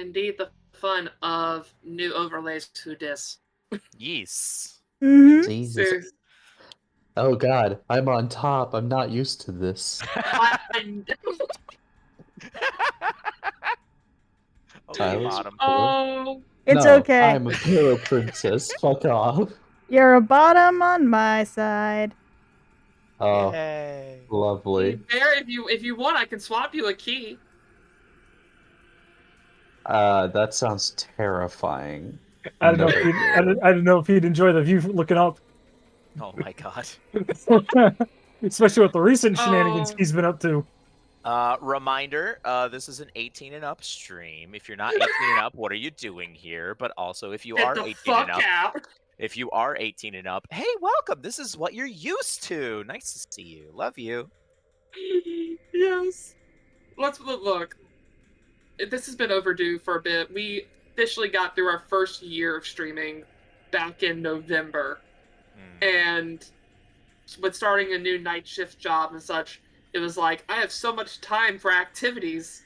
indeed the fun of new overlays to dis. Yes. Mm-hmm. Jesus. Seriously. Oh god, I'm on top. I'm not used to this. Tyler's bottom. Oh, It's no, okay. I'm a hero princess. Fuck off. You're a bottom on my side. Oh, Yay. lovely. Bear, if you want, I can swap you a key. That sounds terrifying. I don't know. I don't know if he'd enjoy the view looking up, Oh my god. especially with the recent shenanigans he's been up to. Reminder, this is an 18 and up stream. If you're not 18 and up, what are you doing here? But also, if you are 18 and up, if you are 18 and up, hey, welcome. This is what you're used to. Nice to see you. Love you. Yes. Let's look. This has been overdue for a bit. We officially got through our first year of streaming back in November. And with starting a new night shift job and such, it was like, I have so much time for activities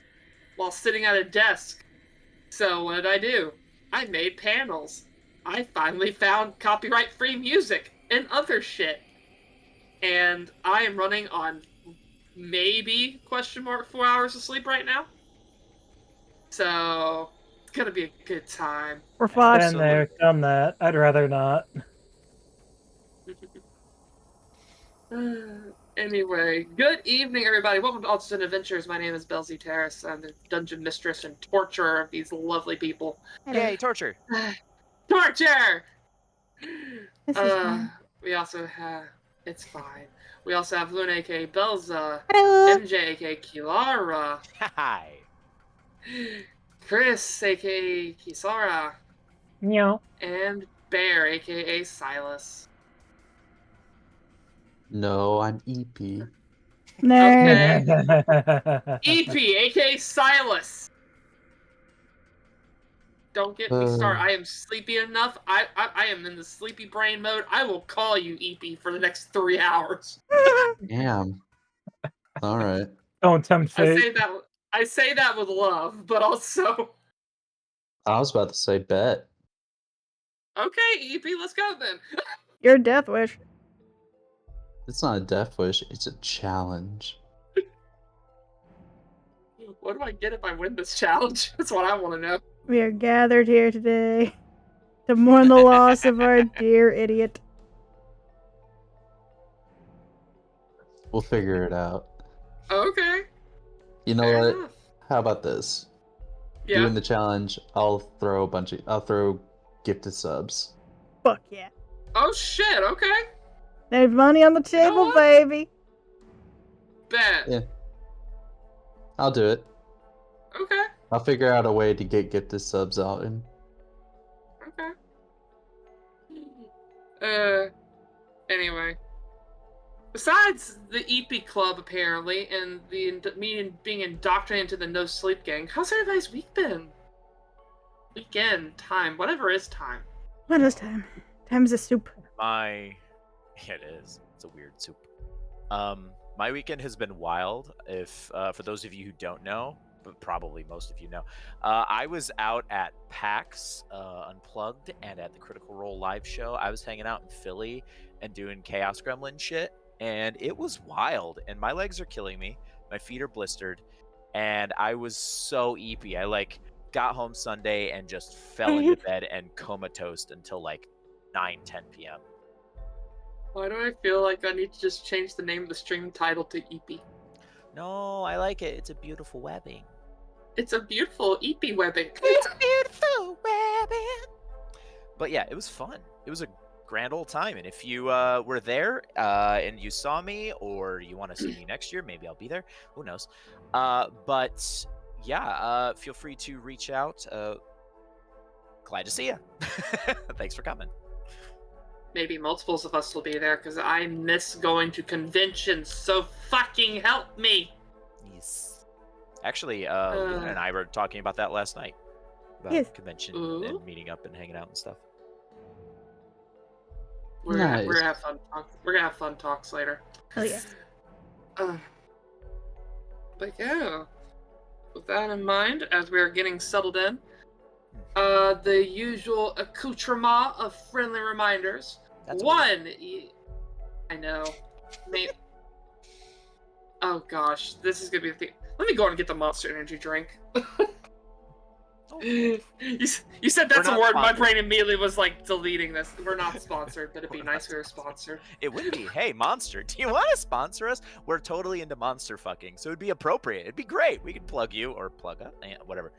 while sitting at a desk. So what did I do? I made panels. I finally found copyright-free music and other shit. And I am running on maybe, question mark, 4 hours of sleep right now. So, it's gonna be a good time. We're fine. Been there, done that. I'd rather not. Anyway, good evening, everybody. Welcome to Altitude Adventures. My name is Belzy Terrace. I'm the dungeon mistress and torturer of these lovely people. Yay, torture! Torture! This is fine. We also have... It's fine. We also have Luna, aka Belza. Hello. MJ, aka Kilara. Hi. Chris, aka Kisara. Meow. And Bear, aka Silas. No, I'm EP. Nerd. EP, aka Silas. Don't get me started. I am sleepy enough. I am in the sleepy brain mode. I will call you EP for the next 3 hours. Damn. All right. Don't tempt fate. I say that with love, but also. I was about to say bet. Okay, EP, let's go then. Your death wish. It's not a death wish. It's a challenge. What do I get if I win this challenge? That's what I want to know. We are gathered here today to mourn the loss of our dear idiot. We'll figure it out. Okay. You know Fair what? enough. How about this? Yeah. Doing the challenge, I'll throw gifted subs. Fuck yeah. Oh shit, okay. There's money on the table, baby. Bet. Yeah. I'll do it. Okay. I'll figure out a way to get gifted subs out and okay. Anyway. Besides the EP Club, apparently, and me being indoctrinated into the No Sleep Gang, how's everybody's week been? Weekend, time, whatever is time. What is time? Time's a soup. It is. It's a weird soup. My weekend has been wild. If for those of you who don't know, but probably most of you know, I was out at PAX Unplugged and at the Critical Role live show. I was hanging out in Philly and doing Chaos Gremlin shit, and it was wild. And my legs are killing me. My feet are blistered, and I was so eepy. I got home Sunday and just fell into bed and comatose until 9-10 p.m. Why do I feel like I need to just change the name of the stream title to EP? No, I like it. It's a beautiful webbing. It's a beautiful EP webbing. It's a beautiful webbing. But yeah, it was fun. It was a grand old time. And if you were there and you saw me, or you want to see me next year, maybe I'll be there. Who knows? But yeah, feel free to reach out. Glad to see you. Thanks for coming. Maybe multiples of us will be there, because I miss going to conventions, so fucking help me! Yes. Actually, Luna and I were talking about that last night. About convention and meeting up and hanging out and stuff. We're gonna have fun talks. We're gonna have fun talks later. Oh yeah. But yeah. with that in mind, as we are getting settled in, the usual accoutrement of friendly reminders. That's One, I know. Oh gosh, this is gonna be the thing. Let me go and get the Monster Energy drink. You said that's a word. My brain immediately was like deleting this. We're not sponsored, but it'd be nice if we were sponsored. It would be. Hey, Monster, do you want to sponsor us? We're totally into monster fucking, so it'd be appropriate. It'd be great. We could plug you or plug us, whatever.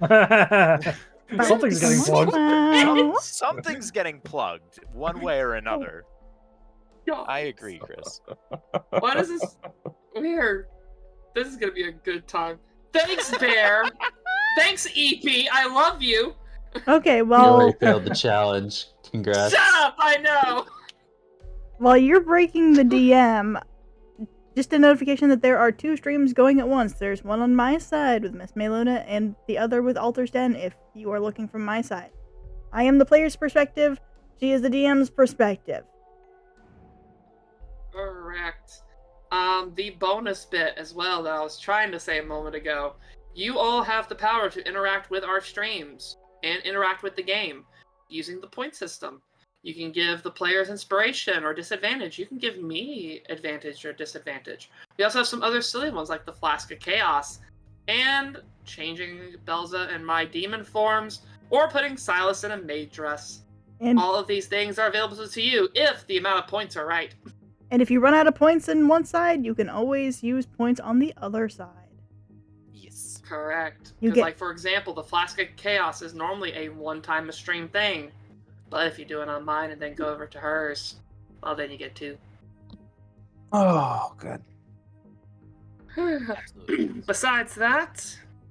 Something's getting plugged. Something's getting plugged, one way or another. God. I agree, Chris. Why does this weird? This is gonna be a good time. Thanks, Bear. Thanks, EP. I love you. Okay, You well, already failed the challenge. Congrats. Shut up. I know. while you're breaking the DM, just a notification that there are 2 streams going at once. There's one on my side with Miss Mayluna and the other with Altar's Den if you are looking from my side. I am the player's perspective. She is the DM's perspective. Correct. The bonus bit as well that I was trying to say a moment ago. You all have the power to interact with our streams and interact with the game using the point system. You can give the players inspiration or disadvantage. You can give me advantage or disadvantage. We also have some other silly ones like the Flask of Chaos and changing Belza and my demon forms or putting Silas in a maid dress. And All of these things are available to you if the amount of points are right. and if you run out of points in one side, you can always use points on the other side. Yes. Correct. You Because, get- like, for example, the Flask of Chaos is normally a one-time stream thing. But if you do it on mine and then go over to hers, well, then you get 2. Oh, good. Absolutely. Besides that,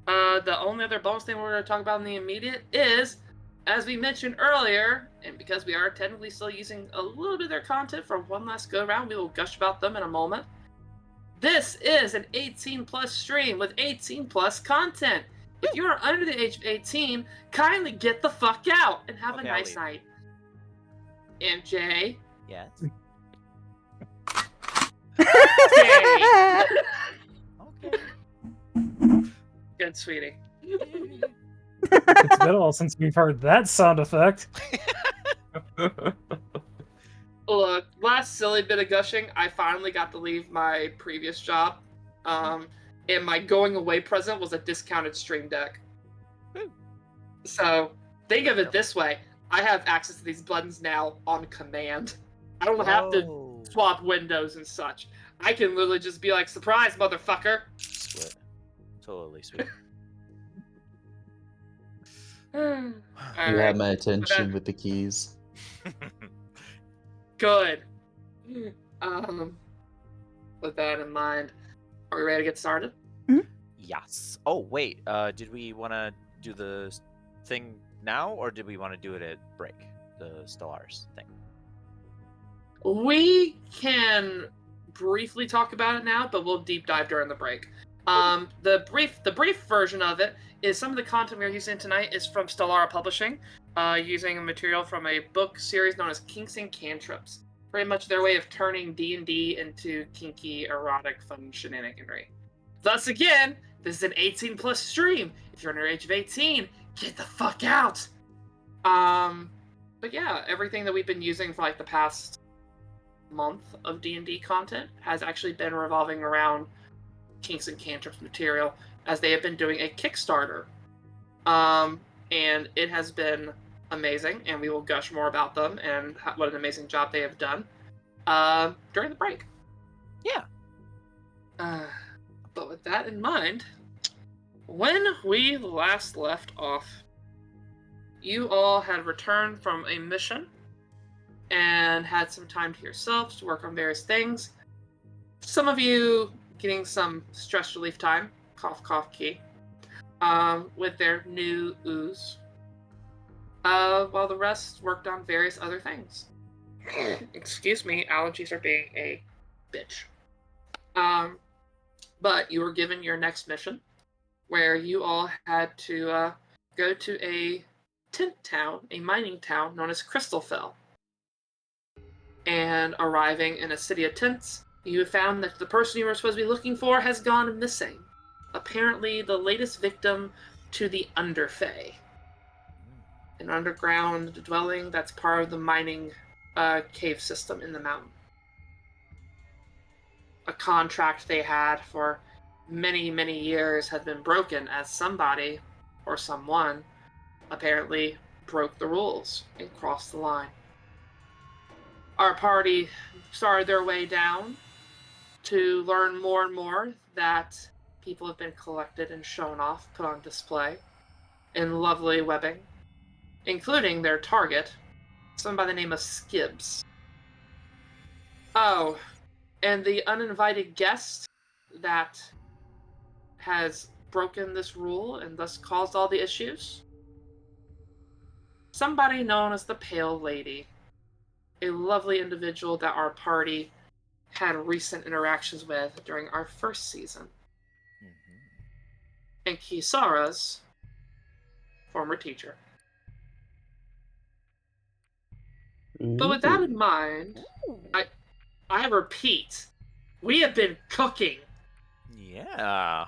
the only other bonus thing we're going to talk about in the immediate is, as we mentioned earlier, and because we are technically still using a little bit of their content for one last go-around, we will gush about them in a moment. This is an 18-plus stream with 18-plus content. If you are under the age of 18, kindly get the fuck out and have Okay, a I'll nice leave. night. MJ. Yes. Okay. Good, sweetie. It's been a while since we've heard that sound effect. Look, last silly bit of gushing, I finally got to leave my previous job. And my going away present was a discounted stream deck. So, think of it this way. I have access to these buttons now on command. I don't have to Whoa. swap windows and such. I can literally just be like, surprise, motherfucker! Sweet. Totally sweet. You Alright, have my attention with the keys. good. With that in mind, are we ready to get started? Yes. Oh, wait. Did we want to do the thing now, or did we want to do it at break? The Stellaris thing. We can briefly talk about it now, but we'll deep dive during the break. The brief version of it is some of the content we're using tonight is from Stellara Publishing, using material from a book series known as Kinks and Cantrips. Pretty much their way of turning D&D into kinky, erotic, fun shenaniganry. Thus again, this is an 18-plus stream. If you're under the age of 18, get the fuck out! But yeah, everything that we've been using for like the past month of D&D content has actually been revolving around Kinks and Cantrips material, as they have been doing a Kickstarter. And it has been amazing, and we will gush more about them and what an amazing job they have done during the break. Yeah. But with that in mind, when we last left off, you all had returned from a mission and had some time to yourselves to work on various things. Some of you getting some stress relief time, cough, cough, key, with their new ooze, while the rest worked on various other things. Excuse me, allergies are being a bitch. But you were given your next mission, where you all had to go to a tent town, a mining town known as Crystalfell. And arriving in a city of tents, you found that the person you were supposed to be looking for has gone missing. apparently the latest victim to the Underfey, an underground dwelling that's part of the mining cave system in the mountain. A contract they had for many, many years had been broken as somebody or someone apparently broke the rules and crossed the line. Our party started their way down to learn more and more that people have been collected and shown off, put on display in lovely webbing, including their target, someone by the name of Skibbs. Oh, and the uninvited guest that has broken this rule and thus caused all the issues? Somebody known as the Pale Lady, a lovely individual that our party had recent interactions with during our first season. And Kisara's former teacher. But with that in mind, I repeat, we have been cooking. Yeah,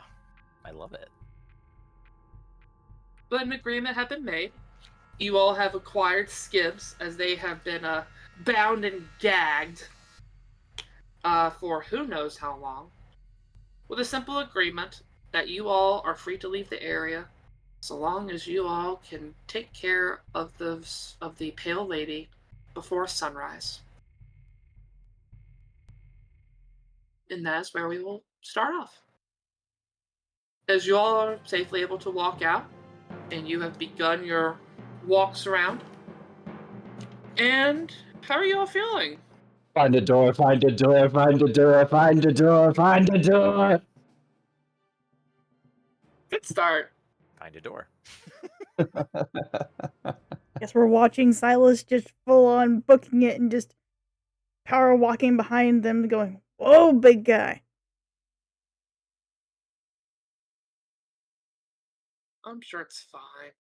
I love it. But an agreement had been made. You all have acquired Skibbs as they have been bound and gagged for who knows how long, with a simple agreement that you all are free to leave the area so long as you all can take care of the Pale Lady before sunrise. And that is where we will start off. As you all are safely able to walk out, and you have begun your walks around. And how are you all feeling? Find a door, find a door, find a door, find a door, find a door. Good start. Find a door. Guess we're watching Silas just full on booking it and just power walking behind them going, "Whoa, big guy." I'm sure it's fine.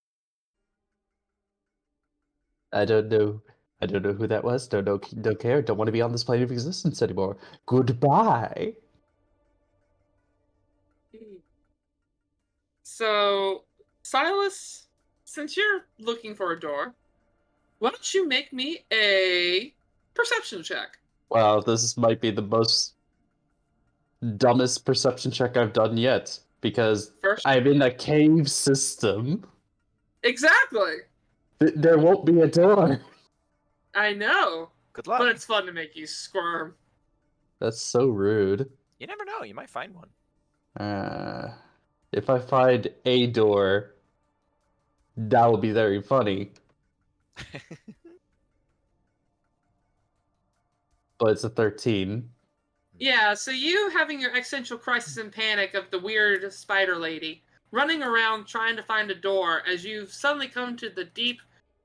I don't know who that was. Don't care. Don't want to be on this plane of existence anymore. Goodbye. So, Silas, since you're looking for a door, why don't you make me a perception check? Wow, this might be the most dumbest perception check I've done yet, because First, I'm in a cave system. exactly. There won't be a door. I know, Good luck. but it's fun to make you squirm. That's so rude. You never know. You might find one. If I find a door, that will be very funny. But it's a 13. Yeah, so you having your existential crisis and panic of the weird spider lady running around trying to find a door as you've suddenly come to the deep,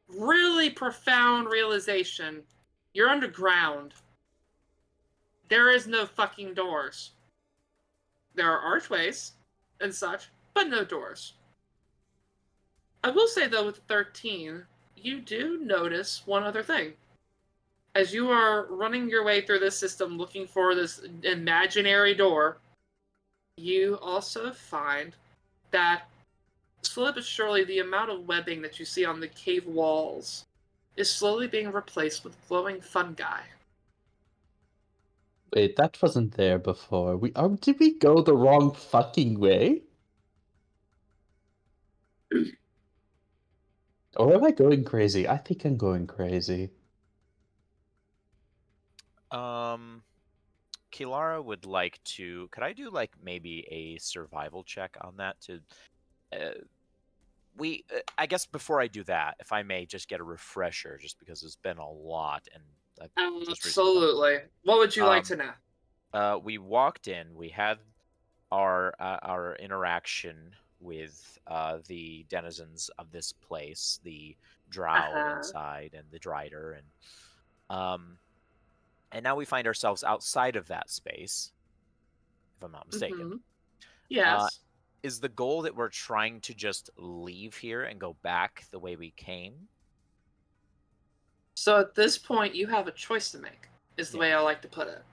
really profound realization you're underground. There is no fucking doors. There are archways and such, but no doors. I will say though, with 13, you do notice one other thing. As you are running your way through this system looking for this imaginary door, you also find that slowly but surely the amount of webbing that you see on the cave walls is slowly being replaced with glowing fungi. Wait, that wasn't there before. Did we go the wrong fucking way? Or am I going crazy? I think I'm going crazy. Kilara would like to. Could I do like maybe a survival check on that to? I guess before I do that, if I may, just get a refresher, just because it's been a lot, and I've just recently done- Absolutely. What would you like to know? we walked in. We had our interaction with the denizens of this place, the drow inside and the drider, and now we find ourselves outside of that space, if I'm not mistaken. Mm-hmm. Yes. Is the goal that we're trying to just leave here and go back the way we came? So at this point, you have a choice to make, is the way I like to put it.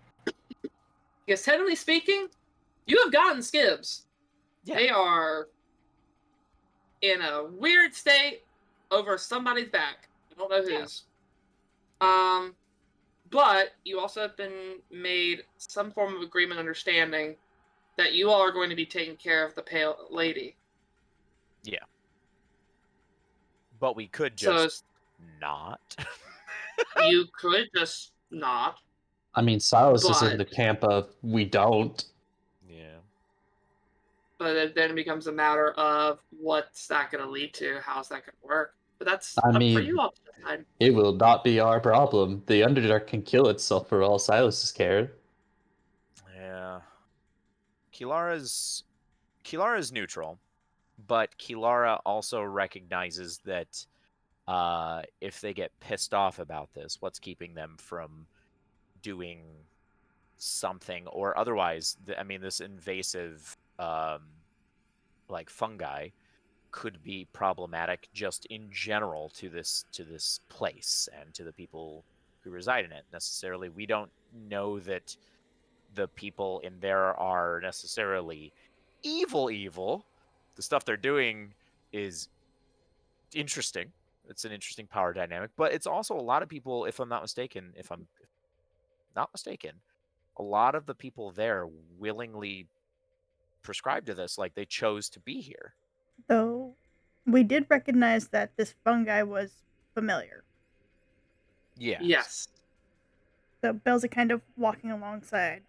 Because technically speaking, you have gotten Skibbs. Yeah. They are in a weird state over somebody's back. I don't know whose. But you also have been made some form of agreement, understanding that you all are going to be taking care of the pale lady. Yeah. But we could So just not. you could just not. I mean, Silas is in But- the camp of we don't. Yeah. But it then becomes a matter of what's that going to lead to? How's that going to work? But that's I up for mean, you all to decide. it will not be our problem. The Underdark can kill itself for all Silas is cared. Yeah. Kilara's neutral, but Kilara also recognizes that if they get pissed off about this, what's keeping them from doing something or otherwise? I mean, this invasive like fungi could be problematic just in general to this place and to the people who reside in it. Necessarily, we don't know that the people in there are necessarily evil. The stuff they're doing is interesting. It's an interesting power dynamic, but it's also a lot of people, if I'm not mistaken, a lot of the people there willingly prescribe to this, like they chose to be here. Though we did recognize that this fungi was familiar. Yes. So Bells are kind of walking alongside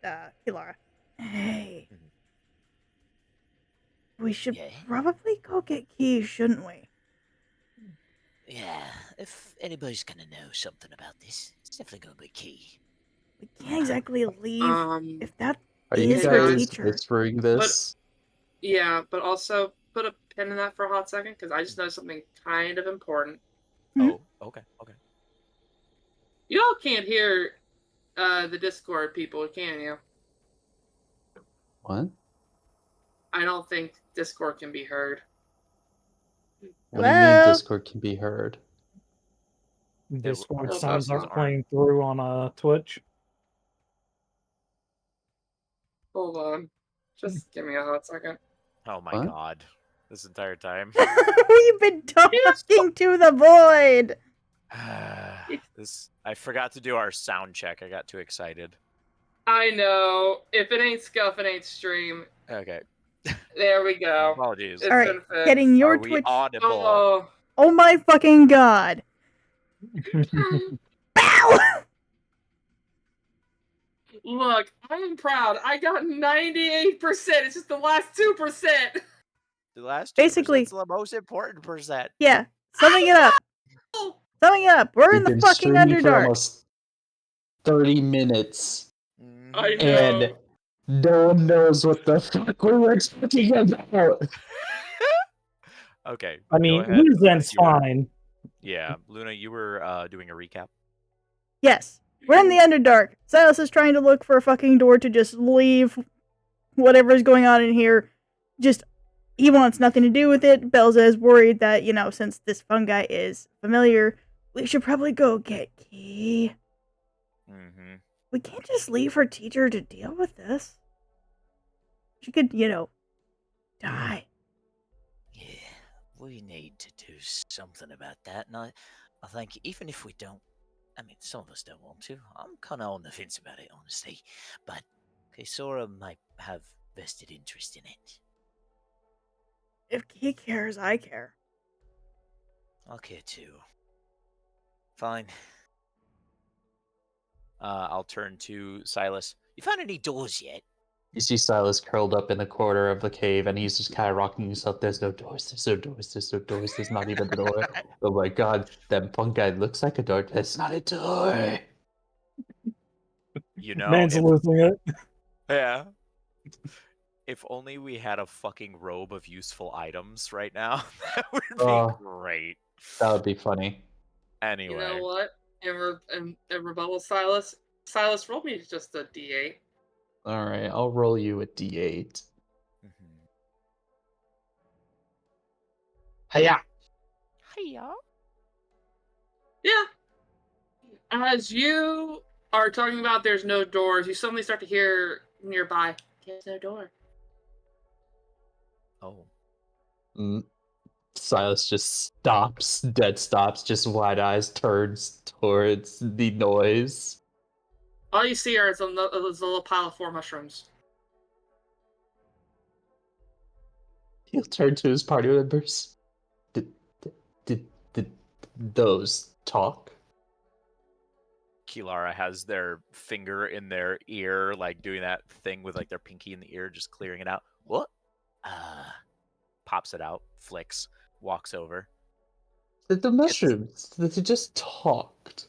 Kilara. Hey. We should Yeah. probably go get keys, shouldn't we? Yeah, if anybody's gonna know something about this, it's definitely gonna be Key. We can't exactly leave if that Are you is her guys teacher. whispering this? Yeah, but also put a pin in that for a hot second, because I just know something kind of important. Mhm. Oh, okay. You all can't hear the Discord people, can you? What? I don't think Discord can be heard. What do you mean Hello? Discord can be heard? Discord Well, sounds those are playing through on Twitch. Hold on. Just give me a hot second. Oh my What? god. This entire time. We've been talking to the void. I forgot to do our sound check. I got too excited. I know. If it ain't scuff, it ain't stream. Okay. There we go. Apologies. It's All right, been fixed. getting your Are we Twitch. audible? Oh. Oh my fucking god! Bow! Look, I am proud. I got 98%. It's just the last 2%. The last Basically- 2% is the most important percent. Yeah, summing it up. Summing it up. We're in We've the been fucking streaming for Underdark. almost 30 minutes, I Mhm. know. and no one knows what the fuck we were talking about. Okay. I go mean, ahead, Luna. Luzan's You were- fine. Yeah, Luna, you were doing a recap. Yes, we're in the Underdark. Silas is trying to look for a fucking door to just leave whatever's going on in here. Just, he wants nothing to do with it. Belza is worried that, since this fungi is familiar, we should probably go get Key. Mm-hmm. We can't just leave her teacher to deal with this. She could, die. Yeah, we need to do something about that, and I think even if we don't, I mean, some of us don't want to. I'm kind of on the fence about it, honestly, but Kesora might have vested interest in it. If Key cares, I care. I'll care too. Fine. I'll turn to Silas. You found any doors yet? You see Silas curled up in the corner of the cave, and he's just kind of rocking himself. There's no doors, there's no doors, there's no doors, there's not even a door. Oh my god, that fungi looks like a door. That's not a door. You know, Man's if- losing it. yeah. If only we had a fucking robe of useful items right now, that would be Oh. great. That would be funny. Anyway. You know what? In rebuttal, Silas, roll me just a D8. Alright, I'll roll you a d8. Mhm. Hiya! Hiya. Yeah. As you are talking about there's no doors, you suddenly start to hear nearby, there's no door. Oh. Mm. Silas just stops, dead stops, just wide eyes, turns towards the noise. All you see is a little pile of 4 mushrooms. He'll turn to his party members. Did those talk? Kilara has their finger in their ear, like doing that thing with like their pinky in the ear, just clearing it out. What? Pops it out, flicks, walks over. The mushrooms, they just talked.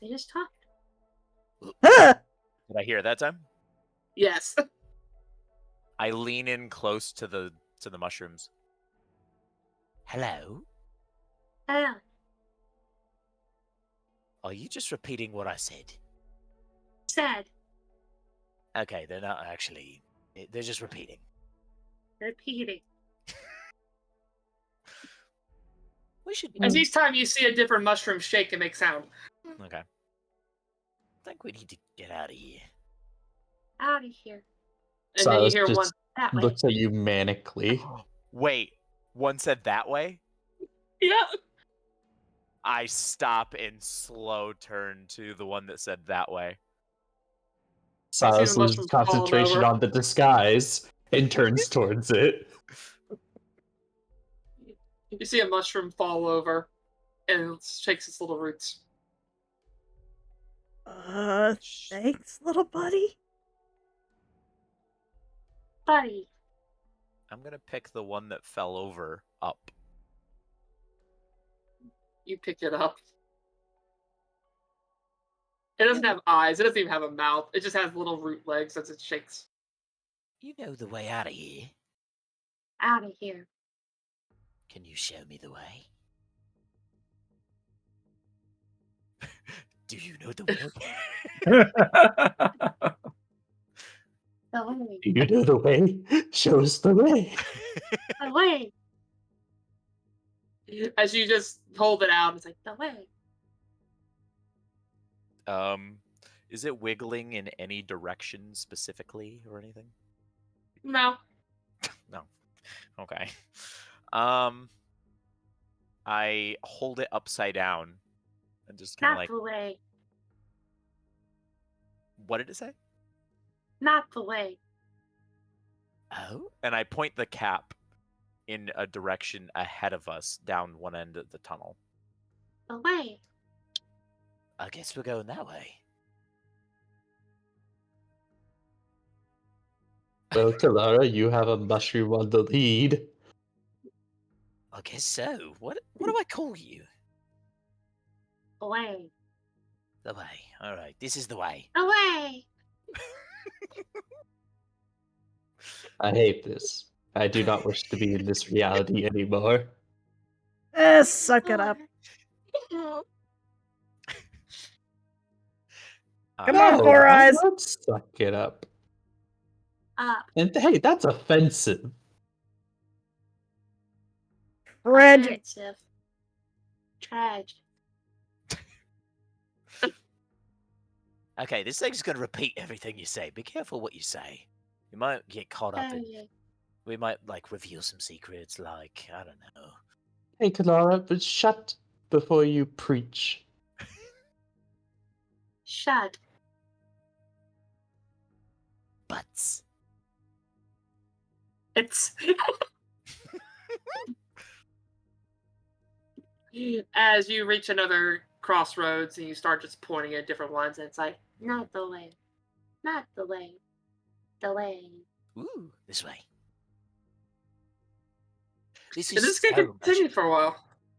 They just talked. Did I hear it that time? Yes. I lean in close to the mushrooms. Hello? Hello. Are you just repeating what I said? Said. Okay, they're not actually. They're just repeating. Repeating. We should. As each time you see a different mushroom shake and make sound. Okay. I think we need to get out of here. Out of here. And Silas then you hear just one that way. looks at you manically. Wait, one said that way? Yeah. I stop in slow turn to the one that said that way. Silas the loses mushrooms falling concentration over. on the disguise and turns towards it. You see a mushroom fall over and it shakes its little roots. Thanks, little buddy. Buddy. I'm gonna pick the one that fell over up. You pick it up. It doesn't have eyes. It doesn't even have a mouth. It just has little root legs as it shakes. You know the way out of here. Out of here. Can you show me the way? Do you know the way? The way. Do you know the way? Show us the way. The way. As you just hold it out, it's like, the way. Is it wiggling in any direction specifically or anything? No. No. Okay. I hold it upside down and just kind of Not like, the way. what did it say? Not the way. Oh? And I point the cap in a direction ahead of us down one end of the tunnel. The way. I guess we're going that way. Well, Kalara, you have a mushroom on the lead. I guess so. What do I call you? The way. The way. All right, this is the way. The way. I hate this. I do not wish to be in this reality anymore. Suck it up. Come on, No, Four I Eyes. won't suck it up. Up. And hey, that's offensive. Tragic. Offensive. Tragic. Okay, this thing's gonna repeat everything you say. Be careful what you say. You might get caught up in. We might like reveal some secrets. Like I don't know. Hey, Kalara, but shut before you preach. Shut. Butts. It's as you reach another crossroads and you start just pointing at different ones, and it's like, not the way. Not the way. The way. Ooh, this way. This And is this is gonna continue for a while.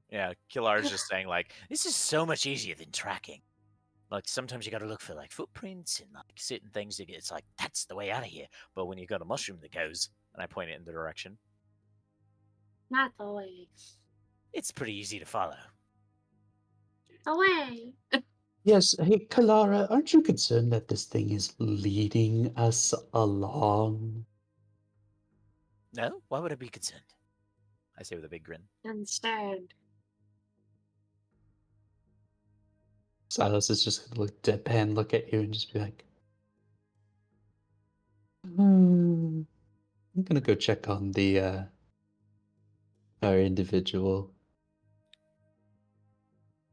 Yeah, Killar's just saying like, This is so much easier than tracking. Like sometimes you got to look for like footprints and like certain things. It's like that's the way out of here. But when you got a mushroom that goes, and I point it in the direction. Not the way. it's pretty easy to follow. The way. Yes, hey, Kalara, aren't you concerned that this thing is leading us along? No, why would I be concerned? I say with a big grin. Understand. Silas is just gonna look deadpan, look at you, and just be like, I'm gonna go check on the our individual.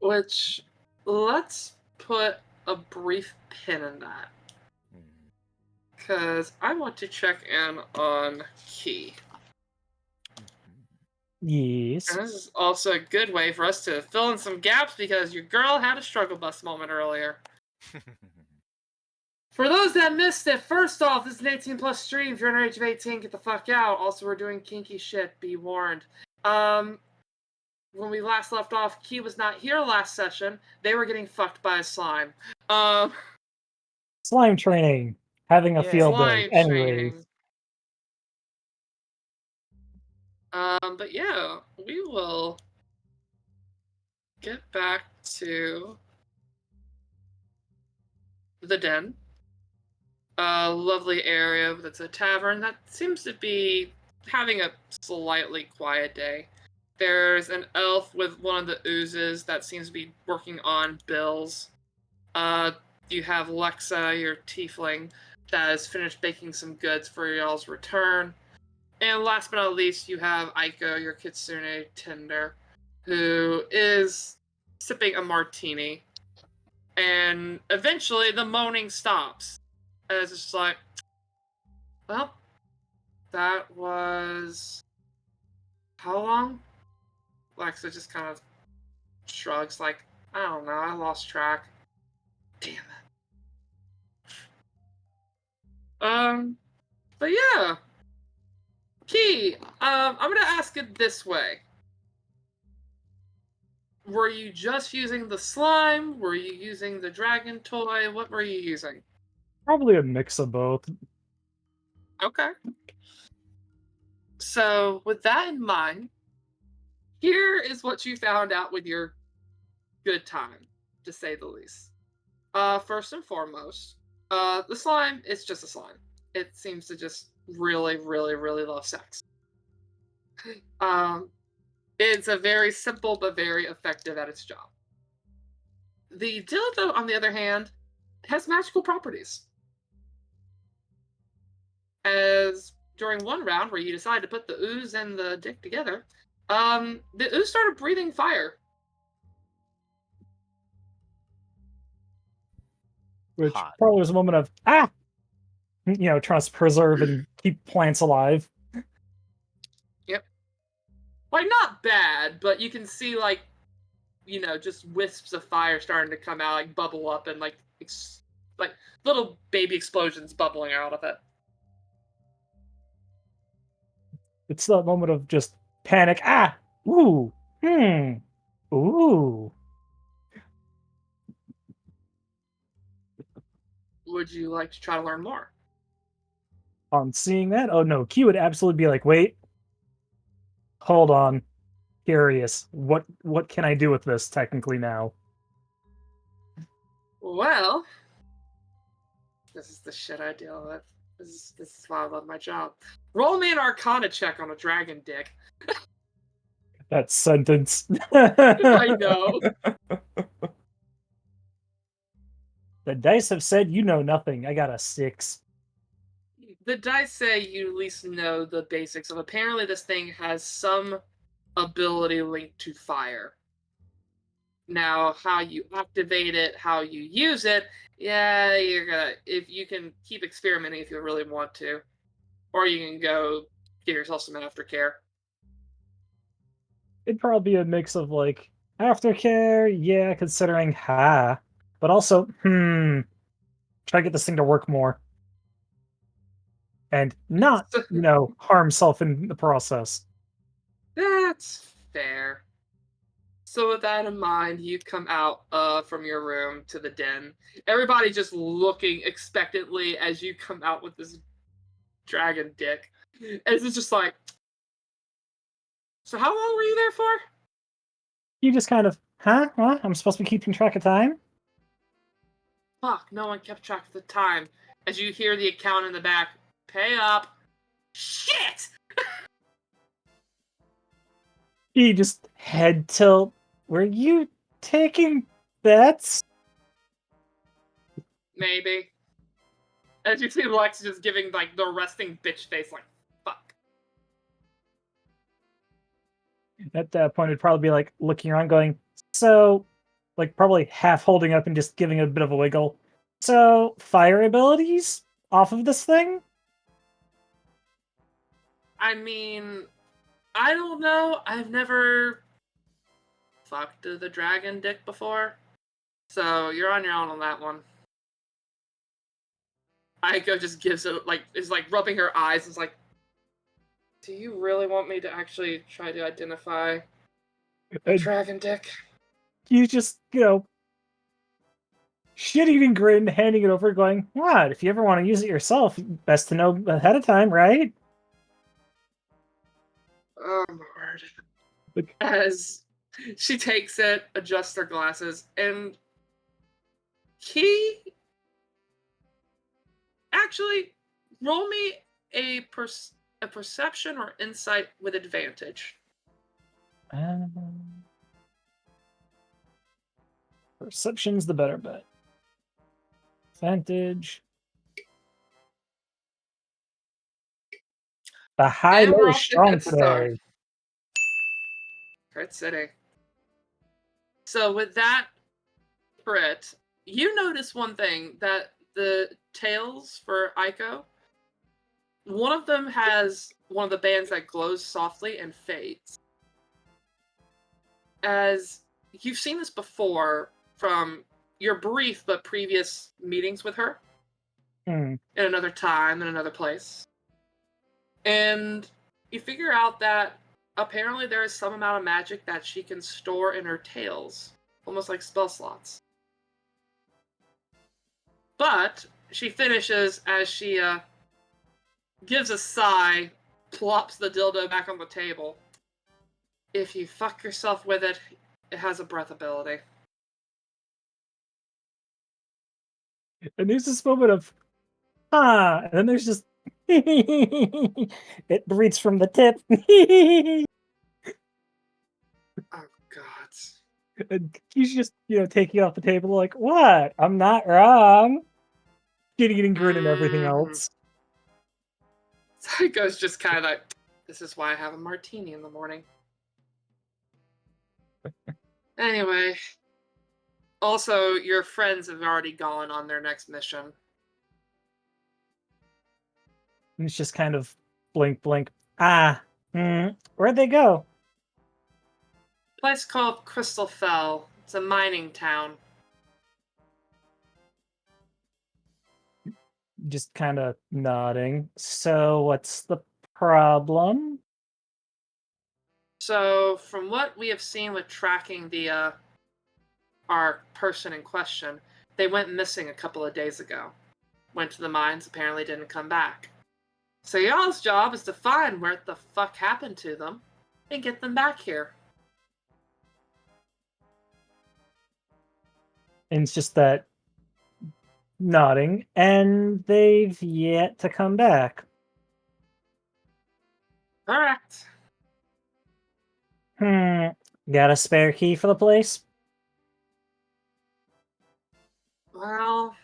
Which, let's put a brief pin in that. Because I want to check in on Key. Yes. And this is also a good way for us to fill in some gaps because your girl had a struggle bus moment earlier. For those that missed it, first off, this is an 18 plus stream. If you're under age of 18, get the fuck out. Also, we're doing kinky shit. Be warned. When we last left off, Key was not here last session. They were getting fucked by a slime. Slime training. Having a Yeah. field Slime day. Anyway. training. But yeah, we will get back to the den. A lovely area that's a tavern that seems to be having a slightly quiet day. There's an elf with one of the oozes that seems to be working on bills. You have Lexa, your tiefling, that has finished baking some goods for y'all's return. And last but not least, you have Aiko, your kitsune tender, who is sipping a martini. And eventually the moaning stops. And it's just like, well, that was... how long? Lexa just kind of shrugs like, I don't know, I lost track. Damn it. But yeah. Key, I'm gonna ask it this way. Were you just using the slime? Were you using the dragon toy? What were you using? Probably a mix of both. Okay. So, with that in mind, here is what you found out with your good time, to say the least. First and foremost, the slime is just a slime. It seems to just really, really, really love sex. It's a very simple but very effective at its job. The dildo, on the other hand, has magical properties. As during one round where you decided to put the ooze and the dick together, the ooze started breathing fire. Which Hot. probably was a moment of, trying to preserve and keep plants alive. Yep. Like, not bad, but you can see, like, just wisps of fire starting to come out, like, bubble up, and, like little baby explosions bubbling out of it. It's that moment of just panic. Ooh, ooh. Would you like to try to learn more? On seeing that, oh no, Q would absolutely be like, wait, hold on, curious. What can I do with this technically now? Well, this is the shit I deal with. This is why I love my job. Roll me an Arcana check on a dragon dick. That sentence. I know. The dice have said you know nothing. I got a 6. The dice say you at least know the basics of. Apparently, this thing has some ability linked to fire. Now, how you activate it, how you use it, yeah, you're gonna, if you can keep experimenting if you really want to, or you can go give yourself some aftercare. It'd probably be a mix of like aftercare, yeah, considering but also, try to get this thing to work more. And not, harm self in the process. That's fair. So with that in mind, you come out from your room to the den. Everybody just looking expectantly as you come out with this dragon dick. And it's just like, so how long were you there for? You just kind of, what? I'm supposed to be keeping track of time? Fuck, no one kept track of the time. As you hear the account in the back, pay up. Shit! You just head tilt. Were you taking bets? Maybe. As you see Lex just giving, like, the resting bitch face, like, fuck. At that point, it'd probably be like looking around, going, "So," like probably half holding up and just giving it a bit of a wiggle. "So, fire abilities off of this thing?" I mean, I don't know. I've never fucked the dragon dick before, so you're on your own on that one. Aiko just gives it is rubbing her eyes. And is like, do you really want me to actually try to identify a dragon dick? You just, shit-eating grin, handing it over, going, "What? If you ever want to use it yourself, best to know ahead of time, right?" Oh my word. Like, As she takes it, adjusts her glasses, and he actually roll me a perception or insight with advantage. Perception's the better bet. Advantage. The high And we're low is off to a strong good start. today. Crit City. So with that crit, you notice one thing, that the tails for Aiko, one of them has one of the bands that glows softly and fades. As you've seen this before from your brief but previous meetings with her in another time, in another place. And you figure out that apparently there is some amount of magic that she can store in her tails, almost like spell slots. But she finishes as she gives a sigh, plops the dildo back on the table. If you fuck yourself with it, it has a breath ability. And there's this moment of, and then there's just, it breathes from the tip. Oh, God. And he's just, taking it off the table like, "What? I'm not wrong." Getting grin and everything else. Psycho's just kind of like, this is why I have a martini in the morning. Anyway. Also, your friends have already gone on their next mission. And it's just kind of blink, blink. Where'd they go? Place called Crystal Fell. It's a mining town. Just kind of nodding. So what's the problem? So, from what we have seen with tracking the our person in question, they went missing a couple of days ago. Went to the mines, apparently didn't come back. So y'all's job is to find where the fuck happened to them and get them back here. And it's just that nodding, and they've yet to come back. Correct. Got a spare key for the place? Well,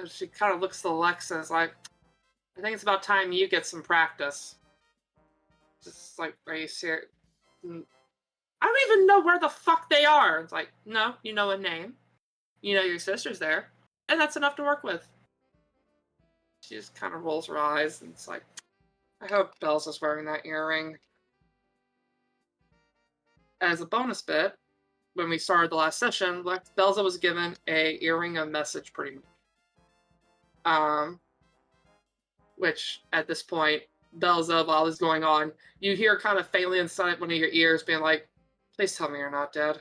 she kind of looks to Alexis like, I think it's about time you get some practice. Just like, are you serious? I don't even know where the fuck they are. It's like, no, you know a name. You know your sister's there. And that's enough to work with. She just kind of rolls her eyes and it's like, I hope Belza's wearing that earring. As a bonus bit, when we started the last session, Belza was given a earring of message pretty much. Which at this point, Belza, while this is going on, you hear kind of faintly inside one of your ears being like, please tell me you're not dead.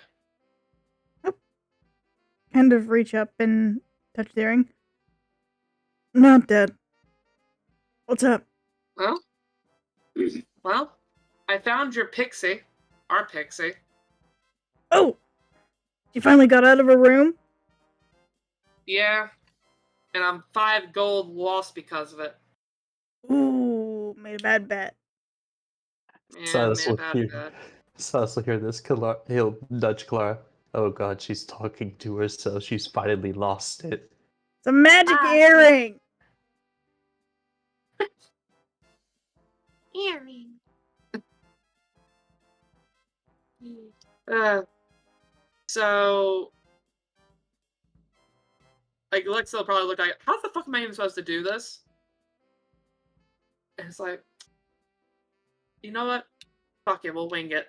Kind of reach up and touch the earring. Not dead. What's up? Well, I found your pixie. Our pixie. Oh! You finally got out of her room? Yeah. And I'm 5 gold lost because of it. Ooh, made a bad bet. Yeah, made a bad bet. Sus will hear this. He'll nudge Clara. Oh god, she's talking to herself. She's finally lost it. It's a magic earring! Earring. So, like, Alexa will probably look like, how the fuck am I even supposed to do this? And it's like, you know what? Fuck it, we'll wing it.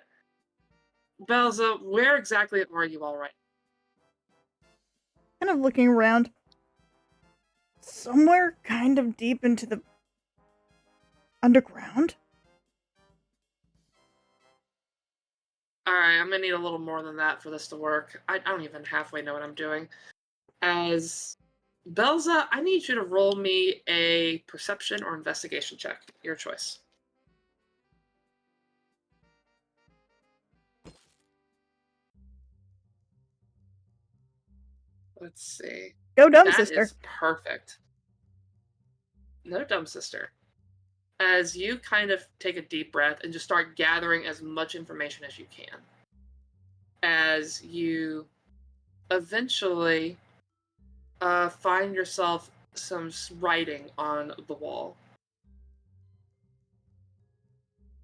Belza, where exactly are you all right? Kind of looking around. Somewhere kind of deep into the underground. Alright, I'm gonna need a little more than that for this to work. I don't even halfway know what I'm doing. As Belza, I need you to roll me a perception or investigation check. Your choice. Let's see. Go, dumb That sister. is perfect. No, dumb sister. As you kind of take a deep breath and just start gathering as much information as you can. As you eventually find yourself some writing on the wall.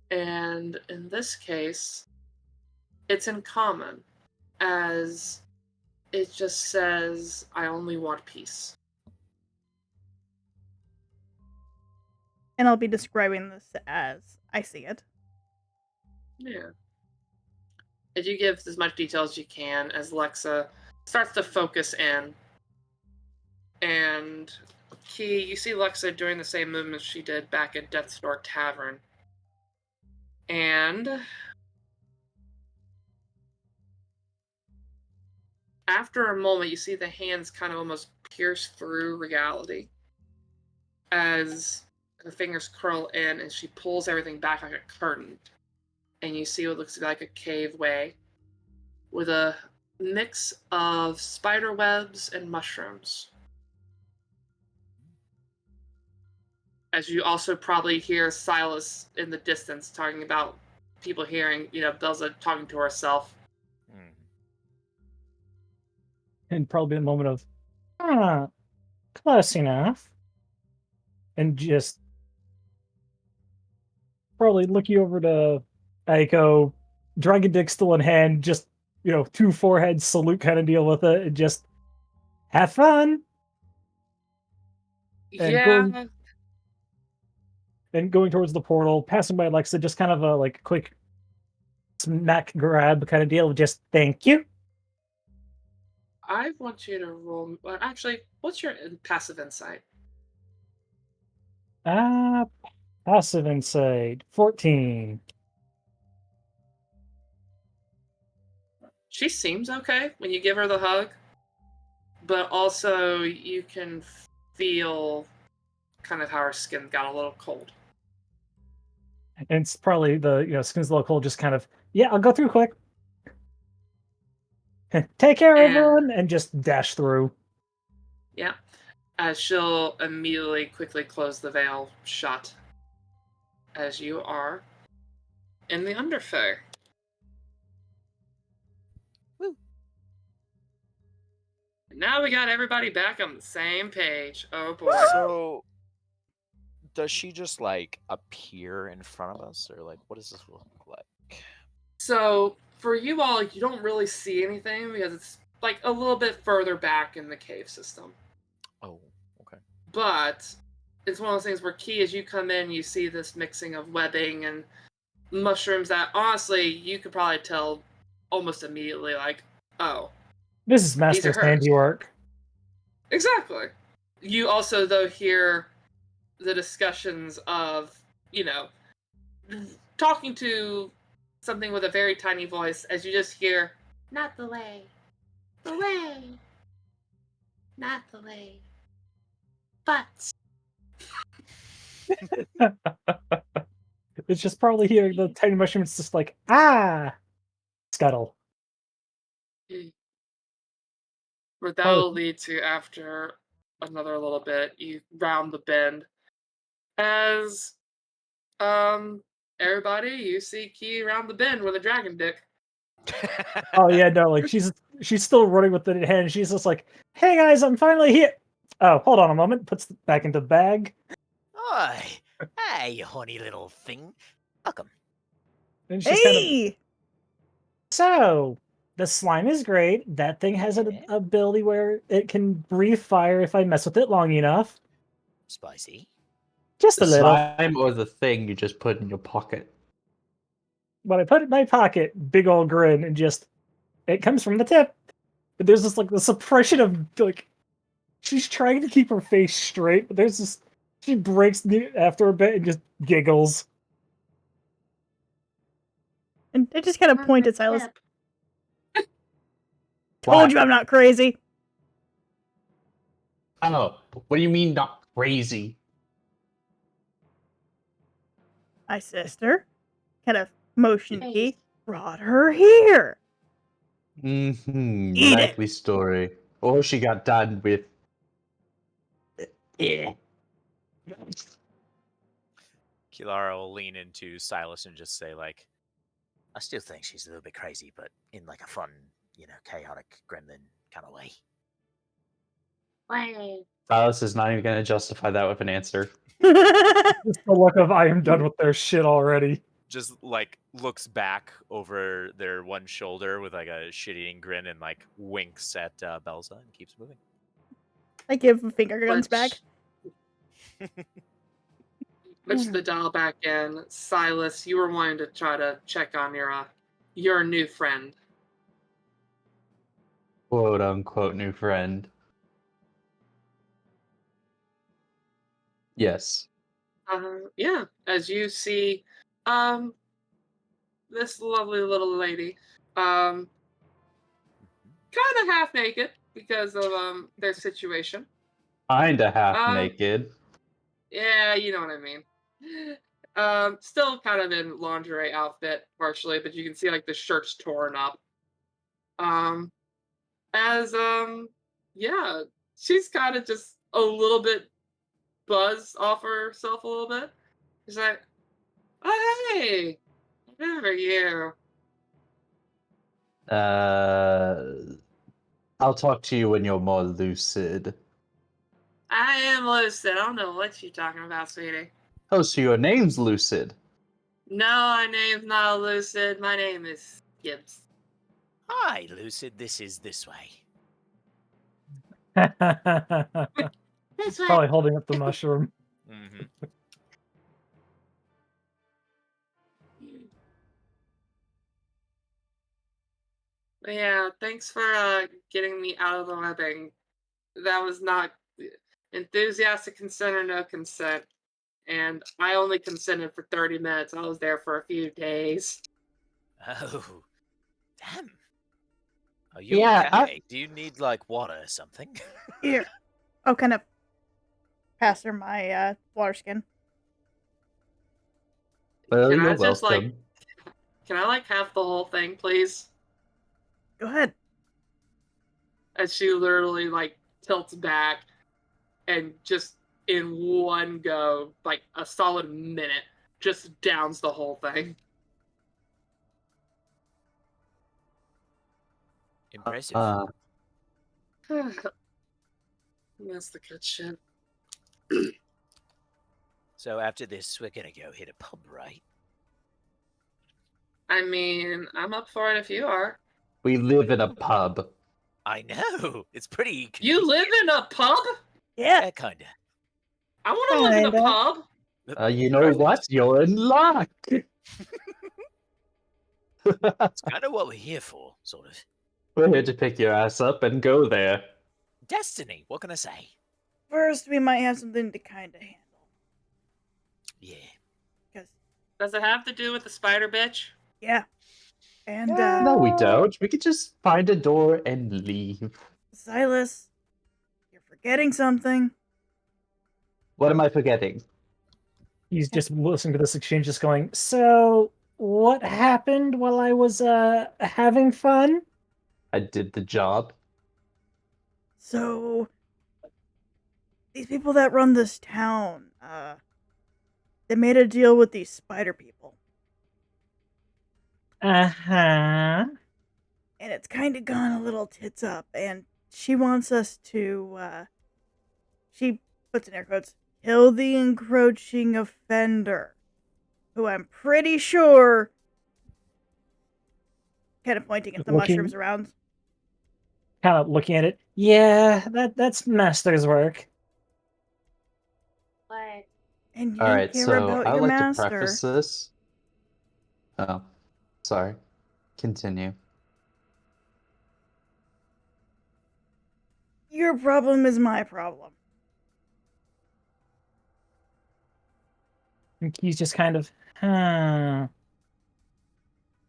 And in this case, it's in common, as it just says, I only want peace. And I'll be describing this as I see it. Yeah. If you give as much detail as you can, as Lexa starts to focus in, and Key, you see Lexa doing the same movements she did back at Death's Door Tavern. And after a moment, you see the hands kind of almost pierce through reality as the fingers curl in and she pulls everything back like a curtain. And you see what looks like a cave way with a mix of spider webs and mushrooms. As you also probably hear Silas in the distance talking about people hearing, Belza talking to herself. And probably a moment of, close enough. And just probably look you over to Aiko, Dragon Dick still in hand, just, two foreheads salute kind of deal with it, and just have fun. And Yeah. going towards the portal, passing by Alexa, just kind of a quick smack grab kind of deal, just thank you. I want you to roll. Well, actually, what's your passive insight? Passive insight 14. She seems okay when you give her the hug, but also you can feel kind of how her skin got a little cold. And it's probably the skin's a little cold, just kind of, yeah, I'll go through quick. Take care, everyone, and just dash through. Yeah. As she'll immediately quickly close the veil shut. As you are in the Underfair. Woo. Now we got everybody back on the same page. Oh boy. So, does she just appear in front of us, or what does this look like? So for you all, you don't really see anything because it's a little bit further back in the cave system. Oh, okay. But it's one of those things where Key, as you come in, you see this mixing of webbing and mushrooms that honestly you could probably tell almost immediately, oh, This is Master's handiwork. Exactly. You also, though, hear the discussions of, talking to something with a very tiny voice, as you just hear, not the way, not the way, but. It's just probably hearing the tiny mushroom. It's just scuttle. But that'll lead to, after another little bit, you round the bend. As, everybody, you see Key round the bend with a dragon dick. Oh yeah, no, she's still running with it in hand. She's just like, "Hey guys, I'm finally here." Oh, hold on a moment. Puts it back into the bag. Oi, hey, you horny little thing. Welcome. And she's Hey! So, the slime is great. That thing has an Yeah. ability where it can breathe fire if I mess with it long enough. Spicy. Just The a little. slime or the thing you just put in your pocket? When I put it in my pocket, big old grin, and just it comes from the tip. But there's this like the suppression of like she's trying to keep her face straight, but there's this she breaks after a bit and just giggles. And I just kind of point at Silas. Yep. Told you I'm not crazy. Oh, what do you mean not crazy? My sister, kind of motion Hey. key, brought her here. Mm-hmm. Eat it. Likely story. Or she got done with. Yeah. Kilara will lean into Silas and just say, like, I still think she's a little bit crazy, but in like a fun, chaotic gremlin kind of way. Way. Silas is not even going to justify that with an answer. Just the look of I am done with their shit already. just like looks back over their one shoulder with like a shit-eating grin and like winks at Belza and keeps moving. I give finger guns back. Push the dial back in. Silas, you were wanting to try to check on your new friend. Quote unquote new friend. Yes. Yeah, as you see, this lovely little lady, kind of half naked because of their situation. Kinda half naked. Yeah, you know what I mean. Still kind of in lingerie outfit partially, but you can see like the shirt's torn up. As yeah, she's kind of just a little bit buzzed off herself a little bit. She's like, "Oh hey, who are you?" I'll talk to you when you're more lucid. I am lucid. I don't know what you're talking about, sweetie. Oh, so your name's Lucid. No, my name's not Lucid. My name is Gibbs. Hi, Lucid. This is this way. This way. Probably holding up the mushroom. Mm-hmm. Yeah, thanks for getting me out of the webbing. That was not enthusiastic consent or no consent. And I only consented for 30 minutes. I was there for a few days. Oh, damn. Are you Yeah, okay? Do you need like water or something? Here. I'll kind of pass her my water skin. Well, Can you're I just welcome. can I have the whole thing, please? Go ahead. As she literally tilts back and just in one go, like a solid minute, just downs the whole thing. Impressive. That's the good shit. So after this, we're gonna go hit a pub, right? I mean, I'm up for it if you are. We live in a pub. I know. It's pretty. You Convenient. live in a pub? Yeah. Yeah, kinda. I want to live in a Kinda. pub. You know Perfect. what? You're in luck. It's kind of what we're here for, sort of. We're here to pick your ass up and go there. Destiny. What can I say? First, we might have something to kind of handle. Yeah. Because, Does it have to do with the spider bitch? yeah. And, No, we don't. We could just find a door and leave. Silas, you're forgetting something. What am I forgetting? He's just listening to this exchange, just going, so what happened while I was having fun? I did the job. So, these people that run this town, they made a deal with these spider people. Uh-huh. And it's kind of gone a little tits up, and she wants us to, she puts in air quotes, kill the encroaching offender, who I'm pretty sure Kind of pointing at the Looking- mushrooms around. Kind of looking at it. Yeah, that's master's work. What? And you All right, care so about I would your like to master. preface this. Oh, sorry. Continue. Your problem is my problem. And he's just kind of,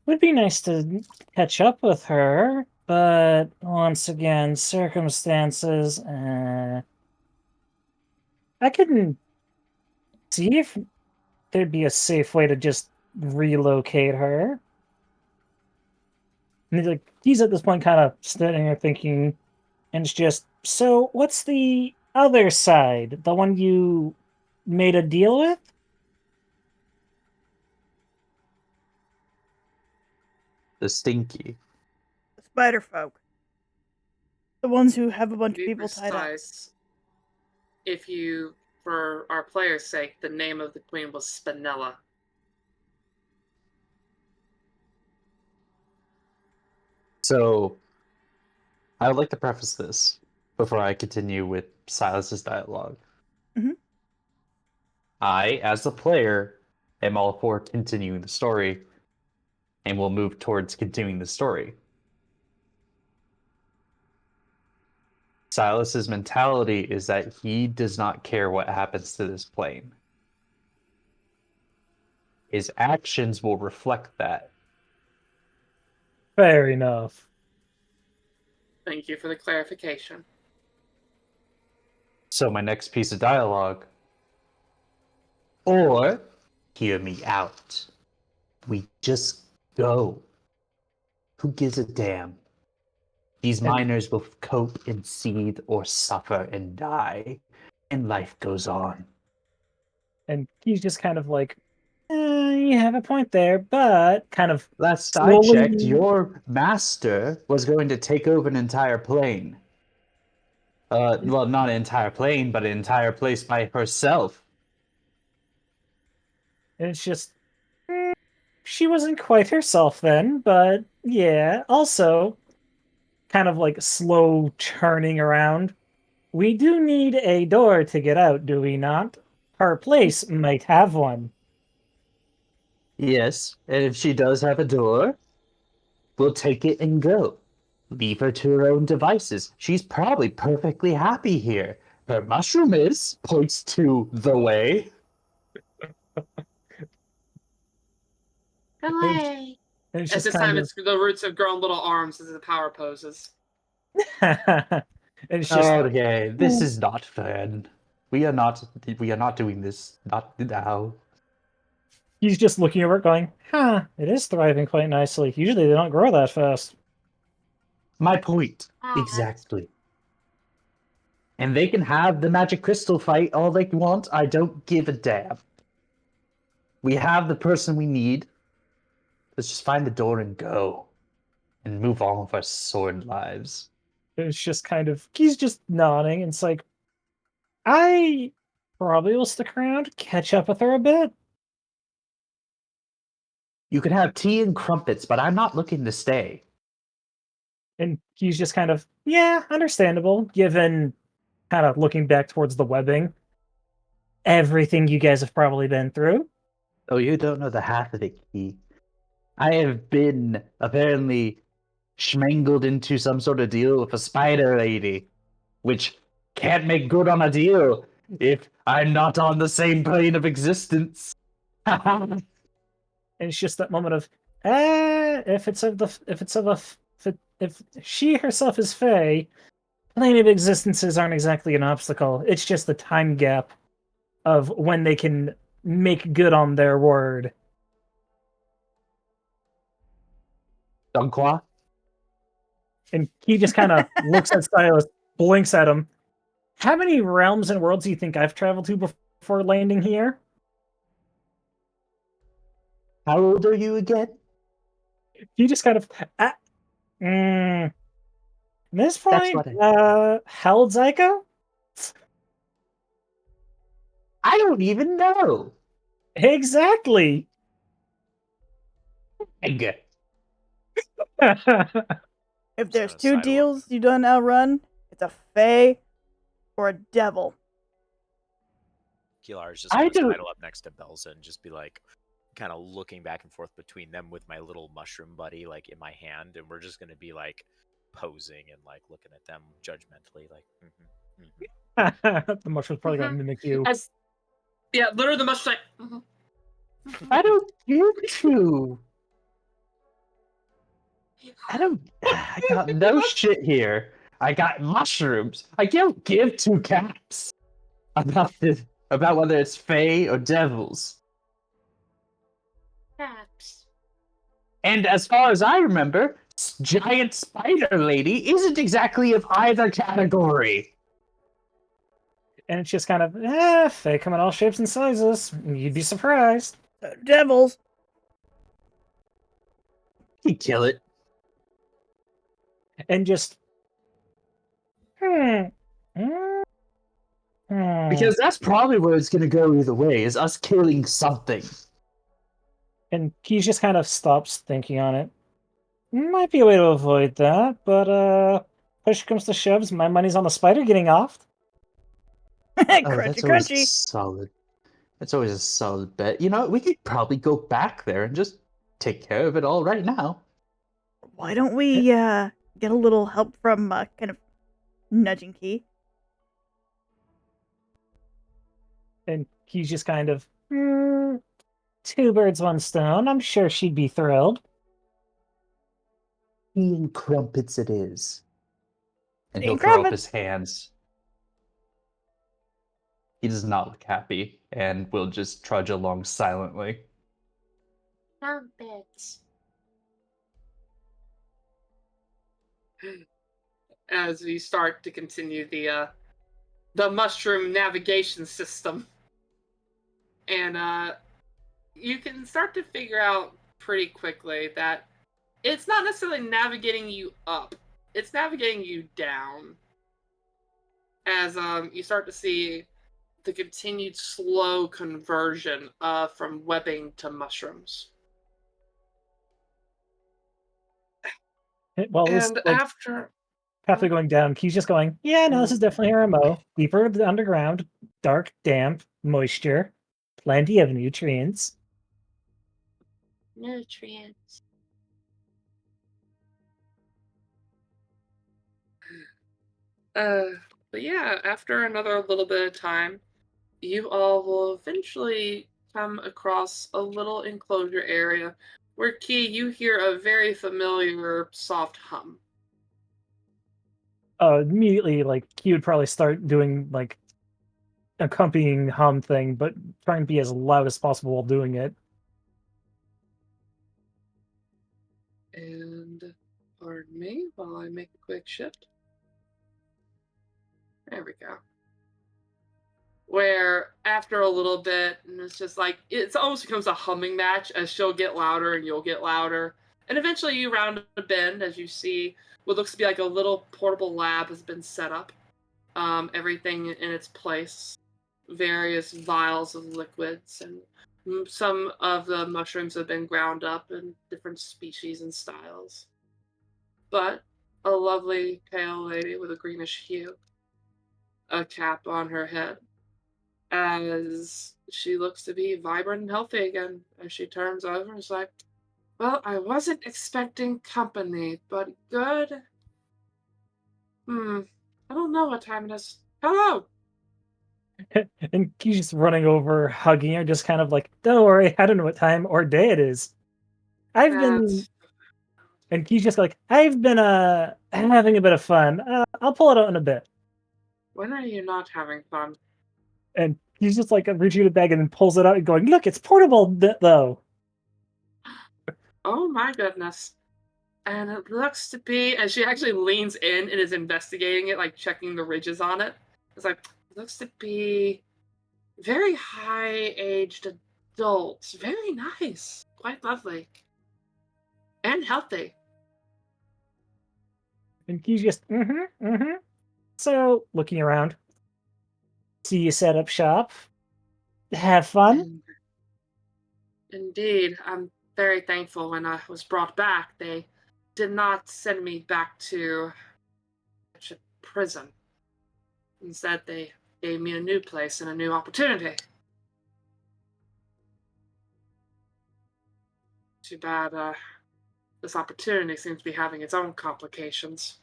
would be nice to catch up with her, but once again, circumstances. I couldn't see if there'd be a safe way to just relocate her. And he's at this point kind of sitting there thinking, and it's just, so what's the other side? The one you made a deal with? The stinky. The spider folk. The ones who have a bunch To of be people tied up. precise, if you, for our player's sake, the name of the queen was Spinella. So, I would like to preface this before I continue with Silas's dialogue. Mhm. I, as a player, am all for continuing the story, and will move towards continuing the story. Silas's mentality is that he does not care what happens to this plane. His actions will reflect that. Fair enough. Thank you for the clarification. So my next piece of dialogue. Or, hear me out. We just go. Who gives a damn? These miners will cope and seethe or suffer and die, and life goes on. And he's just kind of like, you have a point there, but kind of Last I slowly. checked, your master was going to take over an entire plane. Well, not an entire plane, but an entire place by herself. And it's just, she wasn't quite herself then, but yeah. Also, kind of like slow turning around. We do need a door to get out, do we not? Her place might have one. Yes, and if she does have a door, we'll take it and go. Leave her to her own devices. She's probably perfectly happy here. Her mushroom is, points to the way. Hooray! And it's At just this kind time, of, it's the roots have grown little arms as the power poses. and it's just, Okay, this is not fair. We are not doing this. Not now. he's just looking over it going, it is thriving quite nicely. Usually they don't grow that fast. My point. Exactly. And they can have the magic crystal fight all they want. I don't give a damn. We have the person we need. Let's just find the door and go. And move on with our sword lives. It's just kind of, he's just nodding. And it's like, I probably will stick around, catch up with her a bit. You can have tea and crumpets, but I'm not looking to stay. And he's just kind of, yeah, understandable, given kind of looking back towards the webbing. Everything you guys have probably been through. Oh, you don't know the half of it, Key. I have been apparently schmangled into some sort of deal with a spider lady, which can't make good on a deal if I'm not on the same plane of existence. And it's just that moment of, if she herself is Fae, plane of existences aren't exactly an obstacle. It's just the time gap of when they can make good on their word. Dunkwa? And he just kind of looks at Silas, blinks at him. How many realms and worlds do you think I've traveled to before landing here? How old are you again? He just kind of, at this That's point, what held Zyko? I don't even know. Exactly. Egg. If there's gonna two sidle up. deals you don't outrun, it's a fae or a devil. Kilar is just I gonna don't- sidle up next to Belza and just be like, kind of looking back and forth between them with my little mushroom buddy like in my hand, and we're just gonna be like posing and like looking at them judgmentally, like. The mushroom's probably gonna mimic you. Yeah, literally the mushroom like. I don't give to. I got no shit here. I got mushrooms. I don't give two caps about whether it's fae or devils. Caps. And as far as I remember, giant spider lady isn't exactly of either category. And it's just kind of, they come in all shapes and sizes. You'd be surprised. Devils. You kill it. And just, hmm. Because that's probably where it's gonna go either way, is us killing something. And he just kind of stops thinking on it. Might be a way to avoid that, but push comes to shoves, my money's on the spider getting off. Crunchy, That's always crunchy. solid. That's always a solid bet. You know, we could probably go back there and just take care of it all right now. Why don't we get a little help from kind of nudging Key? And he's just kind of, two birds, one stone. I'm sure she'd be thrilled. Tea and crumpets it is. And Tea he'll and throw up crumpets. his hands. He does not look happy, and will just trudge along silently. Crumpets. As we start to continue the mushroom navigation system, and you can start to figure out pretty quickly that it's not necessarily navigating you up; it's navigating you down. As you start to see the continued slow conversion from webbing to mushrooms. Well, this And like after pathway going down, he's just going, yeah, no, this is definitely RMO. Deeper underground, dark, damp, moisture, plenty of nutrients. nutrients. But yeah, after another little bit of time, you all will eventually come across a little enclosure area where, Key, you hear a very familiar soft hum. Immediately, like, he would probably start doing, like, accompanying hum thing, but try and be as loud as possible while doing it. And pardon me while I make a quick shift. There we go. Where after a little bit, and it's just like, it almost becomes a humming match as she'll get louder and you'll get louder. And eventually you round a bend as you see what looks to be like a little portable lab has been set up. Everything in its place. Various vials of liquids, and some of the mushrooms have been ground up in different species and styles. But a lovely pale lady with a greenish hue, a cap on her head, as she looks to be vibrant and healthy again, as she turns over and is like, well, I wasn't expecting company, but good. I don't know what time it is. Hello! And he's just running over, hugging her, just kind of like, don't worry, I don't know what time or day it is. I've been... And he's just like, I've been having a bit of fun. I'll pull it out in a bit. When are you not having fun? And he's just like reaching the bag and then pulls it out and going, look, it's portable though. Oh my goodness. And it looks to be, as she actually leans in and is investigating it, like checking the ridges on it. It's like, it looks to be very high-aged adults. Very nice. Quite lovely. And healthy. And he's just, So, looking around. See you set up shop. Have fun. Indeed. I'm very thankful when I was brought back. They did not send me back to a prison. Instead, they gave me a new place and a new opportunity. Too bad, this opportunity seems to be having its own complications.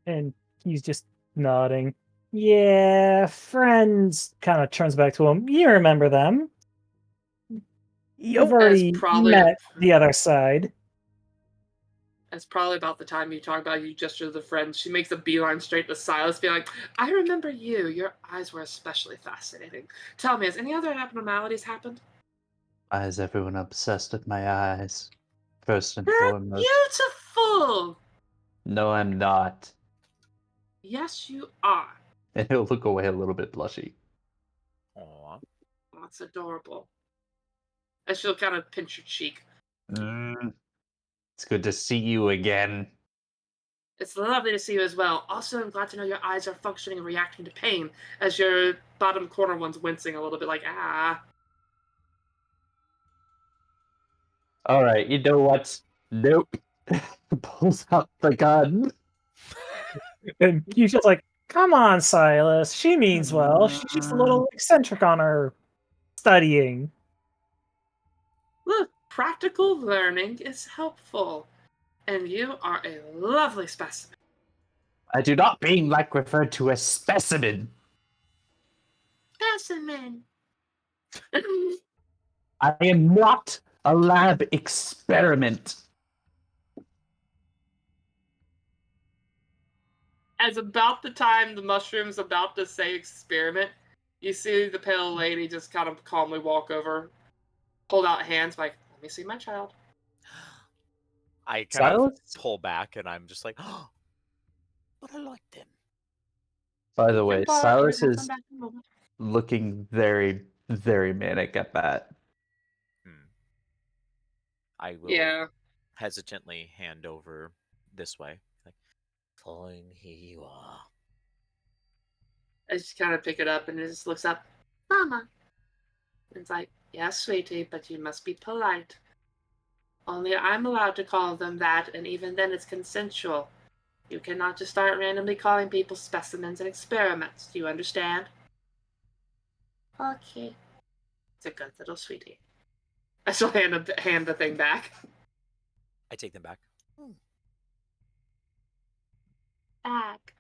And he's just nodding. Yeah, friends. Kind of turns back to him. You remember them? You've already met the other side. It's probably about the time you talk about you gesture to the friends. She makes a beeline straight to Silas, being like, I remember you. Your eyes were especially fascinating. Tell me, has any other abnormalities happened? Why is everyone obsessed with my eyes? First and They're foremost. beautiful! No, I'm not. Yes, you are. And he'll look away a little bit blushy. Aw. That's adorable. And she'll kind of pinch your cheek. It's good to see you again. It's lovely to see you as well. Also, I'm glad to know your eyes are functioning and reacting to pain, as your bottom corner one's wincing a little bit like, ah. Alright, you know what? Nope. Pulls out the gun. And he's just like, come on, Silas. She means well. She's just a little eccentric on her studying. Look, practical learning is helpful. And you are a lovely specimen. I do not being like referred to as specimen. Specimen. I am not a lab experiment. As about the time the mushroom's about to say experiment, you see the pale lady just kind of calmly walk over, hold out hands like, let me see my child. I kind of Silas? pull back and I'm just like, oh, But I like them. By the way, Silas We'll is come back in a moment. looking very, very manic at that. I will Yeah. hesitantly hand over this way. Like, Fine, here you are. I just kind of pick it up and it just looks up, Mama. It's like, yes, sweetie, but you must be polite. Only I'm allowed to call them that, and even then it's consensual. You cannot just start randomly calling people specimens and experiments. Do you understand? Okay. It's a good little sweetie. I shall hand the thing back. I take them back. Back.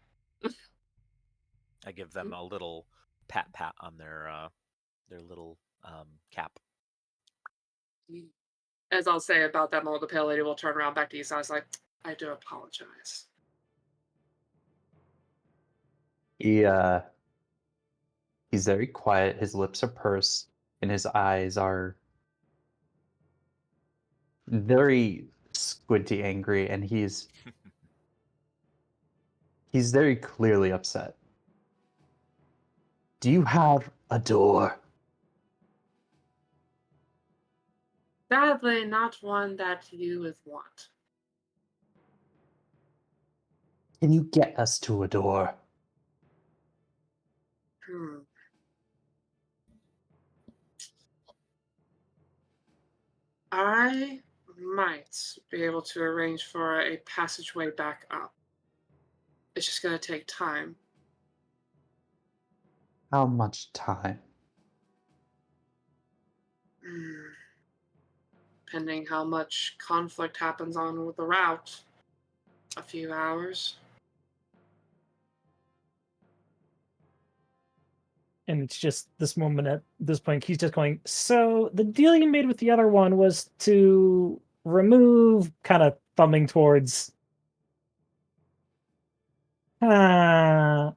I give them a little pat on their little cap. As I'll say about that moment, the pale lady will turn around back to you. So I was like, I do apologize. He's very quiet, his lips are pursed, and his eyes are very squinty angry, and he's very clearly upset. Do you have a door? Sadly, not one that you would want. Can you get us to a door? I might be able to arrange for a passageway back up. It's just going to take time. How much time? Depending how much conflict happens on with the route. A few hours. And it's just this moment at this point, he's just going, so the deal you made with the other one was to remove, kind of thumbing towards, and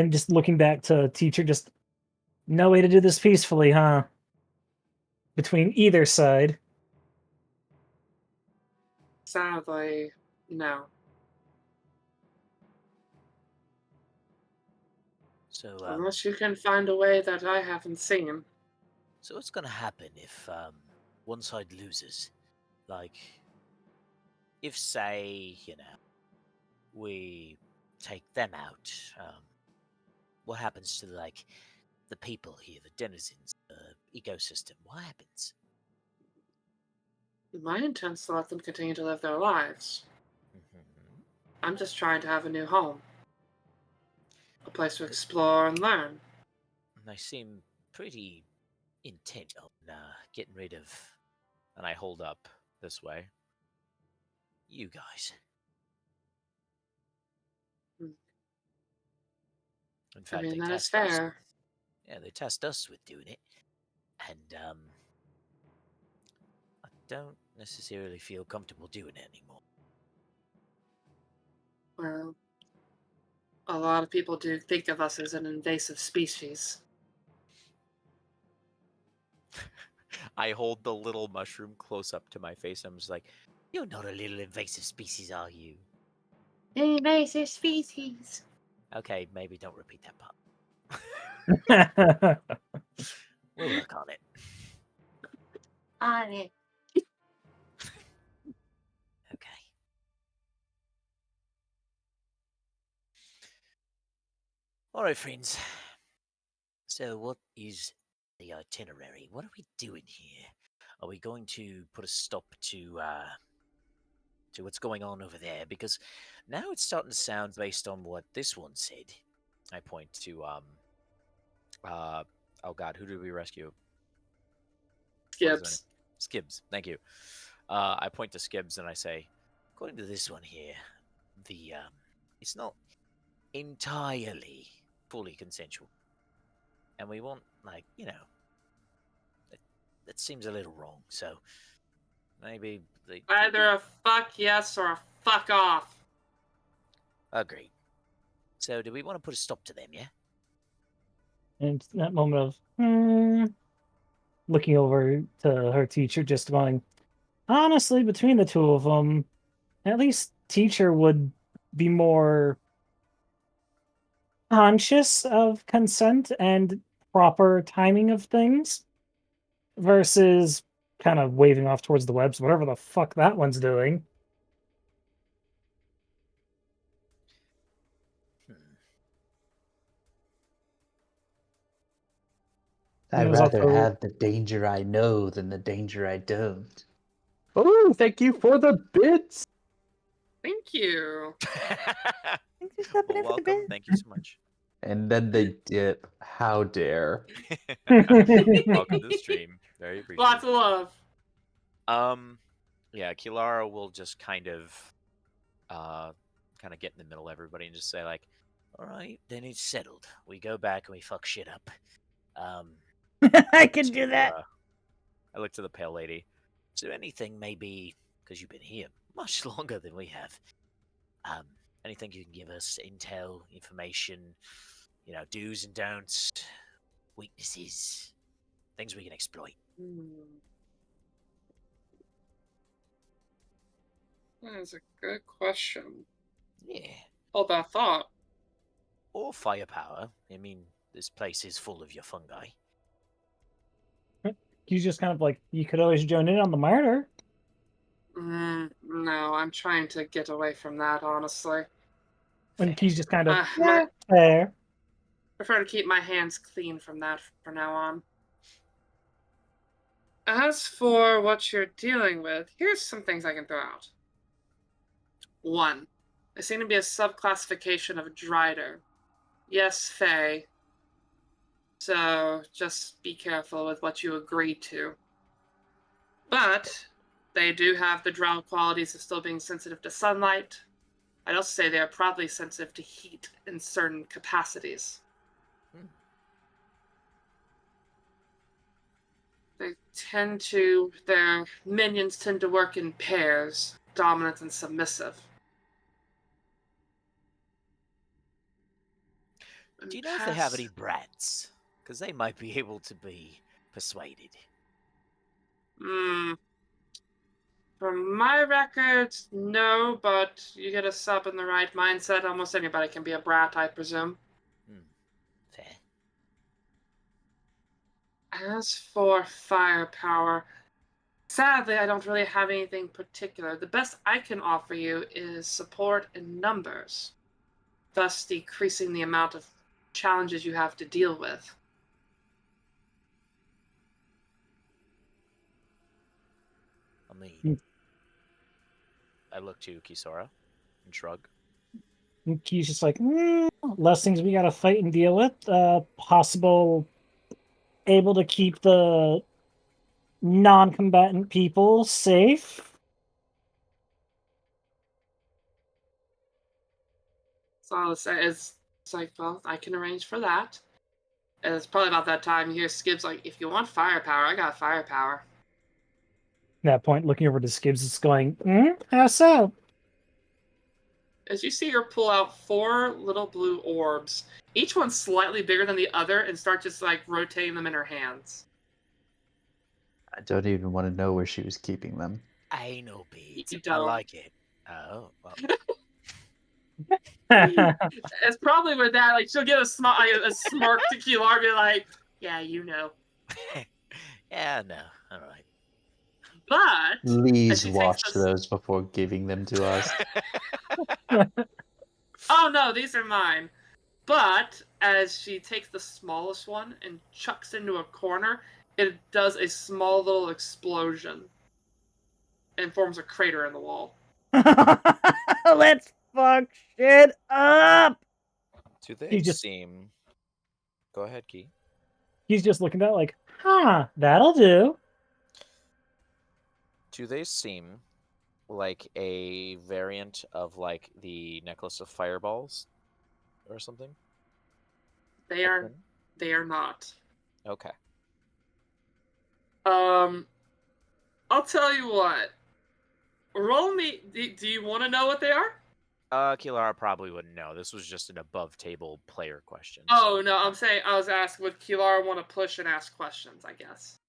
just looking back to teacher, just no way to do this peacefully, huh? Between either side. Sadly, no. So, Unless you can find a way that I haven't seen. so what's gonna happen if one side loses? Like, if say, we take them out, what happens to like the people here, the denizens, the ecosystem? What happens? My intent is to let them continue to live their lives. Mhm. I'm just trying to have a new home. A place to explore and learn. They seem pretty intent on getting rid of. And I hold up this way. You guys. In I fact, mean, they that is tasked us. fair. Yeah, they tasked us with doing it, and I don't necessarily feel comfortable doing it anymore. Well, a lot of people do think of us as an invasive species. I hold the little mushroom close up to my face. I'm just like, You're not a little invasive species, are you? Invasive species. Okay, maybe don't repeat that part. That's We'll work on it. On it. Okay. All right, friends. So, what is the itinerary? What are we doing here? Are we going to put a stop to what's going on over there? Because now it's starting to sound, based on what this one said. I point to oh god, who did we rescue? What is their name? Skips. Skibbs. Thank you. I point to Skibbs and I say, According to this one here, the it's not entirely fully consensual, and we want, like, that seems a little wrong. So maybe they Either a fuck yes or a fuck off. agreed. So do we want to put a stop to them? Yeah. that moment of looking over to her teacher, just going, honestly, between the two of them, at least teacher would be more conscious of consent and proper timing of things versus kind of waving off towards the webs, whatever the fuck that one's doing. Hmm. And I'd it was rather also have the danger I know than the danger I don't. Oh, thank you for the bits. Thank you. Thanks for stopping well, in for the welcome. bit. Thank you so much. And then they dip. How dare. Welcome to the stream. Very appreciated. Lots of love. Yeah, Kilara will just kind of get in the middle of everybody and just say like, All right, then it's settled. We go back and we fuck shit up. I can do that. I look to the pale lady. So anything, maybe because you've been here much longer than we have. Anything you can give us, intel, information, do's and don'ts, weaknesses, things we can exploit. That is a good question. Yeah. Hold that thought. Or firepower. I mean, this place is full of your fungi. He's just kind of like, you could always join in on the murder. No, I'm trying to get away from that, honestly. And he's just kind of, I fair. prefer to keep my hands clean from that from now on. As for what you're dealing with, here's some things I can throw out. 1. There seem to be a subclassification of Drider. Yes, Fae. So just be careful with what you agree to. But they do have the drow qualities of still being sensitive to sunlight. I'd also say they are probably sensitive to heat in certain capacities. Their minions tend to work in pairs, dominant and submissive. Do you know if they have any brats? Because they might be able to be persuaded. From my records, no, but you get a sub in the right mindset, almost anybody can be a brat, I presume. Fair. As for firepower, sadly, I don't really have anything particular. The best I can offer you is support in numbers, thus decreasing the amount of challenges you have to deal with. mean, I look to Kisora and shrug. And Key's just like, less things we gotta fight and deal with. Possible able to keep the non-combatant people safe. So I'll say it's like, well, I can arrange for that. And it's probably about that time you hear Skip's like, if you want firepower, I got firepower. At that point, looking over to Skibbs, it's going, how so? As you see her pull out 4 little blue orbs, each one slightly bigger than the other, and start just like rotating them in her hands. I don't even want to know where she was keeping them. anal beads. You I don't. like it. Oh, well. It's probably with that, like she'll give a smirk to Kilar, be like, "Yeah, you know." Yeah, no. All right. But as Please she wash takes this, those before giving them to us. oh no, these are mine. But as she takes the smallest one and chucks into a corner, it does a small little explosion and forms a crater in the wall. Let's fuck shit up. Do they He just- seem? Go ahead, Key. He's just looking at it like, that'll do. Do they seem like a variant of like the necklace of fireballs or something? They are not. Okay. I'll tell you what. Roll me. Do you want to know what they are? Kilara probably wouldn't know. This was just an above-table player question. Oh no, I'm saying I was asked would Kilara want to push and ask questions, I guess.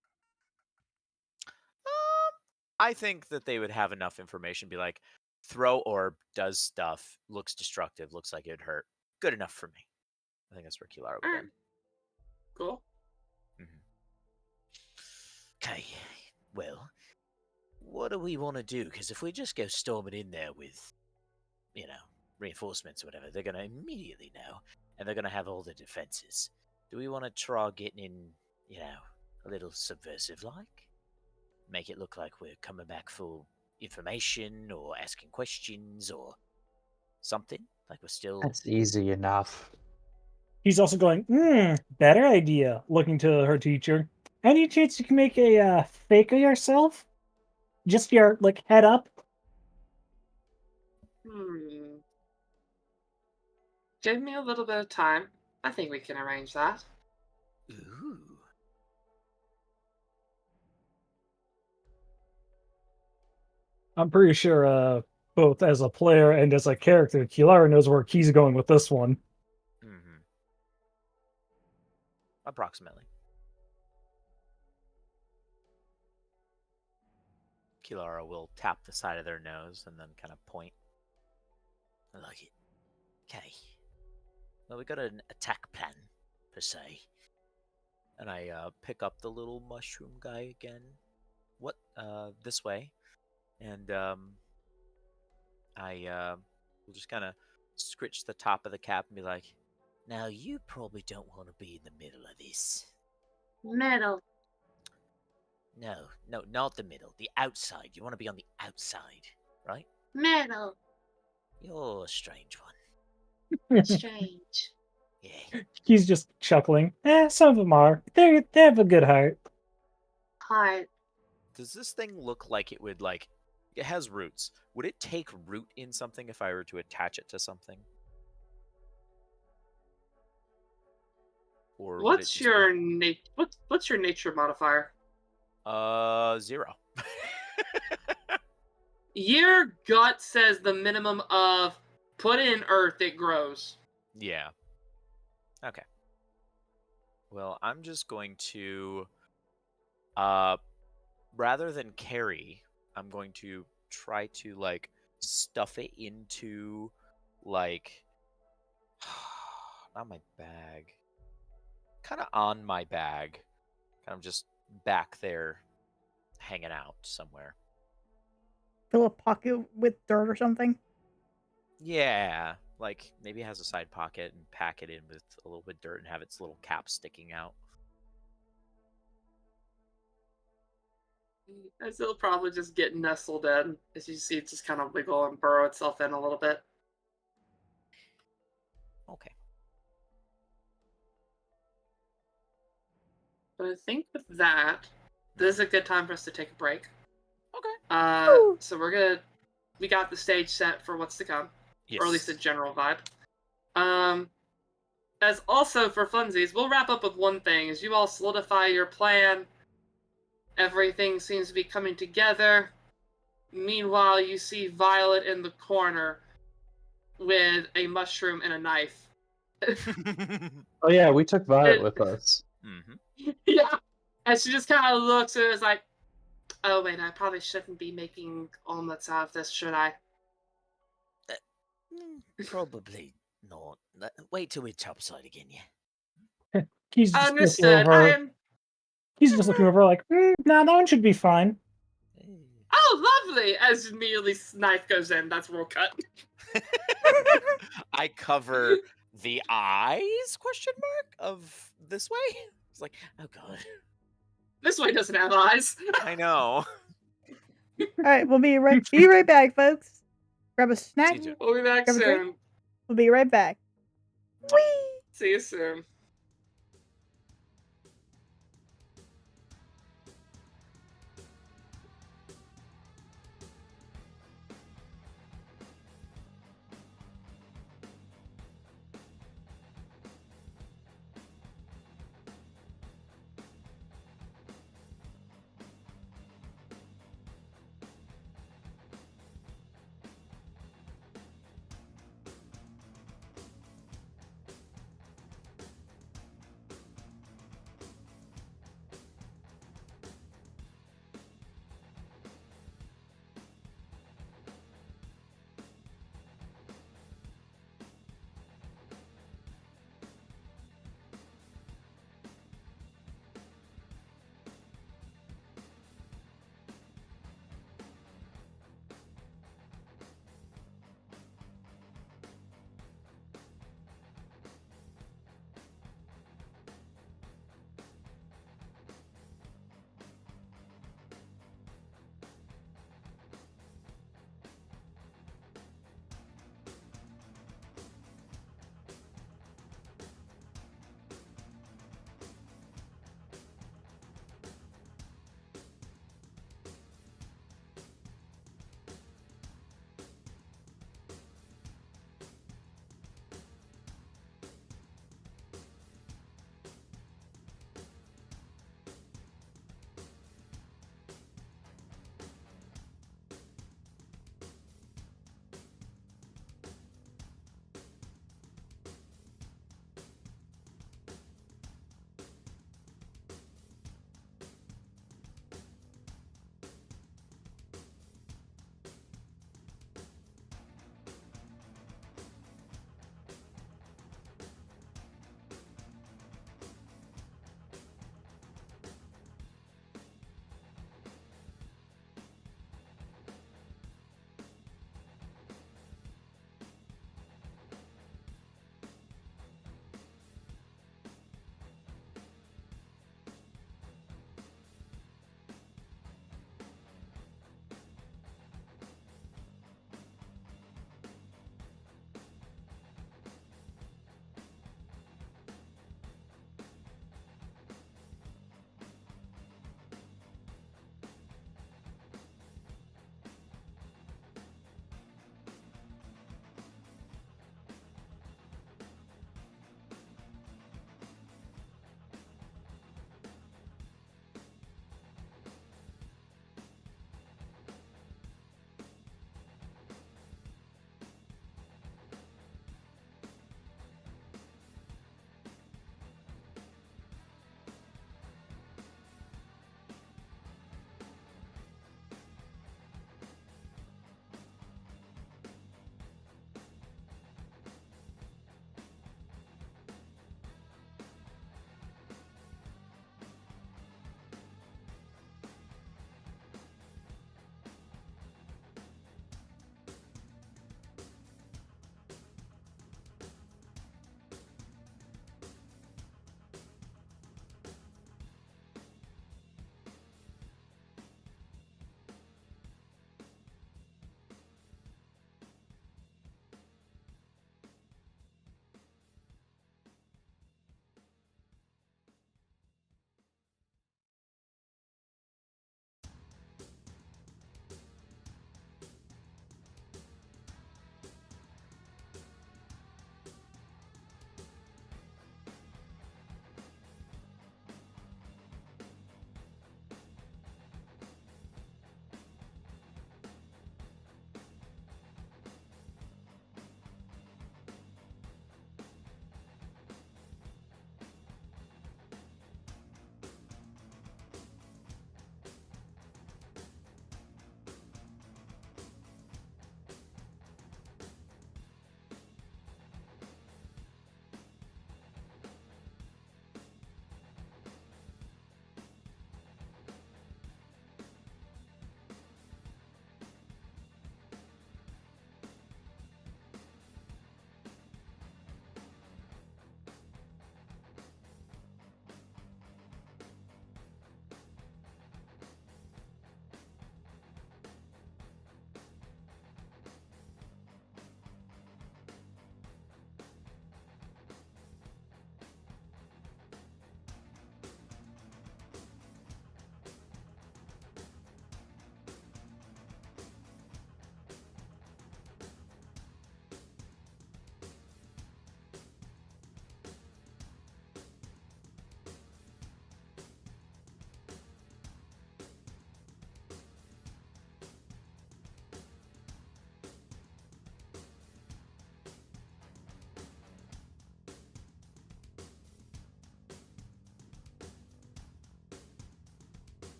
I think that they would have enough information. Be like, throw orb, does stuff, looks destructive, looks like it'd hurt. Good enough for me. I think that's where Kilara would Alright. end. Cool. Okay. Well, what do we want to do? Because if we just go storming in there with, reinforcements or whatever, they're going to immediately know, and they're going to have all the defenses. Do we want to try getting in, a little subversive-like? Make it look like we're coming back for information or asking questions or something? Like we're still... That's easy enough. He's also going, better idea, looking to her teacher. Any chance you can make a fake of yourself? Just your, head up? Give me a little bit of time. I think we can arrange that. Ooh. I'm pretty sure, both as a player and as a character, Kilara knows where Key's going with this one. Approximately. Kilara will tap the side of their nose and then kind of point. I like it. Okay. Well, we got an attack plan, per se. And I pick up the little mushroom guy again. What? This way. And I will just kind of scritch the top of the cap and be like, now, you probably don't want to be in the middle of this. Middle. No, not the middle. The outside. You want to be on the outside, right? Middle. You're a strange one. Strange. Yeah. He's just chuckling. Some of them are. They have a good heart. Heart. does this thing look like it would, like, it has roots. Would it take root in something if I were to attach it to something? Or What's your what's your nature modifier? 0. Your gut says the minimum of put in earth, it grows. Yeah. Okay. Well, I'm just going to, rather than carry, I'm going to try to, like, stuff it into, like, not my bag. Kind of on my bag. Kind of just back there, hanging out somewhere. Fill a pocket with dirt or something. Yeah, like maybe it has a side pocket and pack it in with a little bit of dirt and have its little cap sticking out. As it'll probably just get nestled in. As you see, it just kind of wiggle and burrow itself in a little bit. Okay. But I think with that, this is a good time for us to take a break. Okay. So we got the stage set for what's to come, Yes. or at least a general vibe. As also for funsies, we'll wrap up with one thing. As you all solidify your plan, everything seems to be coming together. Meanwhile, you see Violet in the corner with a mushroom and a knife. Oh yeah, we took Violet with us. Mm-hmm. Yeah. And she just kind of looks and is like, oh wait, I probably shouldn't be making omelets out of this, should I? Probably not. Wait till we topside again, yeah. He's just looking Understood. over. He's just looking over like, nah, that one should be fine. Oh, lovely! As immediately knife goes in, that's roll cut. I cover the eyes question mark of this way. It's like, oh god. This way doesn't have eyes. I know. All right, we'll be right back, folks. Grab a snack. See you. We'll be back Grab a drink. soon. We'll be right back. Whee! See you soon.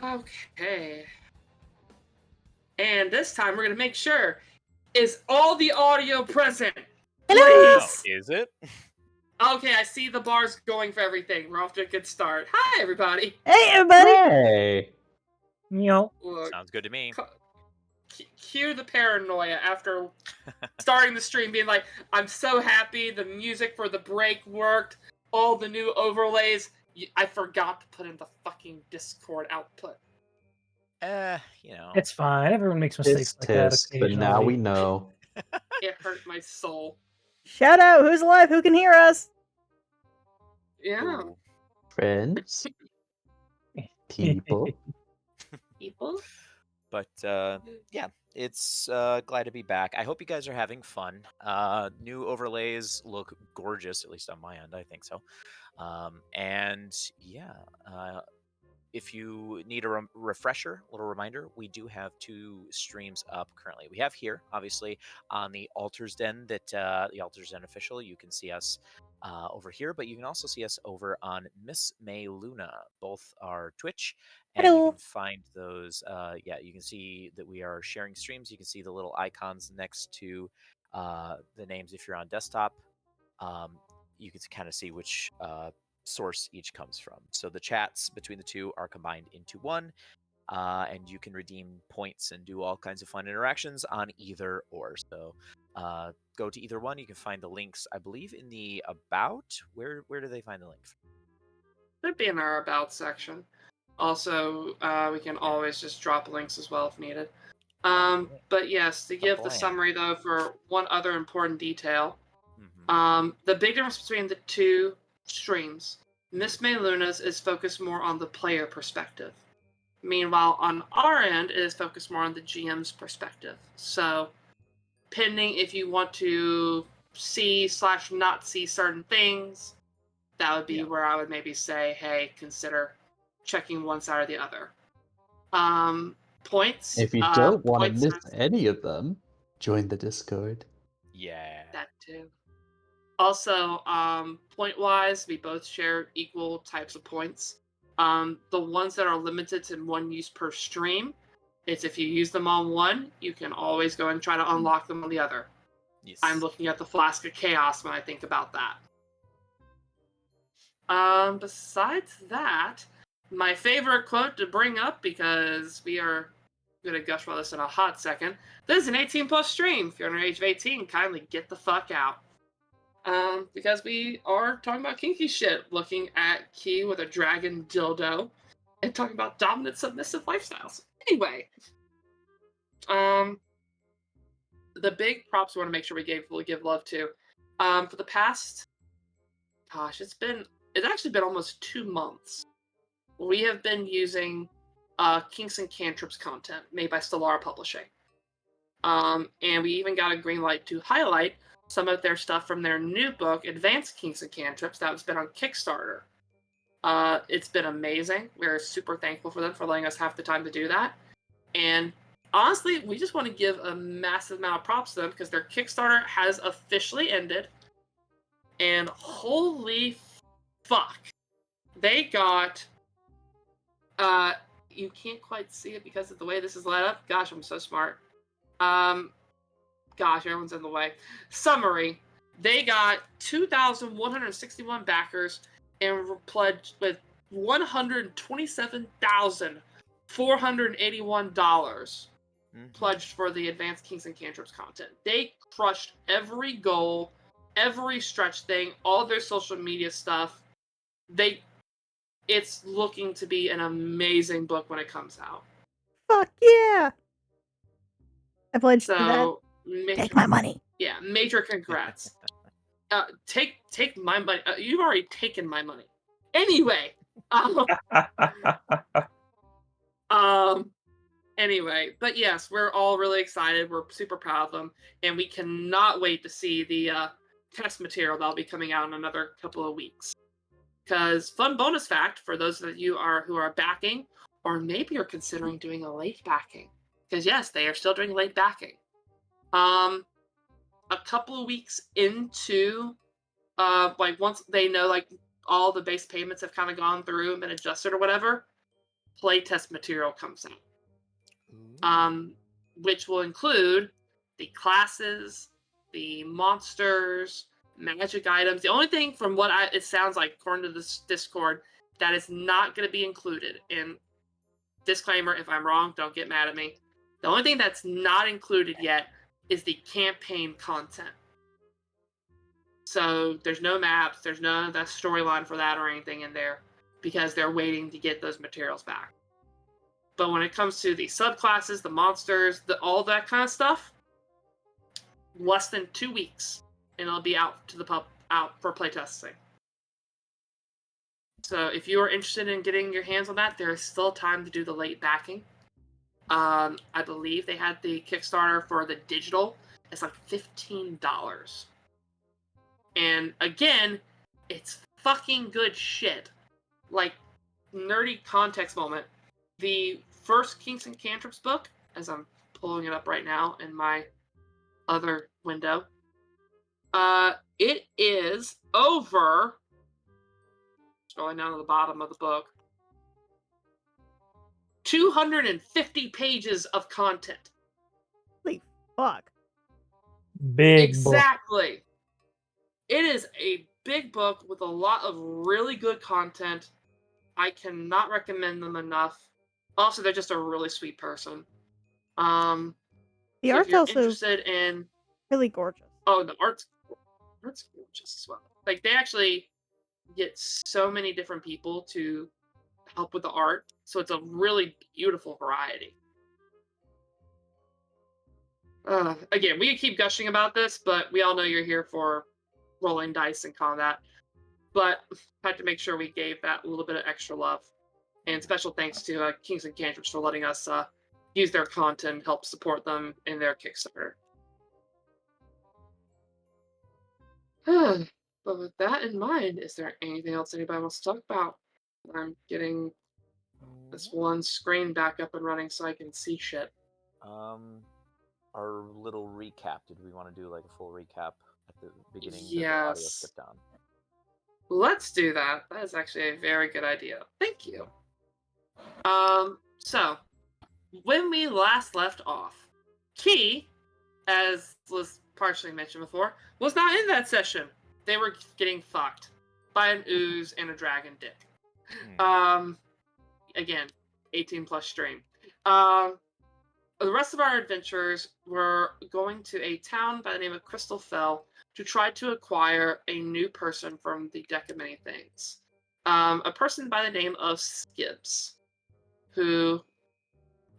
Okay. And this time we're gonna make sure is all the audio present. Hello! Oh, Please. is it? Okay, I see the bars going for everything. We're off to a good start. Hi, everybody. Hey, everybody! Hey! Meow. Look, Sounds good to me. cue the paranoia after starting the stream, being like, "I'm so happy. The music for the break worked. All the new overlays. I forgot to put in the fucking Discord output. You know. It's fine. Everyone makes mistakes like that Tisk, but occasionally. now we know. It hurt my soul." Shout out, who's alive? Who can hear us? Yeah, Ooh. Friends? People? people. But yeah, it's glad to be back. I hope you guys are having fun. New overlays look gorgeous, at least on my end. I think so. And yeah, if you need a refresher, little reminder, we do have 2 streams up currently. We have here, obviously, on the Altars Den, that the Altars Den official. You can see us over here, but you can also see us over on Miss May Luna. Both are Twitch, and you Hello. can find those. Yeah, you can see that we are sharing streams. You can see the little icons next to the names if you're on desktop. You can kind of see which source each comes from. So the chats between the 2 are combined into one, and you can redeem points and do all kinds of fun interactions on either or. So go to either one. You can find the links, I believe, in the about. Where do they find the link? Should be in our about section. Also, we can always just drop links as well if needed. But yes, to give the plan. summary though, for one other important detail, Mm-hmm. the big difference between the 2 streams, Miss May Luna's is focused more on the player perspective. Meanwhile, on our end, it is focused more on the GM's perspective. So, depending if you want to see/not see certain things, that would be where I would maybe say, hey, consider checking one side or the other. Points. If you don't want to points miss any of them, join the Discord. Yeah. that too. Also, point-wise, we both share equal types of points. The ones that are limited to 1 use per stream, it's if you use them on one, you can always go and try to unlock them on the other. Yes. I'm looking at the Flask of Chaos when I think about that. Besides that, my favorite quote to bring up, because we are going to gush about this in a hot second. This is an 18+ stream. If you're under the age of 18, kindly get the fuck out. Because we are talking about kinky shit, looking at Key with a dragon dildo, and talking about dominant submissive lifestyles. Anyway, the big props we want to make sure we give love to. For the past, gosh, it's actually been almost 2 months. We have been using Kinks and Cantrips content made by Stellar Publishing. And we even got a green light to highlight some of their stuff from their new book, Advanced Kinks and Cantrips, that has been on Kickstarter. It's been amazing. We're super thankful for them for letting us have the time to do that. And honestly, we just want to give a massive amount of props to them because their Kickstarter has officially ended. And holy fuck, they got... you can't quite see it because of the way this is lit up. Gosh, I'm so smart. Gosh, everyone's in the way. Summary. They got 2,161 backers and were pledged with $127,481 pledged for the Advanced Kinks and Cantrips content. They crushed every goal, every stretch thing, all their social media stuff. It's looking to be an amazing book when it comes out. Fuck yeah! I pledged to that. So, Take my money. Yeah, major congrats. Take my money. You've already taken my money. Anyway. Anyway, but yes, we're all really excited. We're super proud of them, and we cannot wait to see the test material that'll be coming out in another couple of weeks. Because fun bonus fact for those of you who are backing, or maybe you're considering doing a late backing, because yes, they are still doing late backing. A couple of weeks into, once they know all the base payments have kind of gone through and been adjusted or whatever, playtest material comes out, which will include the classes, the monsters, magic items. The only thing from what it sounds like, according to this Discord, that is not going to be included, and disclaimer, if I'm wrong, don't get mad at me. The only thing that's not included yet is the campaign content. So there's no maps, there's no that storyline for that or anything in there, because they're waiting to get those materials back. But when it comes to the subclasses, the monsters, all that kind of stuff, less than 2 weeks, and it'll be out to the out for playtesting. So if you are interested in getting your hands on that, there is still time to do the late backing. I believe they had the Kickstarter for the digital. It's like $15. And again, it's fucking good shit. Like, nerdy context moment. The first Kings and Cantrips book, as I'm pulling it up right now in my other window, it is over, scrolling down to the bottom of the book, 250 pages of content. Holy fuck. Big Exactly. It is a big book with a lot of really good content. I cannot recommend them enough. Also, they're just a really sweet person. The So if art's you're also interested in, really gorgeous. oh, the art's gorgeous as well. Like, they actually get so many different people to help with the art, so it's a really beautiful variety. Again, we could keep gushing about this, but we all know you're here for rolling dice and combat. But had to make sure we gave that a little bit of extra love. And special thanks to Kings and Cantrips for letting us use their content, help support them in their Kickstarter. But with that in mind, is there anything else anybody wants to talk about? I'm getting this one screen back up and running so I can see shit. Our little recap. Did we want to do like a full recap at the beginning? That the audio Yes. skipped on. Let's do that. That is actually a very good idea. Thank you. So when we last left off, Key, as was partially mentioned before, was not in that session. They were getting fucked by an ooze and a dragon dick. Again, 18 plus stream. The rest of our adventurers were going to a town by the name of Crystal Fell to try to acquire a new person from the Deck of Many Things. A person by the name of Skibbs, who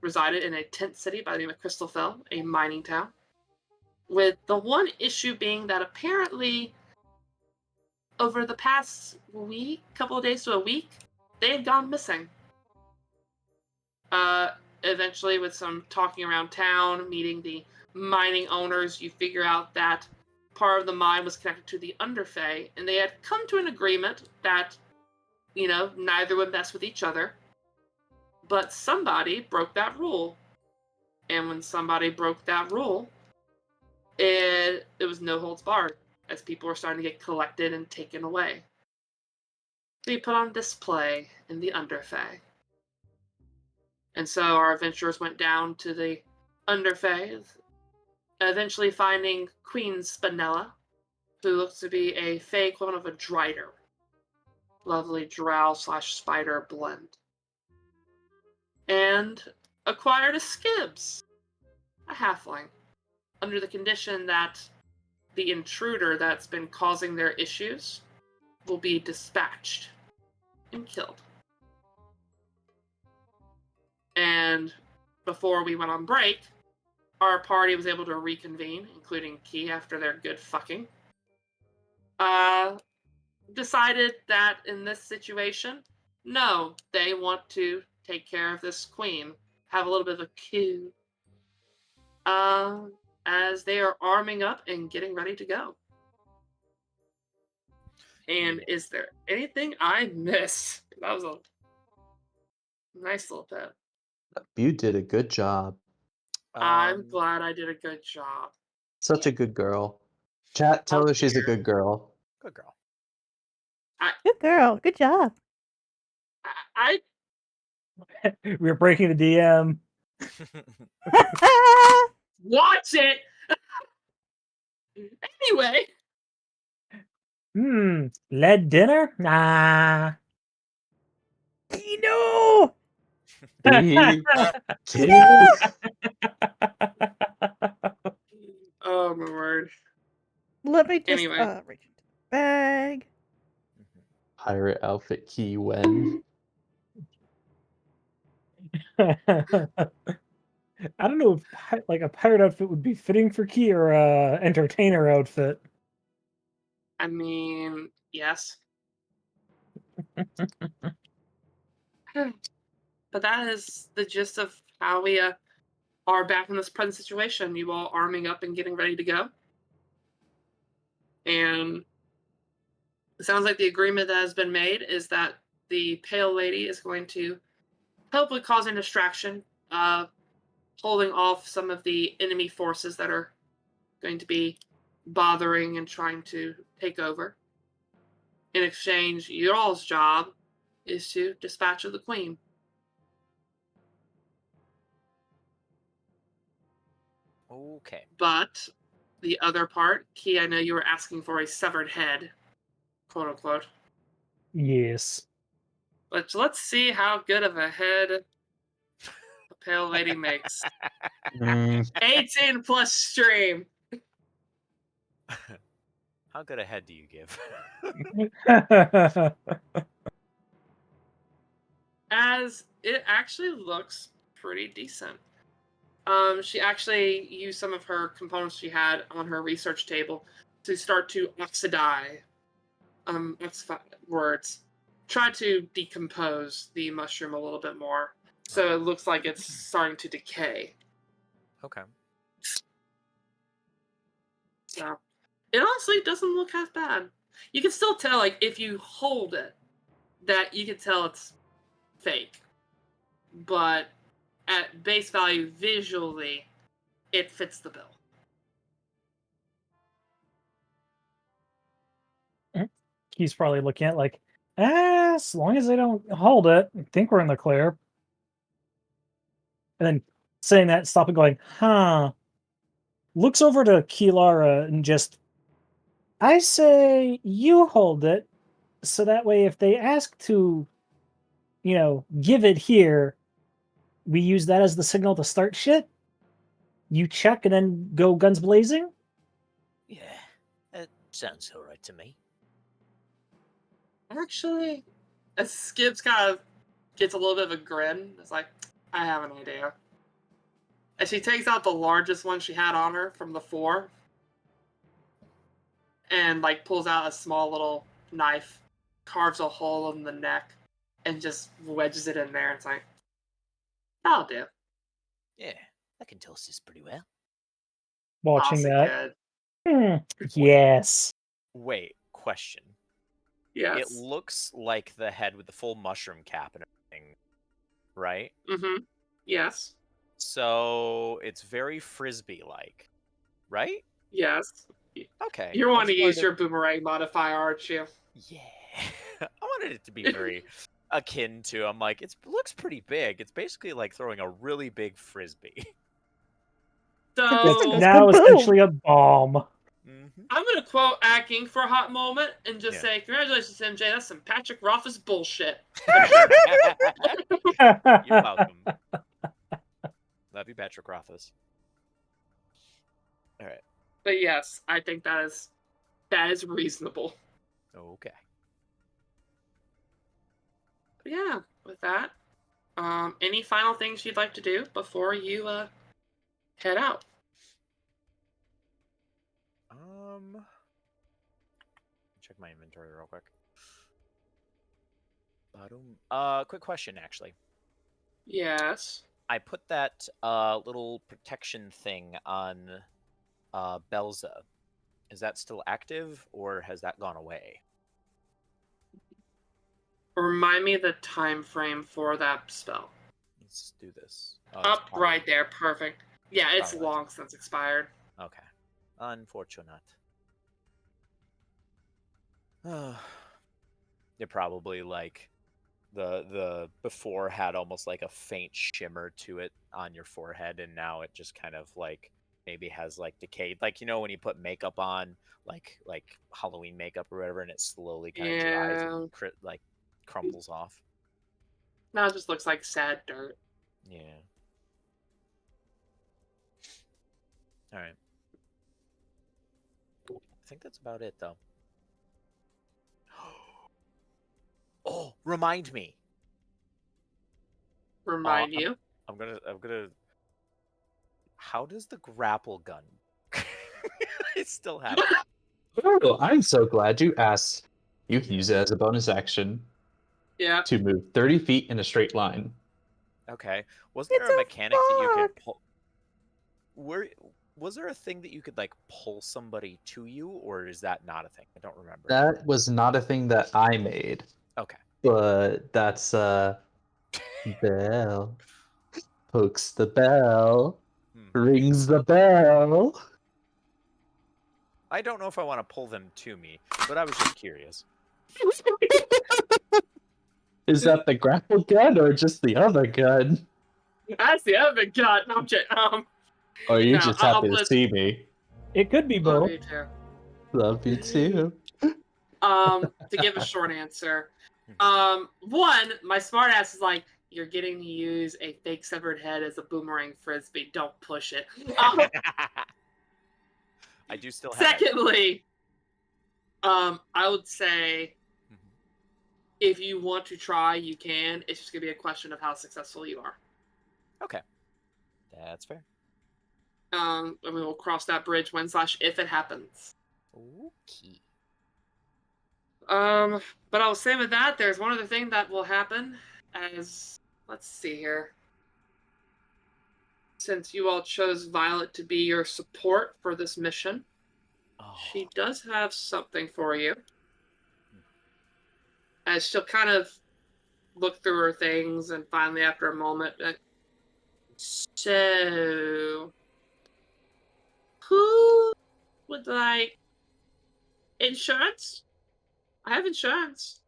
resided in a tent city by the name of Crystal Fell, a mining town. With the one issue being that apparently over the past week, couple of days to a week, they had gone missing. Eventually, with some talking around town, meeting the mining owners, you figure out that part of the mine was connected to the Underfey, and they had come to an agreement that, you know, neither would mess with each other. But somebody broke that rule. And when somebody broke that rule, it was no holds barred, as people were starting to get collected and taken away. To be put on display in the Underfey. And so our adventurers went down to the Underfey, eventually finding Queen Spinella, who looks to be a fey equivalent of a Drider. Lovely drow/spider blend. And acquired a Skibbs, a halfling, under the condition that the intruder that's been causing their issues will be dispatched and killed. And before we went on break, our party was able to reconvene, including Key after their good fucking. Decided that in this situation, no, they want to take care of this queen, have a little bit of a coup, as they are arming up and getting ready to go. And is there anything I missed? That was a nice little bit. You did a good job. I'm glad I did a good job. Such a good girl. Chat, tell her she's a good girl. Good girl. Good girl. Good job. I We're breaking the DM. Watch it. Anyway, Lead dinner? Nah. Kino! Big kiss. oh my word. Let me just Anyway. reach into the bag. Pirate outfit key when. I don't know if like a pirate outfit would be fitting for Key or a entertainer outfit. I mean, yes. But that is the gist of how we are back in this present situation. You all arming up and getting ready to go. And it sounds like the agreement that has been made is that the Pale Lady is going to help with causing distraction, holding off some of the enemy forces that are going to be bothering and trying to take over. In exchange, your all's job is to dispatch of the Queen. Okay. But the other part, Key, I know you were asking for a severed head, quote unquote. Yes. But let's see how good of a head the Pale Lady makes. 18 plus stream. How good a head do you give? As it actually looks pretty decent. She actually used some of her components she had on her research table to start to oxidize. Words. Try to decompose the mushroom a little bit more, so it looks like it's starting to decay. Okay. So it honestly doesn't look half bad. You can still tell, like, if you hold it, that you can tell it's fake. But at base value, visually, it fits the bill. He's probably looking at like, as long as they don't hold it, I think we're in the clear. And then saying that, stop and going, huh. Looks over to Kilara and just, I say you hold it, so that way if they ask to, give it here, we use that as the signal to start shit. You check and then go guns blazing. Yeah, that sounds all right to me. Actually, as Skips kind of gets a little bit of a grin, it's like, I have an idea. And she takes out the largest one she had on her from the 4 and, like, pulls out a small little knife, carves a hole in the neck, and just wedges it in there. It's like, that'll do. Yeah, I can toast this pretty well. Watching Awesome, that. good. Yes. Wait, question. Yes. It looks like the head with the full mushroom cap and everything, right? Mm-hmm. Yes. So it's very frisbee-like, right? Yes. Okay. You I want to just use wanted your boomerang modifier, aren't you? Yeah. I wanted it to be very akin to. I'm like, it looks pretty big. It's basically like throwing a really big frisbee. So goes Now kaboom! essentially a bomb. I'm going to quote Acking for a hot moment and just Yeah. say, congratulations, MJ. That's some Patrick Rothfuss bullshit. You're welcome. Love you, Patrick Rothfuss. All right. But yes, I think that is reasonable. Okay. But yeah, with that, any final things you'd like to do before you head out? Check my inventory real quick. Quick question, actually. Yes. I put that little protection thing on Belza. Is that still active, or has that gone away? Remind me the time frame for that spell. Let's do this. Up right there, perfect. Yeah, it's Probably. long since expired. Okay. Unfortunate. You're probably like The before had almost like a faint shimmer to it on your forehead, and now it just kind of like maybe has like decayed, like when you put makeup on, like Halloween makeup or whatever, and it slowly kind of dries Yeah. and like crumbles off. Now it just looks like sad dirt. Yeah. All right. I think that's about it, though. Oh, remind me. Remind you. I'm gonna. How does the grapple gun? I still have it. Oh, I'm so glad you asked. You can use it as a bonus action Yeah. to move 30 feet in a straight line. Okay. Wasn't there It's a a mechanic that you could fox. pull? Was there a thing that you could like pull somebody to you, or is that not a thing? I don't remember. That was not a thing that I made, Okay. but that's bell. Pokes the bell. Rings the bell. I don't know if I want to pull them to me, but I was just curious. Is that the grapple gun or just the other gun? That's the other gun. No, I'm joking. Or are you No, just I'll happy to put- see me? It could be Love both. you too. Love you too. To give a short answer, one, my smartass is like, you're getting to use a fake severed head as a boomerang frisbee. Don't push it. I do still have it. Secondly, I would say if you want to try, you can. It's just gonna be a question of how successful you are. Okay, that's fair. And we will cross that bridge when/if it happens. Okay. But I'll say with that, there's one other thing that will happen. Let's see here. Since you all chose Violet to be your support for this mission, she does have something for you. As she'll kind of look through her things, and finally, after a moment, so who would like insurance? I have insurance.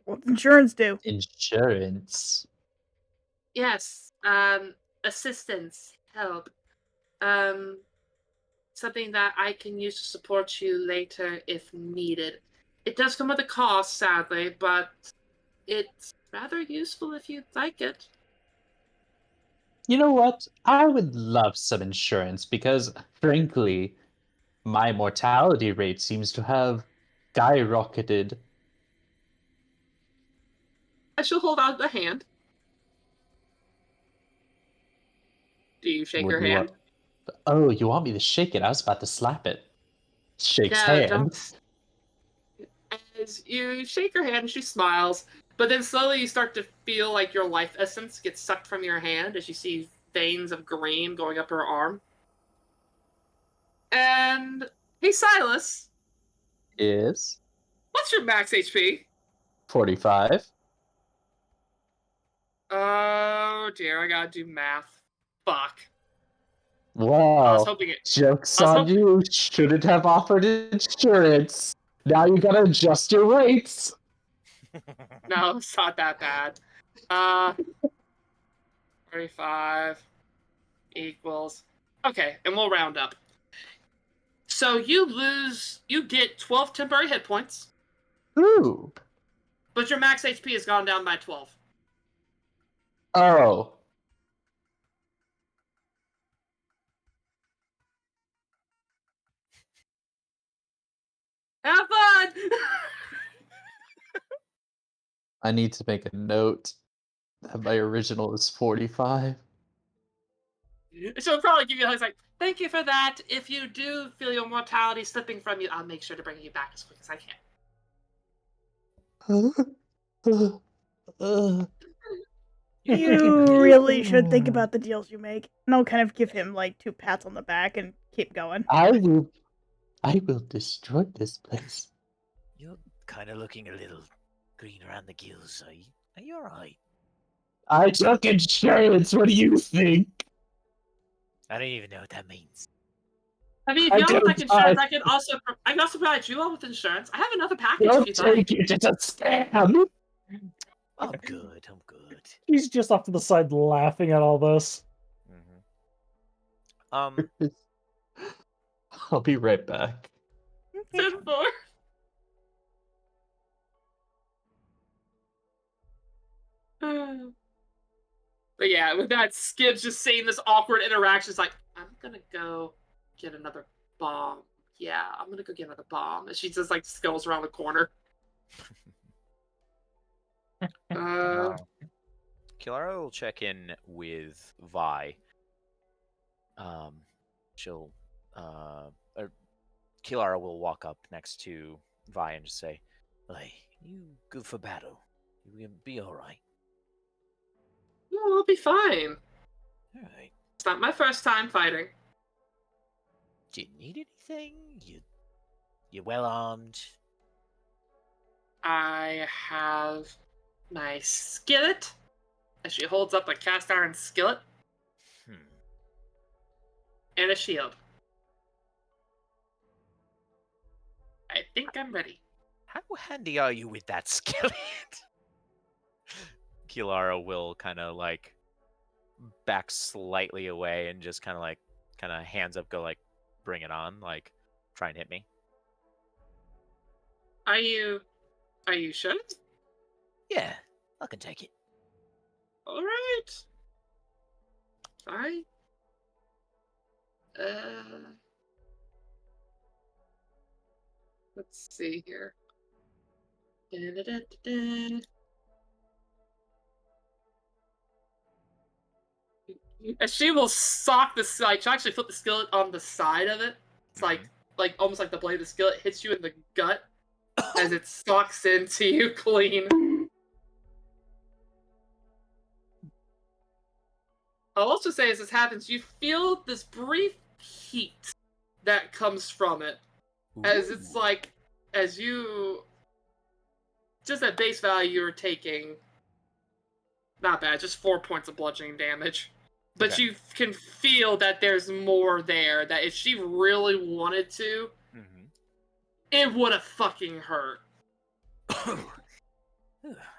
What's insurance do? Insurance. Yes. Assistance, help. Something that I can use to support you later if needed. It does come with a cost, sadly, but it's rather useful if you'd like it. You know what? I would love some insurance because, frankly, my mortality rate seems to have skyrocketed. I shall hold out the hand. Do you shake Would her you hand? Oh, you want me to shake it? I was about to slap it. Shakes No, hand. don't. As you shake her hand, she smiles, but then slowly you start to feel like your life essence gets sucked from your hand as you see veins of green going up her arm. And hey, Silas, Is what's your max HP? 45. Oh dear, I gotta do math. Fuck. I was Wow. hoping it. Joke's I was on hoping- you. Shouldn't have offered insurance. Now you gotta adjust your rates. No, it's not that bad. 45 equals. Okay, and we'll round up. So you get 12 temporary hit points, Ooh. but your max HP has gone down by 12. Oh. Have fun! I need to make a note that my original is 45. She'll probably give you a hug like, thank you for that. If you do feel your mortality slipping from you, I'll make sure to bring you back as quick as I can. You really should think about the deals you make. And I'll kind of give him like 2 pats on the back and keep going. I will destroy this place. You're kind of looking a little green around the gills. Are you alright? I took insurance. What do you think? I don't even know what that means. I mean, if I y'all would like don't- insurance, I can also provide you all with insurance. I have another package if Don't you'd like. take it. It's a scam. I'm good. I'm good. He's just off to the side laughing at all this. I'll be right back. Okay. 10-4. But yeah, with that, Skip's just saying this awkward interaction. It's like, I'm gonna go get another bomb. Yeah, I'm gonna go get another bomb. And she just like skulls around the corner. Kilara will check in with Vi. She'll, or Kilara will walk up next to Vi and just say, Hey, you good for battle? You gonna be all right? No, I'll be fine. All right. It's not my first time fighting. Do you need anything? You well armed? I have my skillet. As she holds up a cast iron skillet. And a shield. I think I'm ready. How handy are you with that skillet? Kilara will kind of like back slightly away and just kind of hands up, go like, bring it on, like, try and hit me. Are you sure? Yeah, I can take it. All right. Fine. Let's see here. Da-da-da-da-da. And she will sock the like. She'll actually flip the skillet on the side of it. It's like almost like the blade of the skillet hits you in the gut as it socks into you clean. I'll also say as this happens, you feel this brief heat that comes from it. As it's like, as you, just at base value, you're taking, not bad, just 4 points of bludgeoning damage. But Okay. you can feel that there's more there, that if she really wanted to, it would have fucking hurt.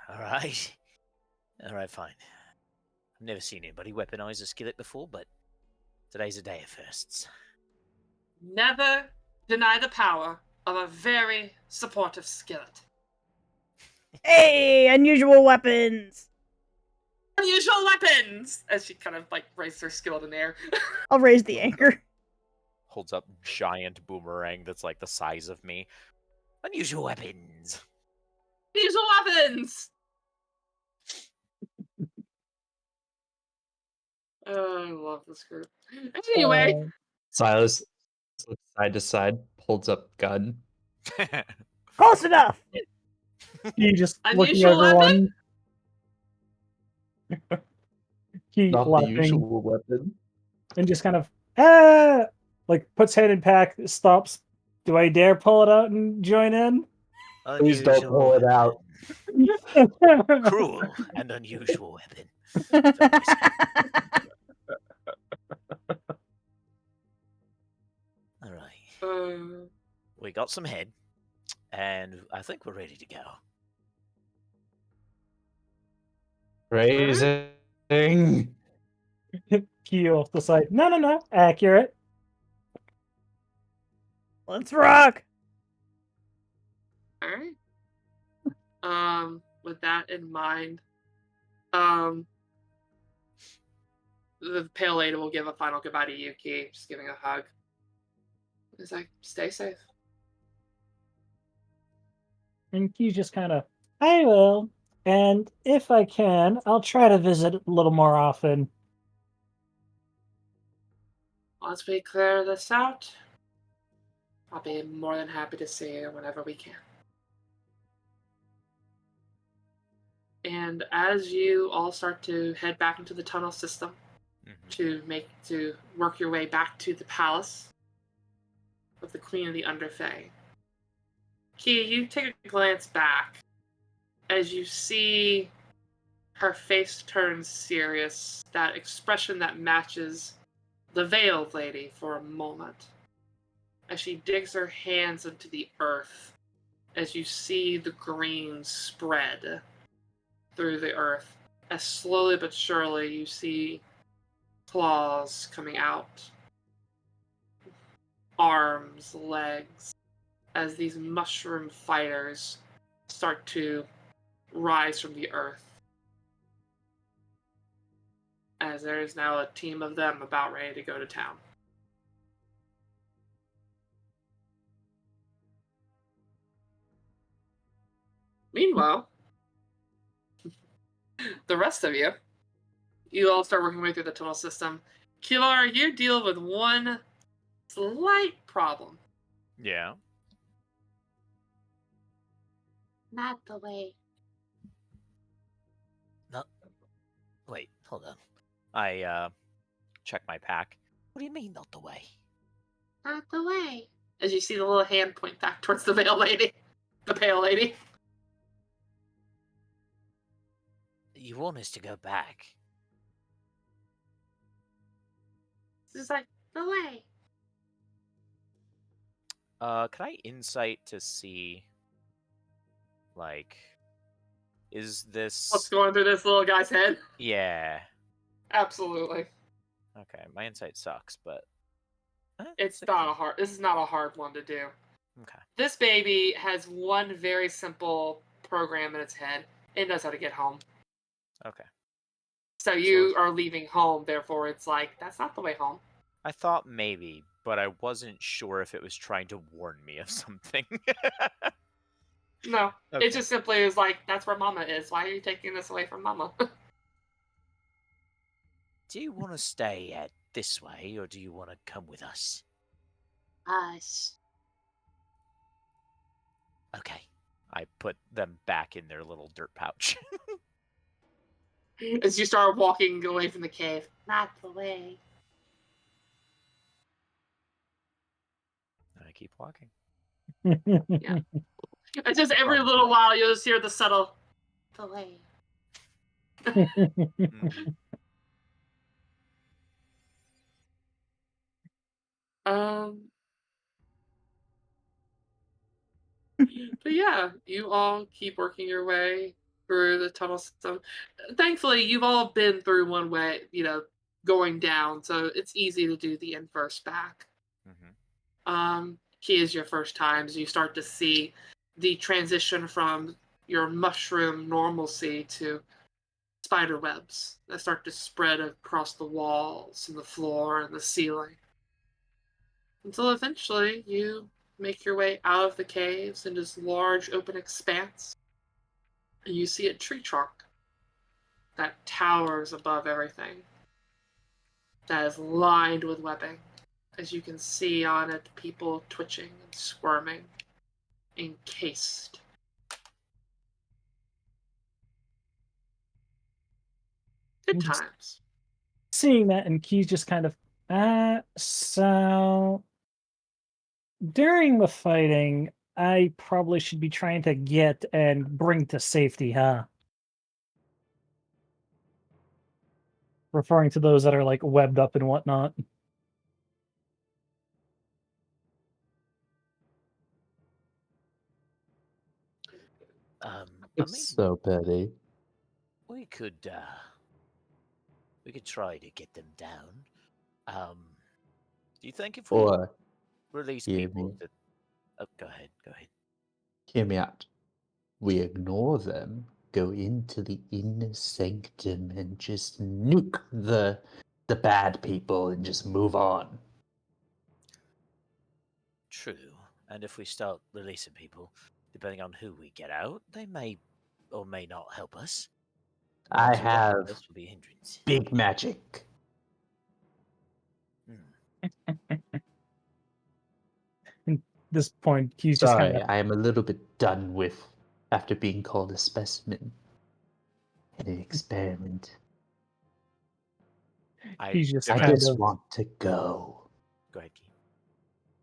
Alright. Alright, fine. I've never seen anybody weaponize a skillet before, but today's a day of firsts. Never deny the power of a very supportive skillet. Hey, unusual weapons! Unusual weapons! As she kind of like raises her skillet in the air. I'll raise the anchor. Holds up giant boomerang that's like the size of me. Unusual weapons! Unusual weapons! Oh, I love this group. Anyway. Silas looks side to side, holds up gun. Close enough! He just looking at Unusual everyone. He Not the laughing usual weapon. and just kind of like puts head in pack, stops. Do I dare pull it out and join in? Please don't pull it out. Cruel and unusual weapon. Alright. We got some head, and I think we're ready to go. Raising. Key off the side. No. Accurate. Let's rock! Alright. With that in mind, the Pale Lady will give a final goodbye to Yuki, just giving a hug. He's like, stay safe. And Key's just kind of, I will. And if I can, I'll try to visit a little more often. Once we clear this out, I'll be more than happy to see you whenever we can. And as you all start to head back into the tunnel system to work your way back to the palace of the Queen of the Underfey, Key, you take a glance back as you see her face turn serious, that expression that matches the Veiled Lady for a moment, as she digs her hands into the earth, as you see the green spread through the earth, as slowly but surely you see claws coming out, arms, legs, as these mushroom fighters start to rise from the earth. As there is now a team of them about ready to go to town. Meanwhile, the rest of you all start working your way through the tunnel system. Kilar, you deal with one slight problem. Yeah. Not the way. No. Wait, hold on. I check my pack. What do you mean, not the way? Not the way. As you see the little hand point back towards the veil lady. The pale lady. You want us to go back? This is like the way. Can I insight to see, like, is this... What's going through this little guy's head? Yeah. Absolutely. Okay, my insight sucks, but... It's not a hard. This is not a hard one to do. Okay. This baby has one very simple program in its head. It knows how to get home. Okay. So you are leaving home, therefore it's like, that's not the way home. I thought maybe, but I wasn't sure if it was trying to warn me of something. No. Okay. It just simply is like, that's where Mama is. Why are you taking this away from Mama? Do you want to stay this way, or do you want to come with us? Us. Okay. I put them back in their little dirt pouch. As you start walking away from the cave. Not the way. I keep walking. It's just every little while you'll just hear the subtle, The way. Mhm. But yeah, you all keep working your way through the tunnel system. Thankfully, you've all been through one way, going down, so it's easy to do the inverse back. Key is your first time, as you start to see the transition from your mushroom normalcy to spider webs that start to spread across the walls and the floor and the ceiling. Until eventually you make your way out of the caves into this large open expanse, and you see a tree trunk that towers above everything, that is lined with webbing. As you can see on it, people twitching and squirming, encased. Good Just- times. Seeing that, and Key's just kind of, so during the fighting, I probably should be trying to get and bring to safety, huh? Referring to those that are like webbed up and whatnot. I It's mean, so petty. we could try to get them down. Do you think if we Or release hear people me. that... Oh, go ahead. Hear me out. We ignore them, go into the inner sanctum, and just nuke the bad people and just move on. True. And if we start releasing people, depending on who we get out, they may or may not help us. The I ones who don't help have us will be a hindrance. big magic. At this point, Key's just kind Sorry, of, I am a little bit done with after being called a specimen in an experiment. he's just I kind just of want to go. Go ahead, Key.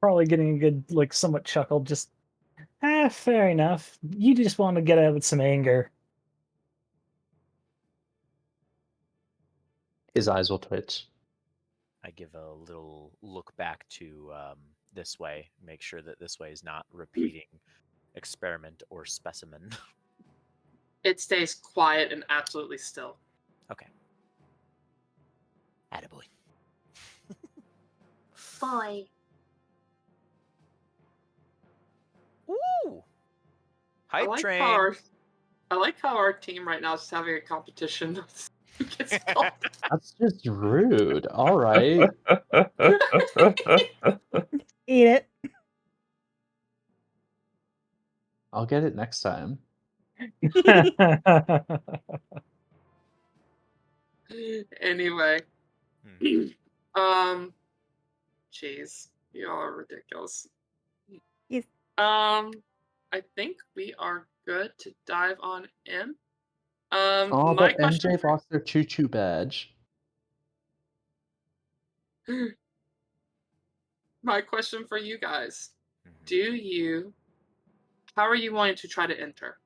probably getting a good, like, somewhat chuckle. Just, fair enough. You just want to get out with some anger. His eyes will twitch. I give a little look back to this way, make sure that this way is not repeating experiment or specimen. It stays quiet and absolutely still. Okay. Attaboy. Boy. Ooh. Hype I train. like how our team right now is having a competition. Who gets called? That's just rude. All right. Eat it. I'll get it next time. Anyway. Hmm. Jeez. You all are ridiculous. Yes. I think we are good to dive on in. Oh, My but question MJ lost their choo-choo badge. my question for you guys. Mhm. How are you wanting to try to enter?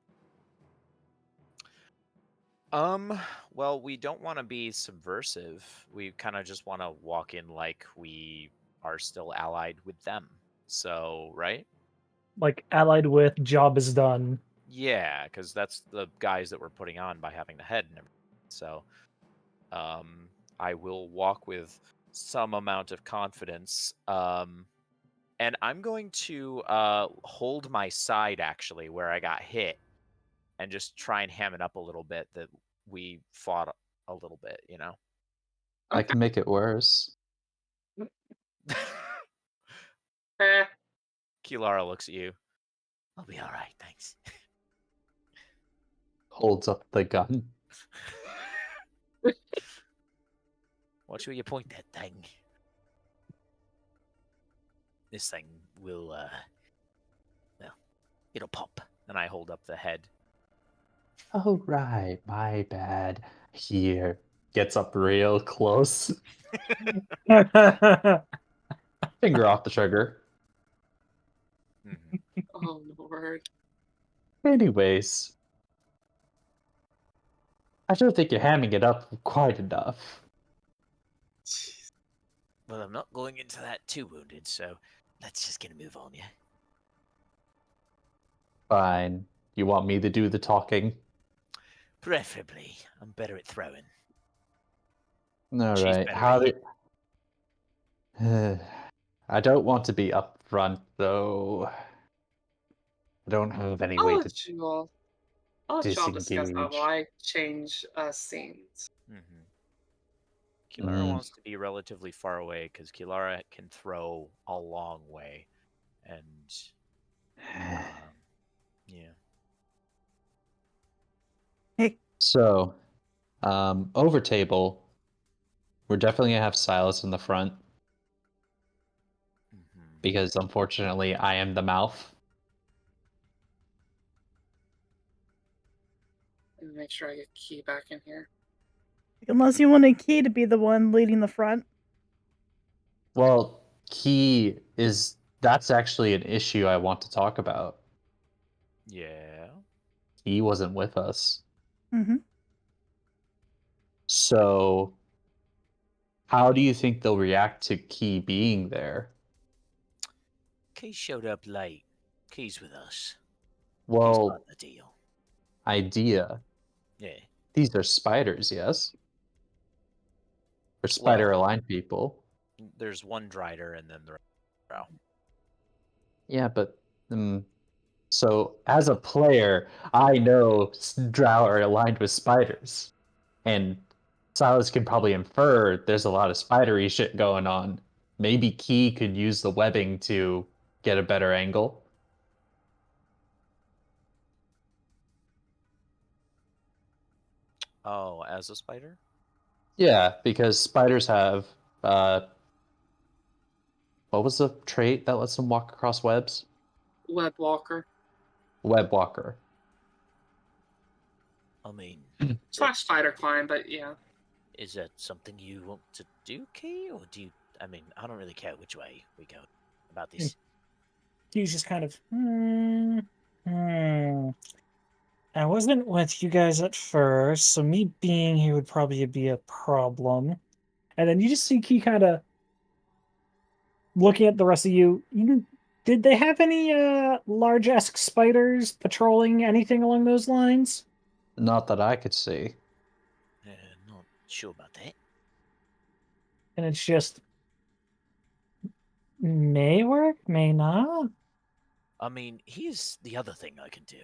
Well, we don't want to be subversive. We kind of just want to walk in like we are still allied with them. So, right? Like allied with, job is done. Yeah, because that's the guys that we're putting on by having the head and everything. So, I will walk with some amount of confidence. And I'm going to hold my side actually where I got hit and just try and ham it up a little bit that we fought a little bit, you know? I can make it worse. Eh, Kilara looks at you. I'll be all right, thanks. Holds up the gun. Watch where you point that thing. This thing will, well, it'll pop. And I hold up the head. Oh, right. My bad. Here. Gets up real close. Finger off the trigger. Mhm. oh Lord. Anyways, I don't think you're hamming it up quite enough. Jeez. Well, I'm not going into that too wounded, so let's just get a move on, yeah? Fine. You want me to do the talking? Preferably. I'm better at throwing. All She's right. better at How hitting. do... I don't want to be upfront, though. I don't have any way to I'll let you all discuss that while disengage. I change scenes. Mhm. Kilara Mm. wants to be relatively far away because Kilara can throw a long way. And, yeah. Hey, So, over table, we're definitely gonna have Silas in the front Mhm. because unfortunately I am the mouth. Let me make sure I get Key back in here. unless you want a key to be the one leading the front. Well, that's actually an issue I want to talk about. Yeah. He wasn't with us. Mm-hmm. So, how do you think they'll react to Key being there? Key showed up late. Key's with us. Key's part Well, of the deal. idea. Yeah. These are spiders, yes? They're spider Well, aligned people. there's one Drider and then the Drow. Yeah, but so as a player, I know drow are aligned with spiders, and Silas can probably infer there's a lot of spidery shit going on. Maybe Key could use the webbing to get a better angle. Oh, as a spider? Yeah, because spiders have what was the trait that lets them walk across webs? Web Walker. Web walker. I mean, Slash Spider Climb, but yeah. is that something you want to do, Key? Or do you. I mean, I don't really care which way we go about this. He's just kind of, I wasn't with you guys at first, so me being here would probably be a problem. And then you just see Key kind of looking at the rest of you. Did they have any large-esque spiders patrolling anything along those lines? Not that I could see. Not sure about that. And it's just may work, may not. I mean, here's the other thing I can do.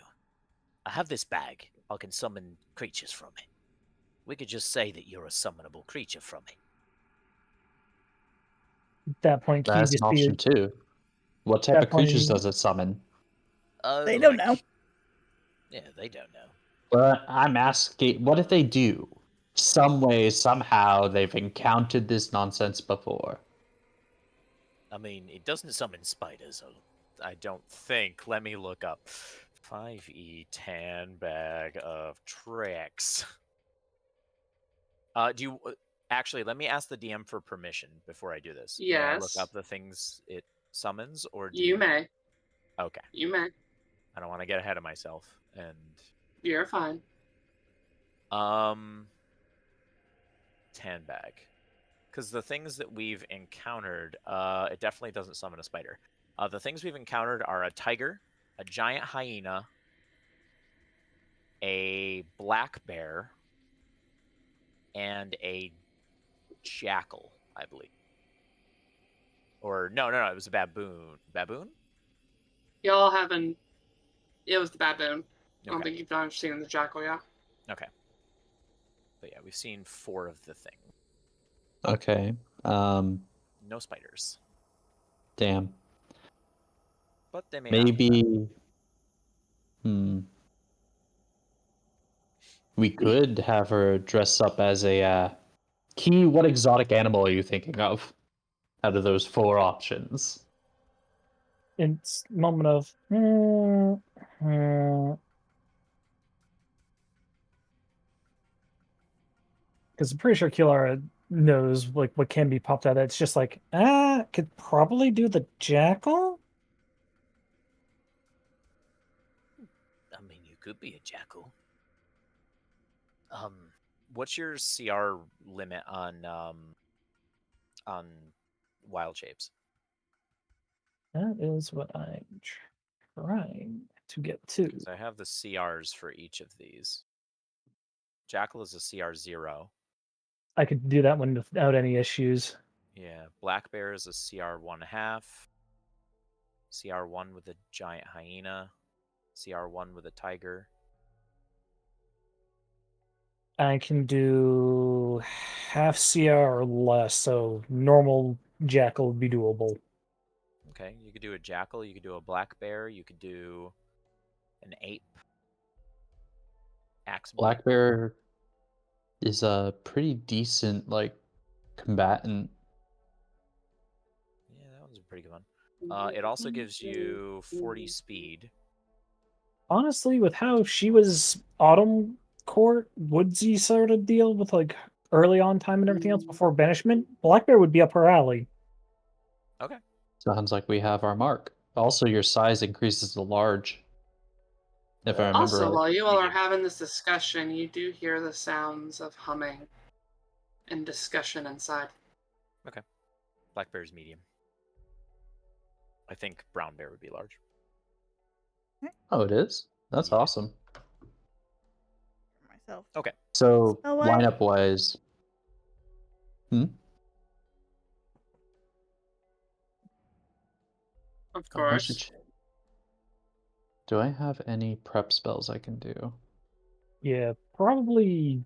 I have this bag. I can summon creatures from it. We could just say that you're a summonable creature from it. At that point, can you That's an just be option too. What type that of creatures point- does it summon? They don't know. Yeah, they don't know. But I'm asking, what if they do? Some way, somehow, they've encountered this nonsense before. I mean, it doesn't summon spiders. I don't think. Let me look up. 5e10 bag of tricks. Do you actually? Let me ask the DM for permission before I do this. May I look Yes. up the things it summons, or do You may. Okay. You may. I don't want to get ahead of myself. And You're fine. 10 bag. Because the things that we've encountered, it definitely doesn't summon a spider. The things we've encountered are a tiger, a giant hyena, a black bear, and a jackal, I believe. Or no, it was a baboon. Baboon? Y'all haven't. It was the baboon. I don't Okay. think you've done seen the jackal yet. Okay. But yeah, we've seen 4 of the thing. Okay. No spiders. Damn. But they may not. Maybe. We could have her dress up as a key. What exotic animal are you thinking of? Out of those 4 options. it's a moment of because I'm pretty sure Kilara knows like what can be popped out. It's just like could probably do the jackal. I mean, you could be a jackal. What's your CR limit on wild shapes? That is what I'm trying to get to. Because I have the CRs for each of these. Jackal is a CR 0. I could do that one without any issues. Yeah, black bear is a CR 1/2. CR 1 with a giant hyena. CR 1 with a tiger. I can do half CR or less, so normal jackal would be doable. Okay, you could do a jackal, you could do a black bear, you could do an ape. Axeman. Black bear is a pretty decent combatant. Yeah, that one's a pretty good one. It also gives you 40 speed. Honestly, with how she was autumn court, woodsy sort of deal with like early on time and everything else before banishment, Black Bear would be up her alley. Okay. Sounds like we have our mark. Also, your size increases to large. If I remember Also, right. while you all are Medium. having this discussion, you do hear the sounds of humming and discussion inside. Black bear's medium. I think brown bear would be large. Oh, it is? That's Yeah. awesome. Myself. Okay. So, Spell what? lineup wise. Of Oh, I should course. do I have any prep spells I can do? Yeah, probably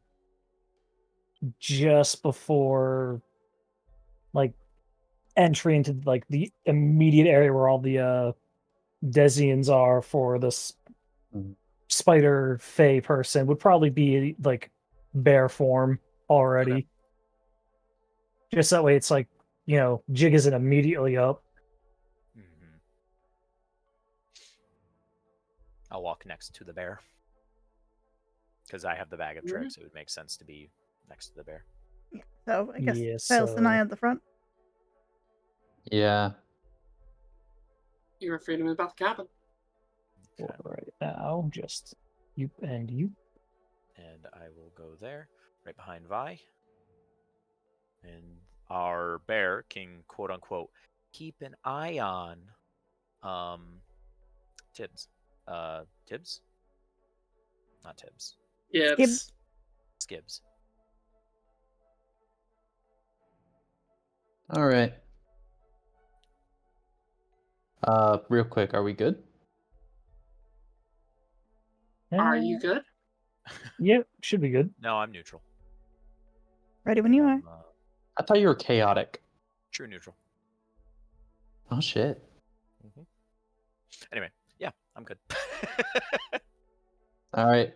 just before like entry into like the immediate area where all the Desians are for this Mhm. spider fey person would probably be like bear form already. Okay. Just that way it's like, Jig isn't immediately up. Mm-hmm. I'll walk next to the bear. Because I have the bag of tricks, it would make sense to be next to the bear. Yeah. So I guess Yeah, Silas and I so- at the front. Yeah. You are free to move about the cabin. Okay. Right now, just you and you. And I will go there, right behind Vi. And our bear can quote unquote keep an eye on Tibbs. Tibbs? Not Tibbs. Gibbs. Skibs. All right. Real quick, are we good? Are you good? Yep, should be good. No, I'm neutral. Ready when you are. I'm, I thought you were chaotic. true neutral. Oh shit. Anyway, yeah, I'm good. All right.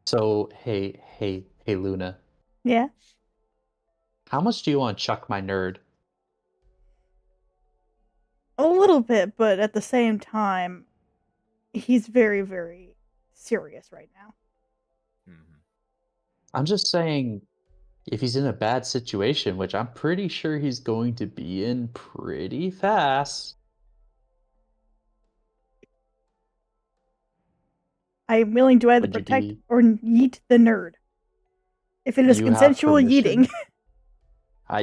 So hey, Luna. Yeah. How much do you want to chuck my nerd? A little bit, but at the same time, he's very, very serious right now. Mhm. I'm just saying, if he's in a bad situation, which I'm pretty sure he's going to be in pretty fast. I am willing to either Would you protect be- or yeet the nerd. If it is You have consensual permission? yeeting.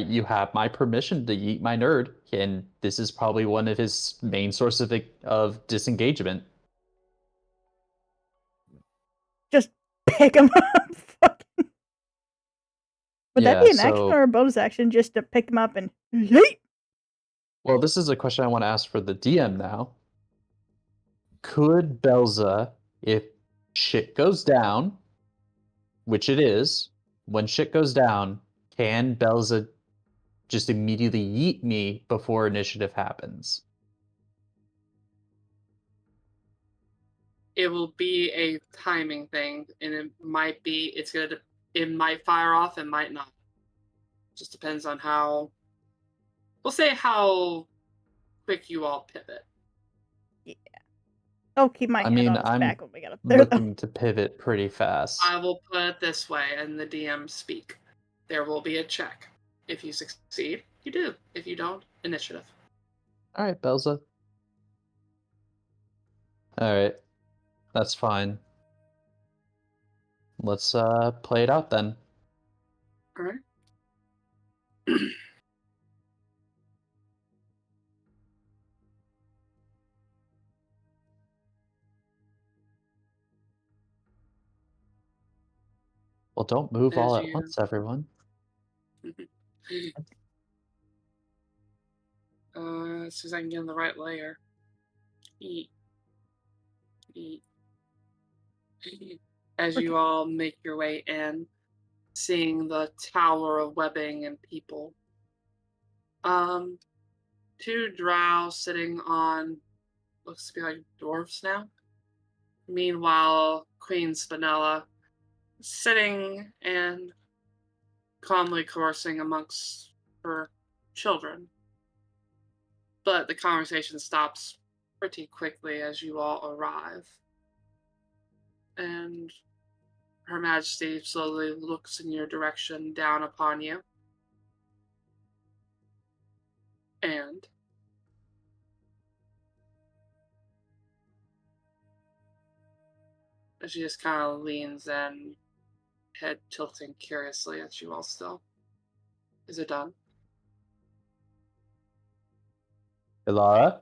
You have my permission to yeet my nerd, and this is probably one of his main sources of disengagement. Just pick him up. Fucking. Would that be an action so- or a bonus action just to pick him up and yeet? Well, this is a question I want to ask for the DM now. Could Belza, if shit goes down, which it is, when shit goes down, can Belza just immediately yeet me before initiative happens? It will be a timing thing, and it might fire off, it might not. Just depends on how quick you all pivot. Yeah. I'll keep my I hand mean, on his I'm back when we get up there, though. looking to pivot pretty fast. I will put it this way, and the DM speak. There will be a check. If you succeed, you do. If you don't, initiative. All right, Belza. All right, that's fine. Let's play it out then. All right. Well, don't move all As at you- once, everyone. As soon as I can get in the right layer. Eat. As you all make your way in, seeing the tower of webbing and people. Two drow sitting on looks to be like dwarfs now. Meanwhile, Queen Spinella sitting and calmly conversing amongst her children. But the conversation stops pretty quickly as you all arrive. And Her Majesty slowly looks in your direction, down upon you. And she just kind of leans in, head tilting curiously at you all still. Is it done? Ilara?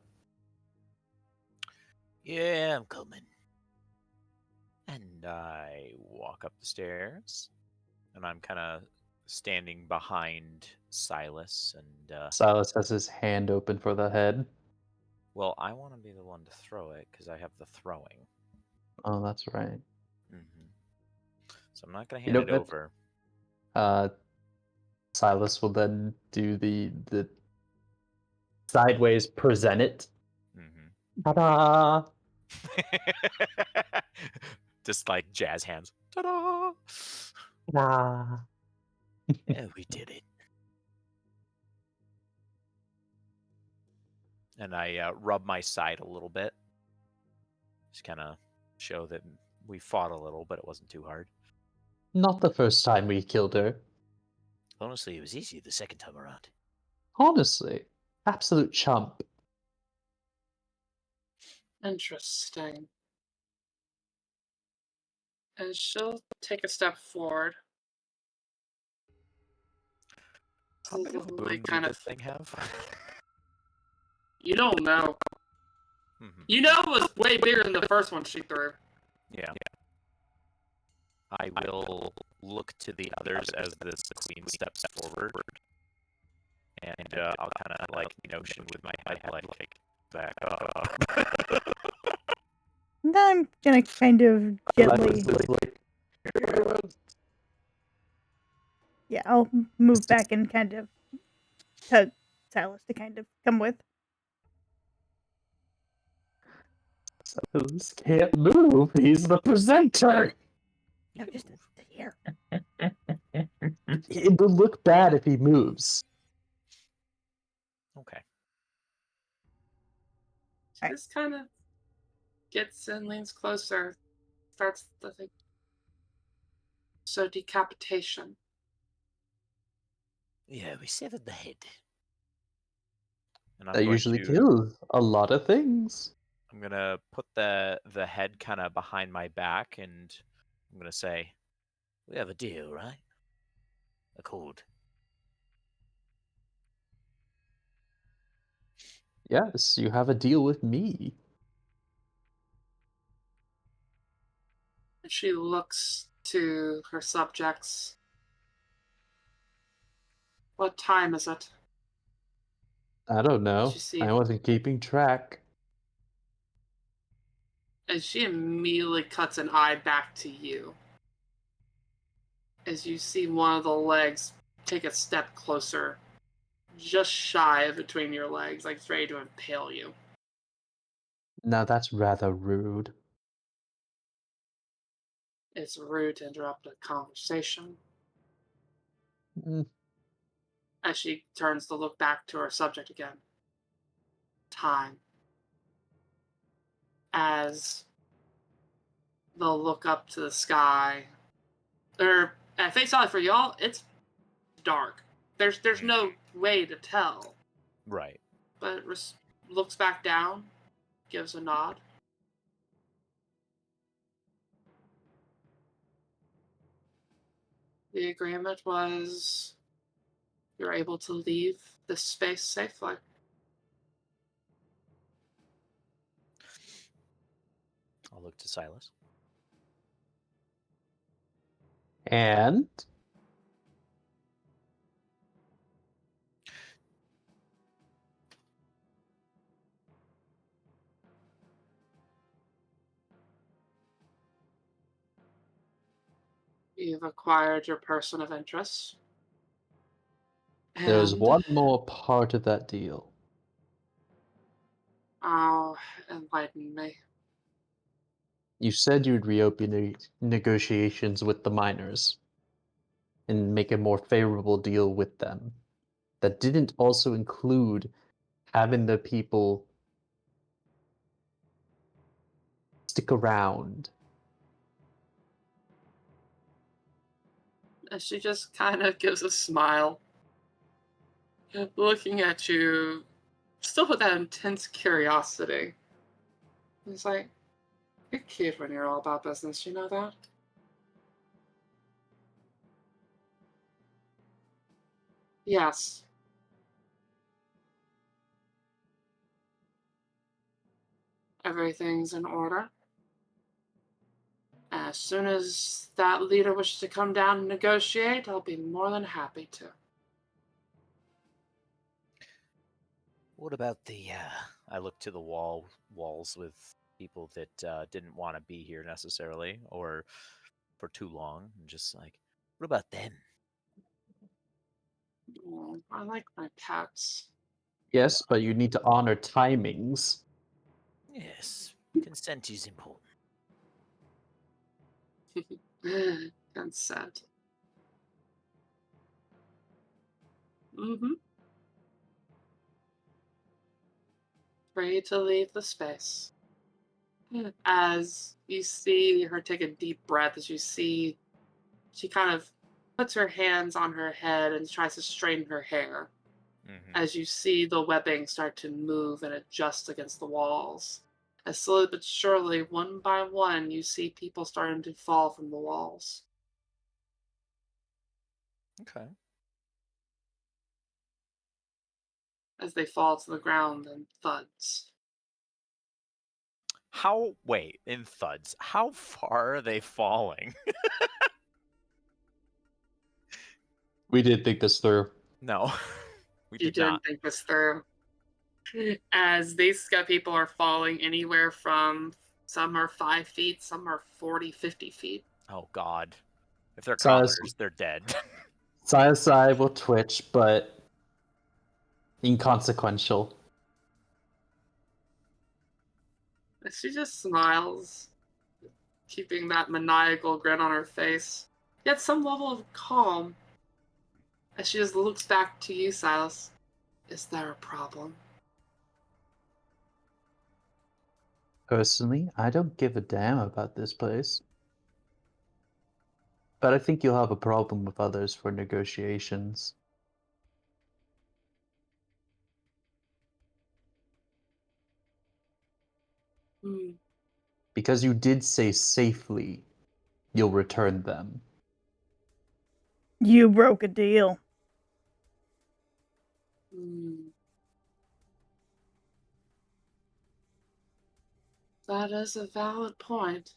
Yeah, I'm coming. And I walk up the stairs, and I'm kind of standing behind Silas. And Silas has his hand open for the head. well, I want to be the one to throw it because I have the throwing. Oh, that's right. So I'm not going to You hand know it what? over. Silas will then do the sideways present it. Ta-da! Just like jazz hands. Ta-da! Ta-da! Yeah, we did it. And I rub my side a little bit. Just kind of show that we fought a little, but it wasn't too hard. Not the first time we killed her. Honestly, it was easier the second time around. Honestly. Absolute chump. Interesting. And she'll take a step forward. How big of a boom did kind this of thing have? You don't know. Mhm. You know it was way bigger than the first one she threw. Yeah. I will look to the others as this queen steps forward, and I'll kind of like motion with my head, like back up. And then I'm gonna kind of gently. Yeah, I'll move back and kind of tug Silas to kind of come with. Silas can't move. He's the presenter. No, just here. It would look bad if he moves. Okay. She just kind of gets and leans closer, starts the thing. So decapitation. Yeah, we severed the head. And I'm That going usually to kills a lot of things. I'm gonna put the head kind of behind my back, and I'm gonna say, We have a deal, right? Accord. Yes, you have a deal with me. She looks to her subjects. What time is it? I don't know. She see I wasn't keeping track. And she immediately cuts an eye back to you. As you see one of the legs take a step closer, just shy of between your legs, like it's ready to impale you. Now that's rather rude. It's rude to interrupt a conversation. Mm, As she turns to look back to her subject again. Time. As they'll look up to the sky. Or I think sorry for y'all, it's dark. There's no way to tell. right. But looks back down, gives a nod. The agreement was you're able to leave this space safely. I'll look to Silas. And You've acquired your person of interest. there's And one more part of that deal. oh, enlighten me. You said you'd reopen negotiations with the miners and make a more favorable deal with them. That didn't also include having the people stick around. And she just kind of gives a smile, looking at you, still with that intense curiosity. It's like, you're cute when you're all about business, you know that? Yes. Everything's in order. As soon as that leader wishes to come down and negotiate, I'll be more than happy to. What about the I look to the walls with people that didn't want to be here necessarily, or for too long, and just like, what about them? Oh, I like my pets. Yes, but you need to honor timings. Yes. Consent is important. Consent. Mm-hmm. Free to leave the space. As you see her take a deep breath, as you see she kind of puts her hands on her head and tries to straighten her hair. As you see the webbing start to move and adjust against the walls. As slowly but surely, one by one, you see people starting to fall from the walls. okay. As they fall to the ground and thuds. Wait, in thuds, how far are they falling? We did think this through. No, we You did not. didn't think this through. As these sky people are falling anywhere from some are 5 feet, some are 40, 50 feet. Oh God. If they're Silas- commoners, they're dead. Silas eye will twitch, but inconsequential. She just smiles, keeping that maniacal grin on her face, yet some level of calm. As she just looks back to you, Silas. Is there a problem? Personally, I don't give a damn about this place. But I think you'll have a problem with others for negotiations. Because you did say safely you'll return them. You broke a deal. That is a valid point.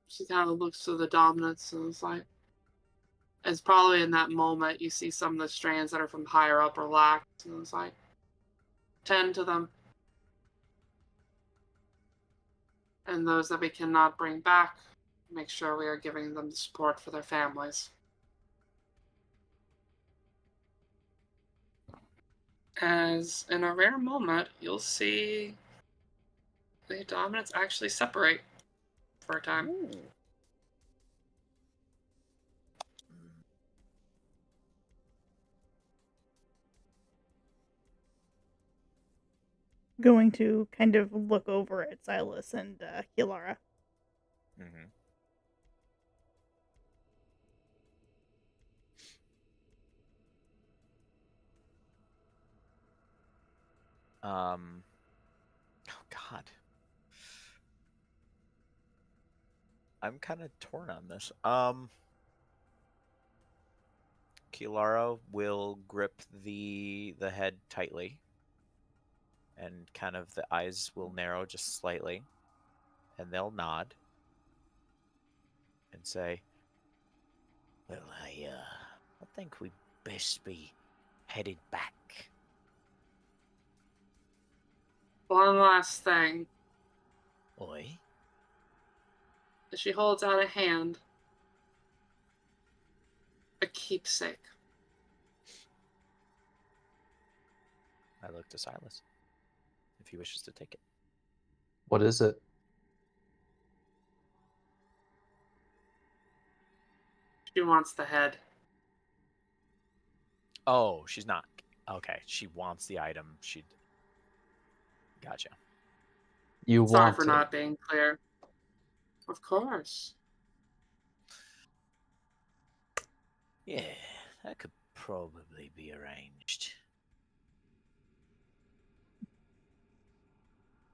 She kind of looks to the dominants and is like, it's probably in that moment you see some of the strands that are from higher up relax, and it's like, tend to them. And those that we cannot bring back, make sure we are giving them the support for their families. As in a rare moment, you'll see the dominants actually separate for a time. Going to kind of look over at Silas and Kilara. Mm-hmm. Oh God. I'm kind of torn on this. Kilara will grip the head tightly, and kind of the eyes will narrow just slightly, and they'll nod and say, Well, I think we best be headed back. One last thing. Oi? She holds out a hand. A keepsake. I look to Silas if he wishes to take it. What is it? She wants the head. Oh, she's not. Okay, she wants the item. She'd. Gotcha. You Sorry want for it. not being clear. Of course. Yeah, that could probably be arranged.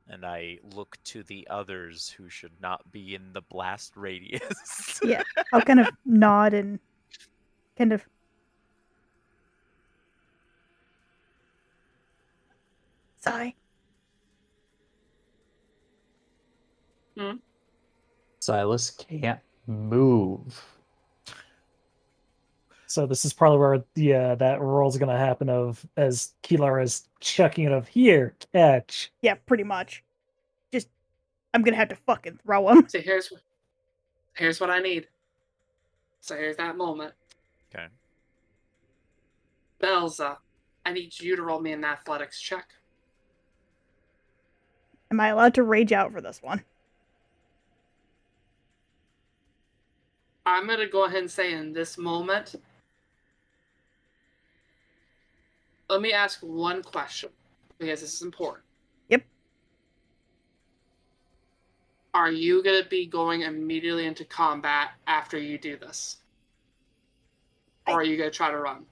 And I look to the others who should not be in the blast radius. Yeah, I'll kind of nod and kind of sigh. Silas can't move. So this is probably where that roll's gonna happen of as Kilara is chucking it of here, catch. Yeah, pretty much. Just, I'm gonna have to fucking throw him. See, here's what I need. So here's that moment. Okay. Belza, I need you to roll me an athletics check. Am I allowed to rage out for this one? I'm going to go ahead and say in this moment, let me ask one question, because this is important. Yep. Are you going to be going immediately into combat after you do this? Or are you going to try to run?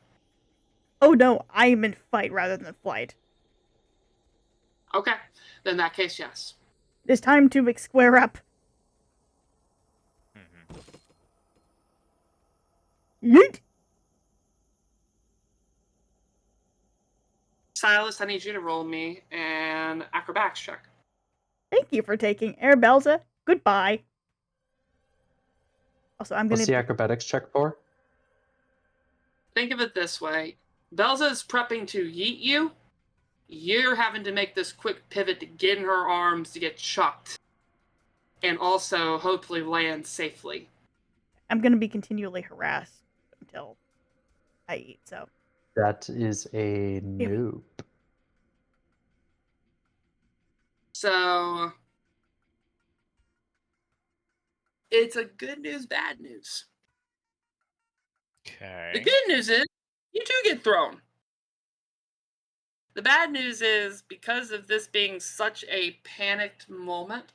Oh no, I'm in fight rather than flight. Okay, then in that case, yes. It's time to square up. Mm-hmm. Yeet! Silas, I need you to roll me an acrobatics check. Thank you for taking Air Belza. Goodbye. Also, I'm What's gonna. the acrobatics check for? Think of it this way. Belza is prepping to yeet you. You're having to make this quick pivot to get in her arms to get chucked. And also, hopefully, land safely. I'm gonna be continually harassed until I eat. So That is a nope. So, it's a good news, bad news. Okay. The good news is, you do get thrown. The bad news is, because of this being such a panicked moment,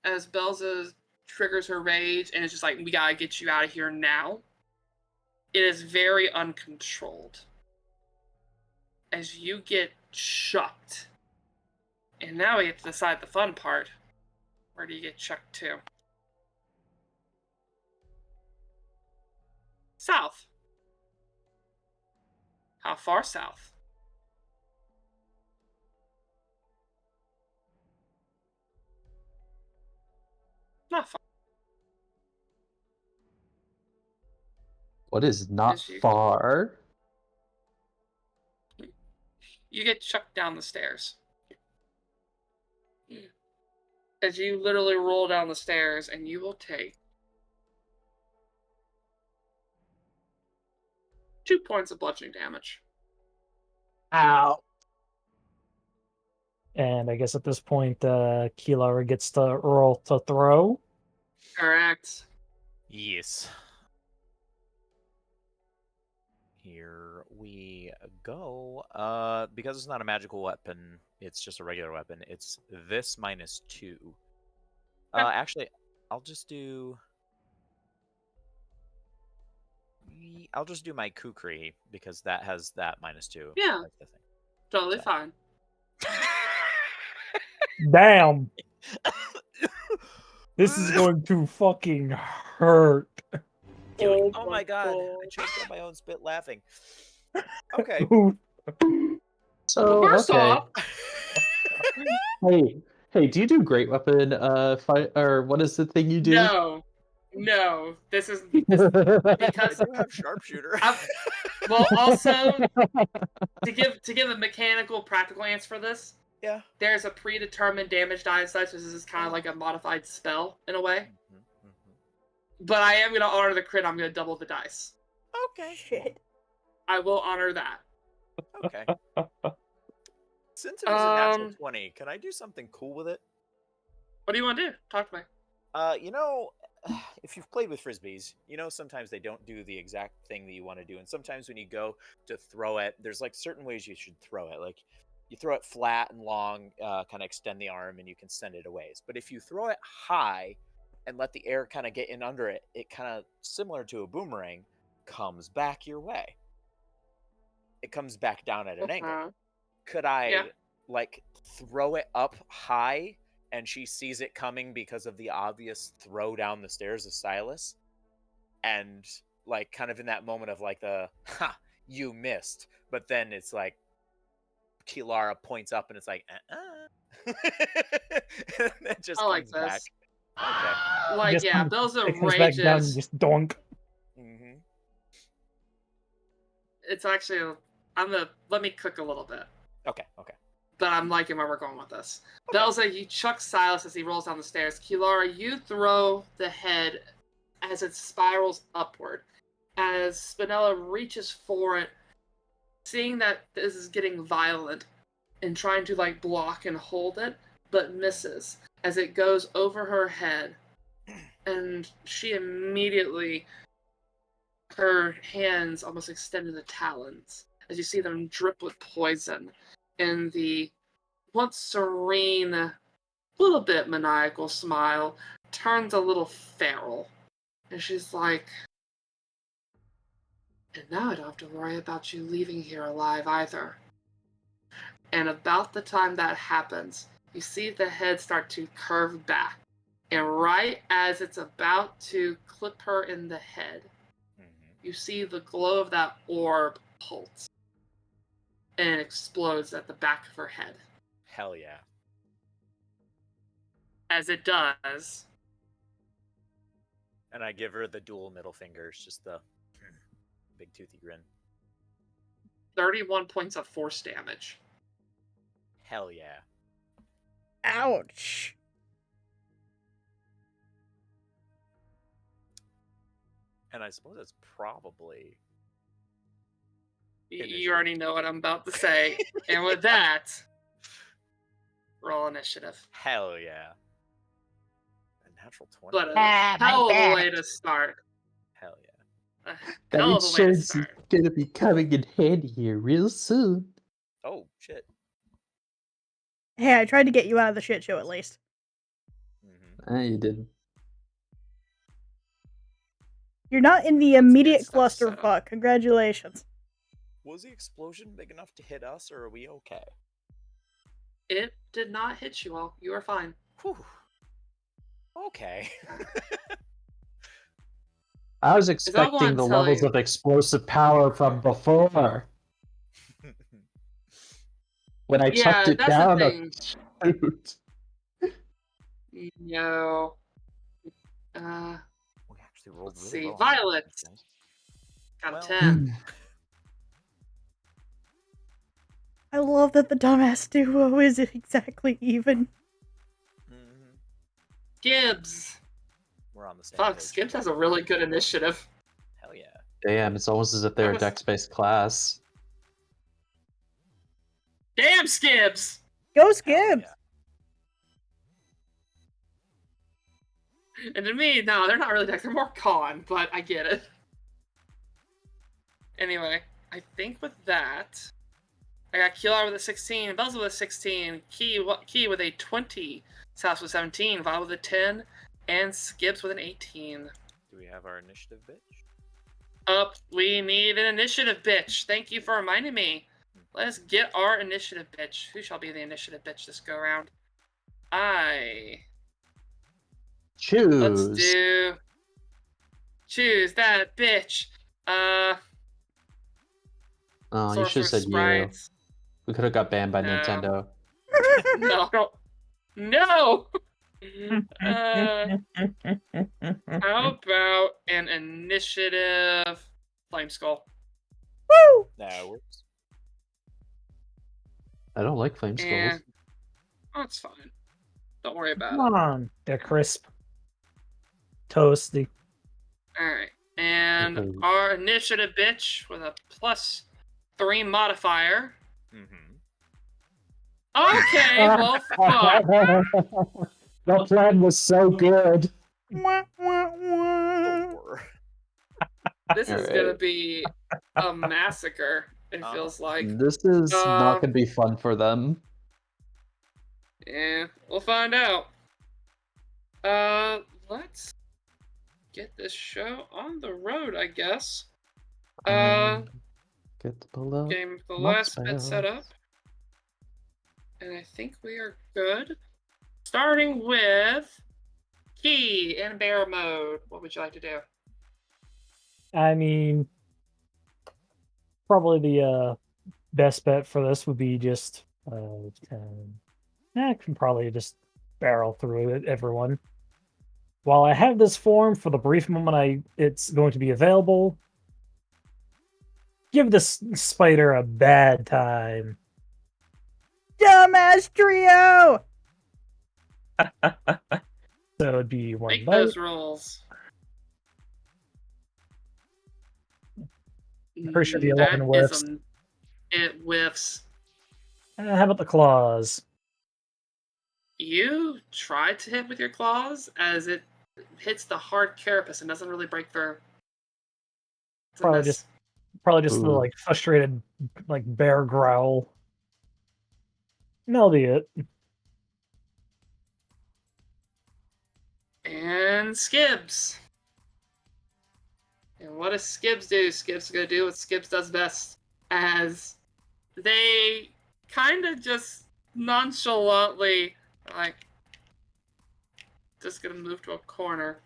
as Belza triggers her rage and it's just like, we gotta get you out of here now, it is very uncontrolled. As you get chucked. And now we have to decide the fun part. Where do you get chucked to? South. How far south? Not far. What is not As you- far? You get chucked down the stairs. As you literally roll down the stairs, and you will take 2 points of bludgeoning damage. Ow. And I guess at this point, Kilara gets to roll to throw. Correct. Yes. Here we go. Because it's not a magical weapon, it's just a regular weapon. It's this -2. Actually, I'll just do. I'll just do my kukri because that has that -2. Yeah. That's the thing. Totally So. fine. Damn. This is going to fucking hurt. Oh my god! I choked on my own spit laughing. Okay. So First okay. off, Hey, do you do great weapon fight, or what is the thing you do? no. This is I because do have sharpshooter. well, also to give a mechanical, practical answer for this, Yeah. there's a predetermined damage die such as this is kind of like a modified spell in a way. But I am gonna honor the crit. I'm gonna double the dice. Okay. shit. I will honor that. Okay. Since it was a natural 20, can I do something cool with it? What do you want to do? Talk to me. You know, if you've played with frisbees, you know sometimes they don't do the exact thing that you want to do, and sometimes when you go to throw it, there's like certain ways you should throw it. Like you throw it flat and long, kind of extend the arm, and you can send it a ways. But if you throw it high and let the air kind of get in under it, it kind of similar to a boomerang comes back your way. It comes back down at an angle. Could I like throw it up high and she sees it coming because of the obvious throw down the stairs of Silas? And like kind of in that moment of like the ha, you missed, but then it's like Kilara points up and it's like and it just I like comes back. this. Okay. Like Just yeah, comes- those are It comes back down and rages. just donk. Mm-hmm. It's actually let me cook a little bit. Okay. But I'm liking where we're going with this. Okay. Belza, you chuck Silas as he rolls down the stairs. Kilara, you throw the head as it spirals upward. As Spinella reaches for it, seeing that this is getting violent and trying to like block and hold it, but misses as it goes over her head. And she immediately, her hands almost extend to the talons as you see them drip with poison. And the once serene, little bit maniacal smile turns a little feral. And she's like, and now I don't have to worry about you leaving here alive either. And about the time that happens, you see the head start to curve back. And right as it's about to clip her in the head, you see the glow of that orb pulse. and explodes at the back of her head. Hell yeah. As it does, And I give her the dual middle fingers, just the big toothy grin. 31 points of force damage. Hell yeah. Ouch. And I suppose that's probably... You already know what I'm about to say. And with that, roll initiative. Hell yeah. A natural 20. But a hell of a way to start. Hell yeah. A That hell of a way to insurance is start. gonna be coming in handy here real soon. Oh, shit. Hey, I tried to get you out of the shit show at least. Mm-hmm. You didn't. You're not in the Let's get immediate stuff set up. clusterfuck. Congratulations. Was the explosion big enough to hit us, or are we okay? It did not hit you all. You are fine. Whew. Okay. I was all I expecting wanna the tell levels you. of explosive power from before. When I Yeah, chucked it that's down the a thing. chute. No. We actually rolled Let's really see. well on that, Violet. guys. Got Well, a 10. I love that the dumbass duo is exactly even. Mhm. Gibbs. We're on the same Fuck, page. Skips has a really good initiative. Hell yeah. Damn, it's almost as if they're a That was- dex-based class. Damn, Skips! Go Hell Skips! yeah. And to me, no, they're not really dex, they're more con, but I get it. Anyway, I think with that, I got Keelar with a 16, Bells with a 16, Key with a 20, Sass with 17, Vile with a 10, and Skips with an 18. Do we have our initiative, bitch? Up, we need an initiative, bitch. Thank you for reminding me. Let's get our initiative, bitch. Who shall be the initiative, bitch, this go around? Choose. Let's do... Choose that, bitch. Oh, you should have Sorcerer said you. Sprites. We could have got banned by No. Nintendo. No. No! How about an initiative Flame Skull? Woo! That works. I don't like flame skulls. And... Oh, it's fine. Don't worry about Come it. on. They're crisp. Toasty. Alright. And Okay. our initiative bitch with a +3 modifier. Mm-hmm. Okay, well, fuck. The plan was so good. Wah, wah, wah. Four. This is Alright. gonna be a massacre, it feels like. This is not Uh, gonna be fun for them. Yeah, we'll find out. Let's get this show on the road, I guess. Get below. Game the my last bit set up. spells. And I think we are good. Starting with Key in bear mode. What would you like to do? I mean, probably the best bet for this would be just I can probably just barrel through it, everyone. While I have this form for the brief moment it's going to be available, give this spider a bad time. Dumbass trio! So it'd be one Make bite. those rolls. Pretty sure the That 11 is whiffs. It whiffs. How about the claws? You try to hit with your claws as it hits the hard carapace and doesn't really break through. It's a Probably miss. just the Ooh. like frustrated like bear growl. And that'll be it. And Skibbs. And what does Skibbs do? Skibbs is going to do what Skibbs does best. As they kind of just nonchalantly, like, just going to move to a corner.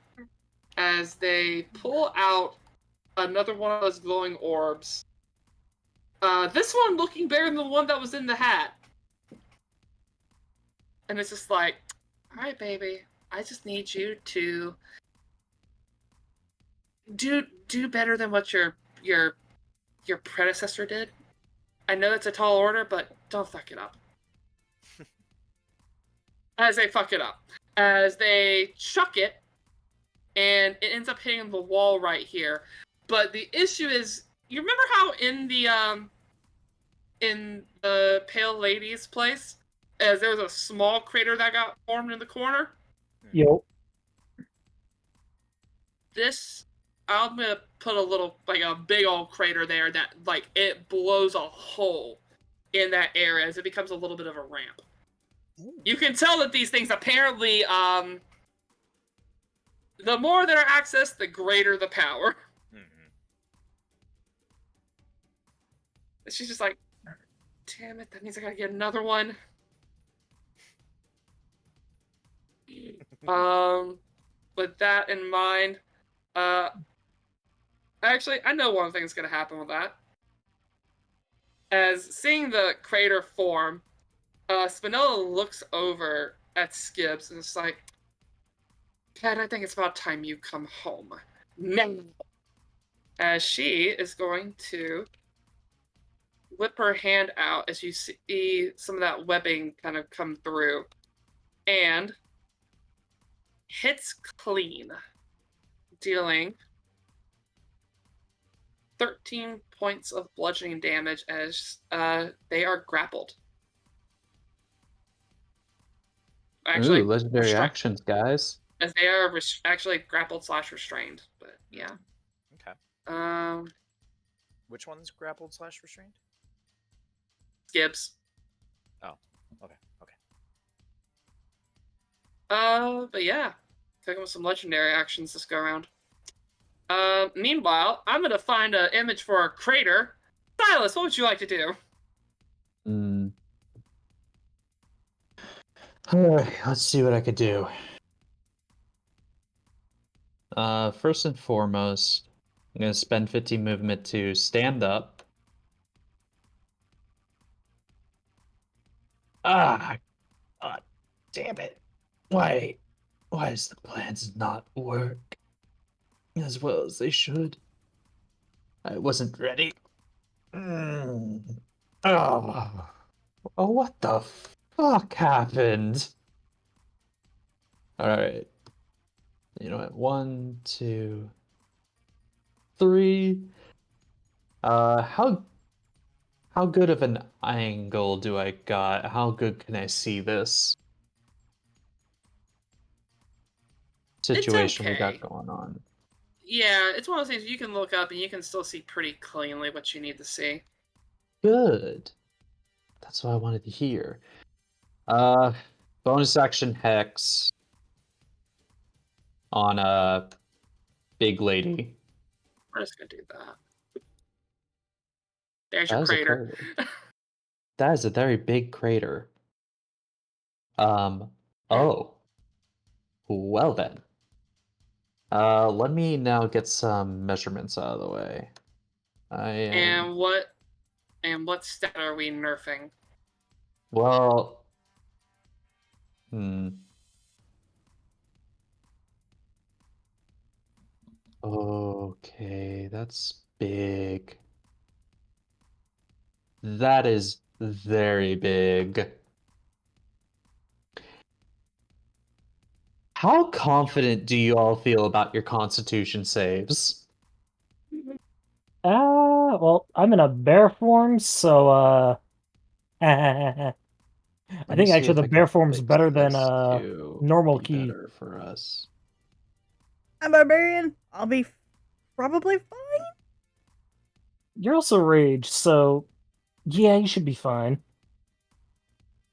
As they pull out another one of those glowing orbs. This one looking better than the one that was in the hat. And it's just like, all right, baby, I just need you to do better than what your predecessor did. I know it's a tall order, but don't fuck it up. As they fuck it up. As they chuck it, and it ends up hitting the wall right here. But the issue is, you remember how in the Pale Lady's place, as there was a small crater that got formed in the corner? Yo. This, I'm gonna put a little, like a big old crater there that, like, it blows a hole in that area as it becomes a little bit of a ramp. Ooh. You can tell that these things apparently, the more that are accessed, the greater the power. Mm-hmm. She's just like, damn it, that means I gotta get another one. With that in mind, actually, I know one thing's gonna happen with that. As seeing the crater form, Spinella looks over at Skibbs and it's like, Cat, I think it's about time you come home. Now. As she is going to whip her hand out as you see some of that webbing kind of come through. And hits clean, dealing 13 points of bludgeoning damage as they are grappled. Actually, ooh, legendary actions, guys. As they are actually grappled / restrained, but yeah. Okay. Which one's grappled / restrained? Gibbs. Oh, okay. But yeah, cooking with some legendary actions this go around. Meanwhile, I'm gonna find an image for a crater. Silas, what would you like to do? Alright, let's see what I could do. First and foremost, I'm gonna spend 50 movement to stand up. God damn it. Why does the plans not work as well as they should? I wasn't ready. Oh, what the fuck happened? Alright. You know what? 1, 2, 3. How good of an angle do I got? How good can I see this situation we got going on? Yeah, it's one of those things you can look up and you can still see pretty cleanly what you need to see. Good. That's what I wanted to hear. Bonus action hex on a big lady. We're just gonna do that. There's your crater. That is a very big crater. Oh. Well then. Let me now get some measurements out of the way. And what stat are we nerfing? Well, okay, that's big. That is very big. How confident do you all feel about your Constitution saves? Well, I'm in a bear form, so I think actually the bear form's better than normal key. Better for us. I'm barbarian. I'll be probably fine. You're also rage, so yeah, you should be fine.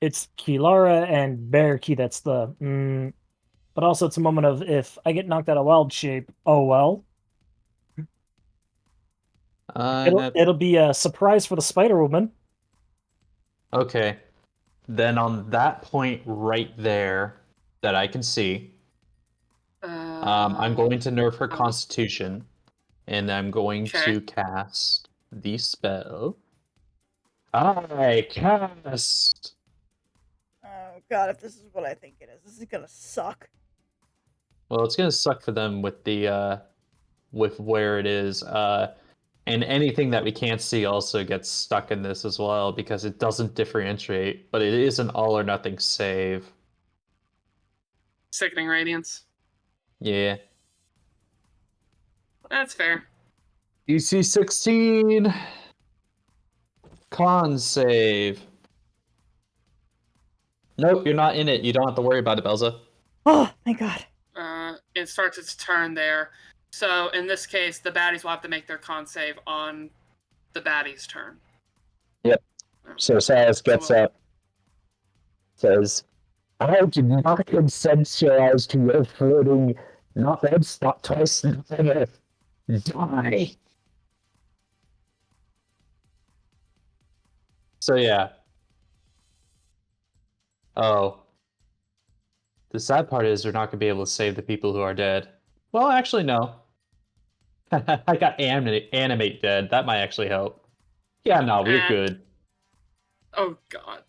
It's Kilara and Bear Key that's the but also it's a moment of if I get knocked out of wild shape, oh well. It'll be a surprise for the Spider Woman. Okay. Then on that point right there that I can see, I'm going to nerf her Constitution, and I'm going to cast the spell. I cast. Oh god, if this is what I think it is, this is gonna suck. Well, it's gonna suck for them with the with where it is. And anything that we can't see also gets stuck in this as well because it doesn't differentiate, but it is an all or nothing save. Sickening Radiance. Yeah. That's fair. DC 16. Con save. Nope, you're not in it. You don't have to worry about it, Belza. Oh, thank god. It starts its turn there. So in this case, the baddies will have to make their con save on the baddie's turn. Yep. So Saris gets up, says, I did not consensualize to your flirting. Not once, not twice, never. Die. So yeah. Oh. The sad part is we're not gonna be able to save the people who are dead. Well, actually, no. I got animate dead. That might actually help. Yeah, no, we're good. Oh god.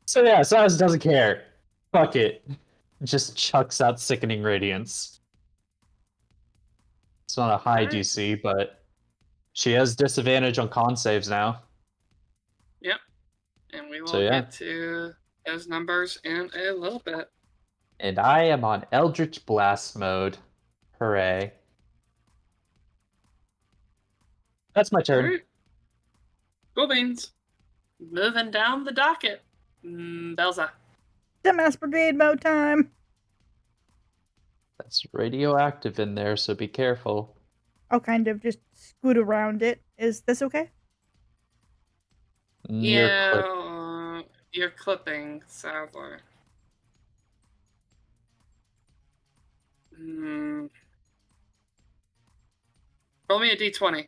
So yeah, Saris doesn't care. Fuck it. Just chucks out Sickening Radiance. It's not a high Alright. DC, but she has disadvantage on con saves now. Yep. And we will So, yeah. get to those numbers in a little bit. And I am on Eldritch Blast mode. Hooray. That's my turn. Alright. Cool beans. Moving down the docket. Belza. Dumbass brigade mode time. That's radioactive in there, so be careful. I'll kind of just scoot around it. Is this okay? You're clipping, sadly. Roll me a d20.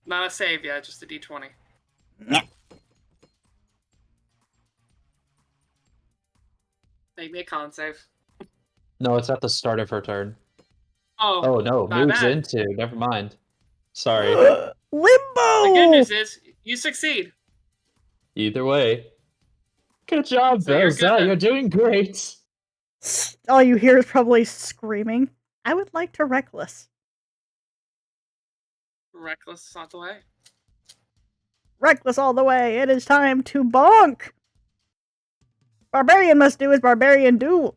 Not a save yet, just a d20. Make me a con save. No, it's at the start of her turn. Oh, no, my moves bad. into. Never mind. Sorry. Limbo! The good news is, you succeed. Either way. Good job, So you're good Belza. then. You're doing great. All you hear is probably screaming. I would like to reckless. Reckless is not the way. Reckless all the way. It is time to bonk. Barbarian must do as barbarian do.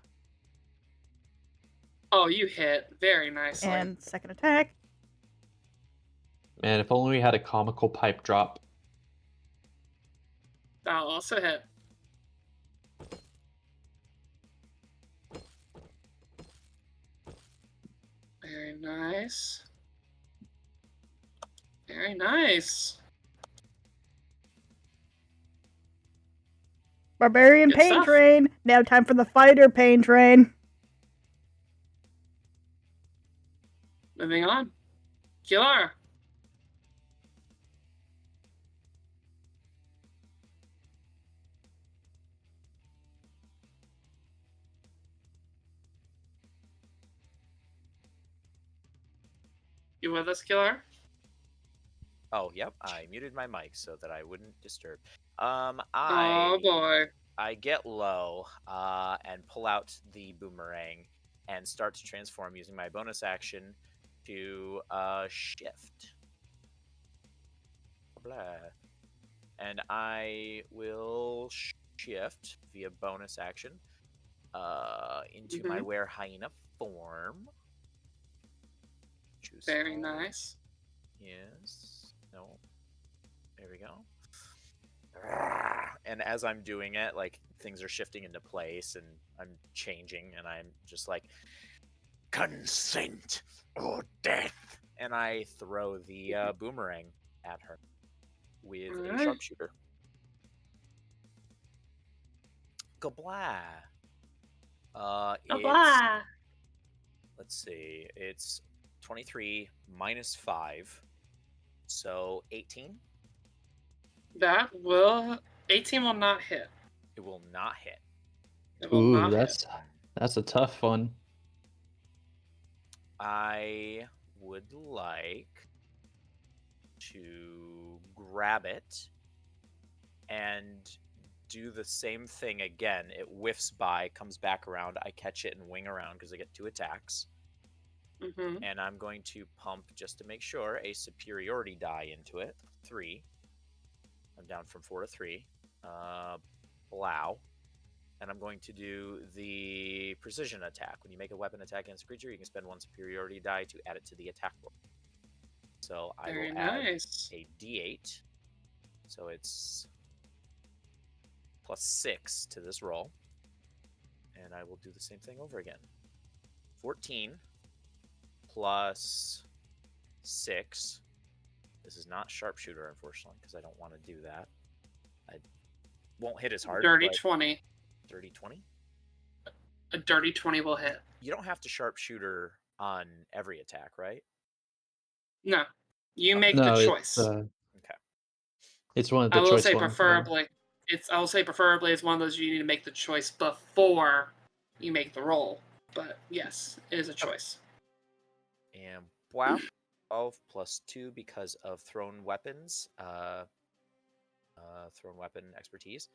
Oh, you hit very nicely. And second attack. Man, if only we had a comical pipe drop. That'll also hit. Very nice. Very nice. Barbarian Good pain stuff. train. Now time for the fighter pain train. Moving on. Kilara. You with us, Kilara? Oh, yep. I muted my mic so that I wouldn't disturb. Oh boy. I get low and pull out the boomerang and start to transform using my bonus action to shift. Blah. And I will shift via bonus action into my were hyena form. Choose Very form. nice. Yes. No. There we go. And as I'm doing it, like, things are shifting into place and I'm changing and I'm just like, consent or death. And I throw the boomerang at her with a sharpshooter. Gablah. Blah. Let's see. It's 23 minus 5. So 18. That will 18 will not hit. It will not hit. It will Ooh, not that's a tough one. I would like to grab it and do the same thing again. It whiffs by, comes back around. I catch it and wing around because I get 2 attacks. Mm-hmm. And I'm going to pump, just to make sure, a superiority die into it. 3. I'm down from 4 to 3. Blow. And I'm going to do the precision attack. When you make a weapon attack against a creature, you can spend 1 superiority die to add it to the attack roll. So I Very will add nice. a d8. So it's plus 6 to this roll. And I will do the same thing over again. 14 plus 6. This is not sharpshooter, unfortunately, because I don't want to do that. I won't hit as hard. Dirty but 20. Dirty 20? A dirty 20 will hit. You don't have to sharpshooter on every attack, right? No. You make No, the it's choice. Okay. it's one of I the will choice say ones. preferably. I will say preferably it's one of those you need to make the choice before you make the roll. But yes, it is a choice. And wow. 12 plus 2 because of thrown weapons. Thrown weapon expertise.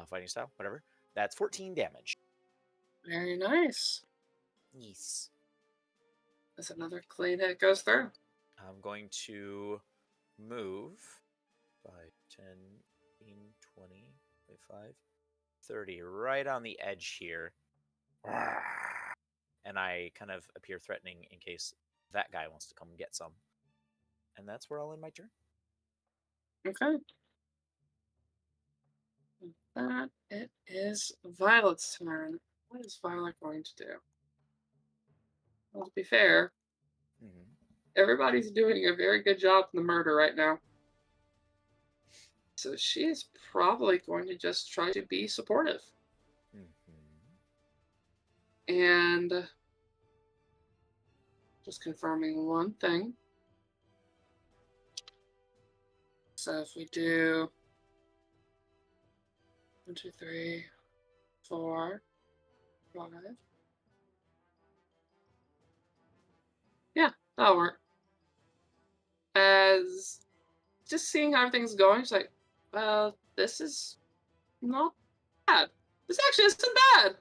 Fighting style, whatever. That's 14 damage. Very nice. Yes. That's another clean hit goes through. I'm going to move 5, 10, 15, 20, 25, 30, right on the edge here. And I kind of appear threatening in case that guy wants to come and get some. And that's where I'll end my turn. Okay. With that, it is Violet's turn. What is Violet going to do? Well, to be fair, everybody's doing a very good job in the murder right now. So she is probably going to just try to be supportive. And just confirming one thing. So if we do 1, 2, 3, 4, 5. Yeah, that'll work. As just seeing how everything's going, she's like, well, this is not bad. This actually isn't bad.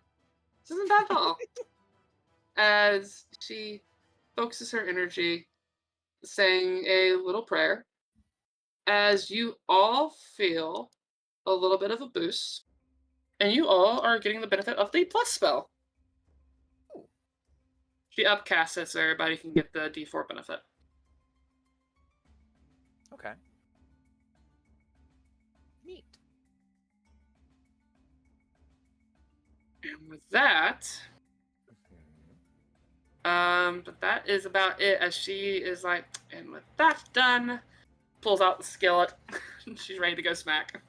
This isn't bad at all. As she focuses her energy, saying a little prayer, as you all feel a little bit of a boost, and you all are getting the benefit of the plus spell. She upcasts it so everybody can get the D4 benefit. Okay. Neat. And with that, but that is about it. As she is like, and with that done, pulls out the skillet. She's ready to go smack.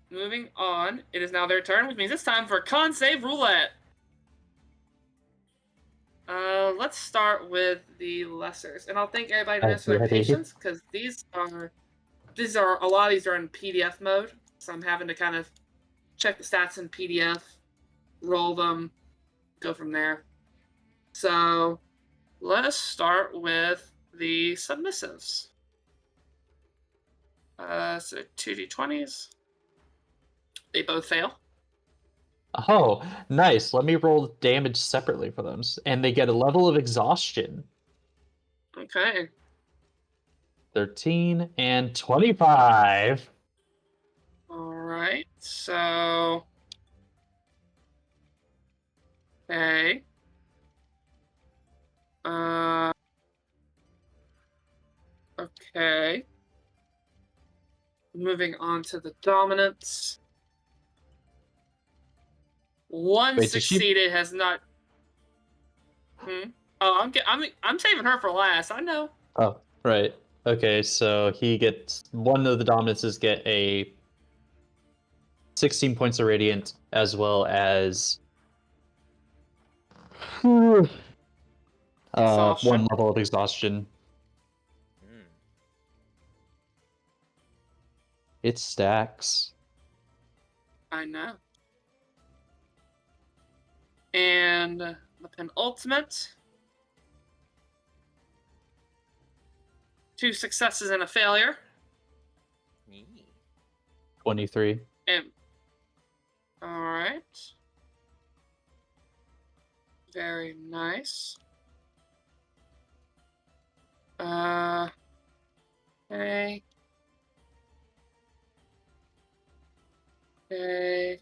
Moving on, it is now their turn, which means it's time for con save roulette. Let's start with the lessers, and I'll thank everybody for their patience because these are a lot of these are in PDF mode, so I'm having to kind of check the stats in PDF, roll them, go from there. So let us start with the submissives. So 2d20s. They both fail. Oh, nice. Let me roll damage separately for them. And they get a level of exhaustion. Okay. 13 and 25. Alright, so... Okay. Okay. Moving on to the dominance. One Wait, succeeded has not. Oh, I'm saving her for last. I know. Oh, right. Okay, so he gets one of the dominances get a 16 points of radiant as well as one level of exhaustion. It stacks. I know. And the penultimate 2 successes and a failure. 23. And all right. Very nice. Okay. Okay.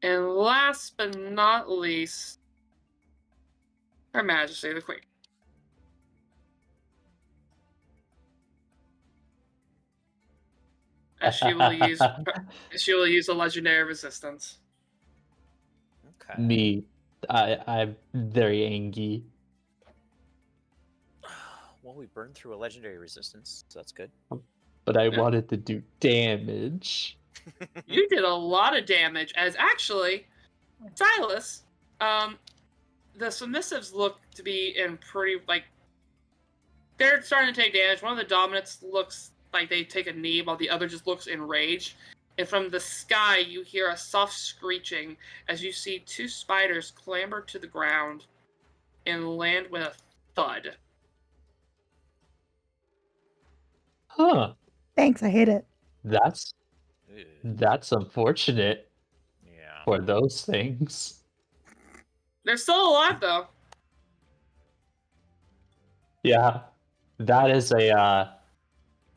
And last but not least, Her Majesty the Queen. As she will use a legendary resistance. Okay. Me, I'm very angry. Well, we burned through a legendary resistance, so that's good. But I Yeah. wanted to do damage. You did a lot of damage, as actually, Silas, the submissives look to be in pretty, like, they're starting to take damage. One of the dominants looks like they take a knee, while the other just looks enraged. And from the sky, you hear a soft screeching as you see 2 spiders clamber to the ground and land with a thud. Huh. Thanks, I hate it. That's Ew. unfortunate Yeah. for those things. They're still alive, though. Yeah. That is a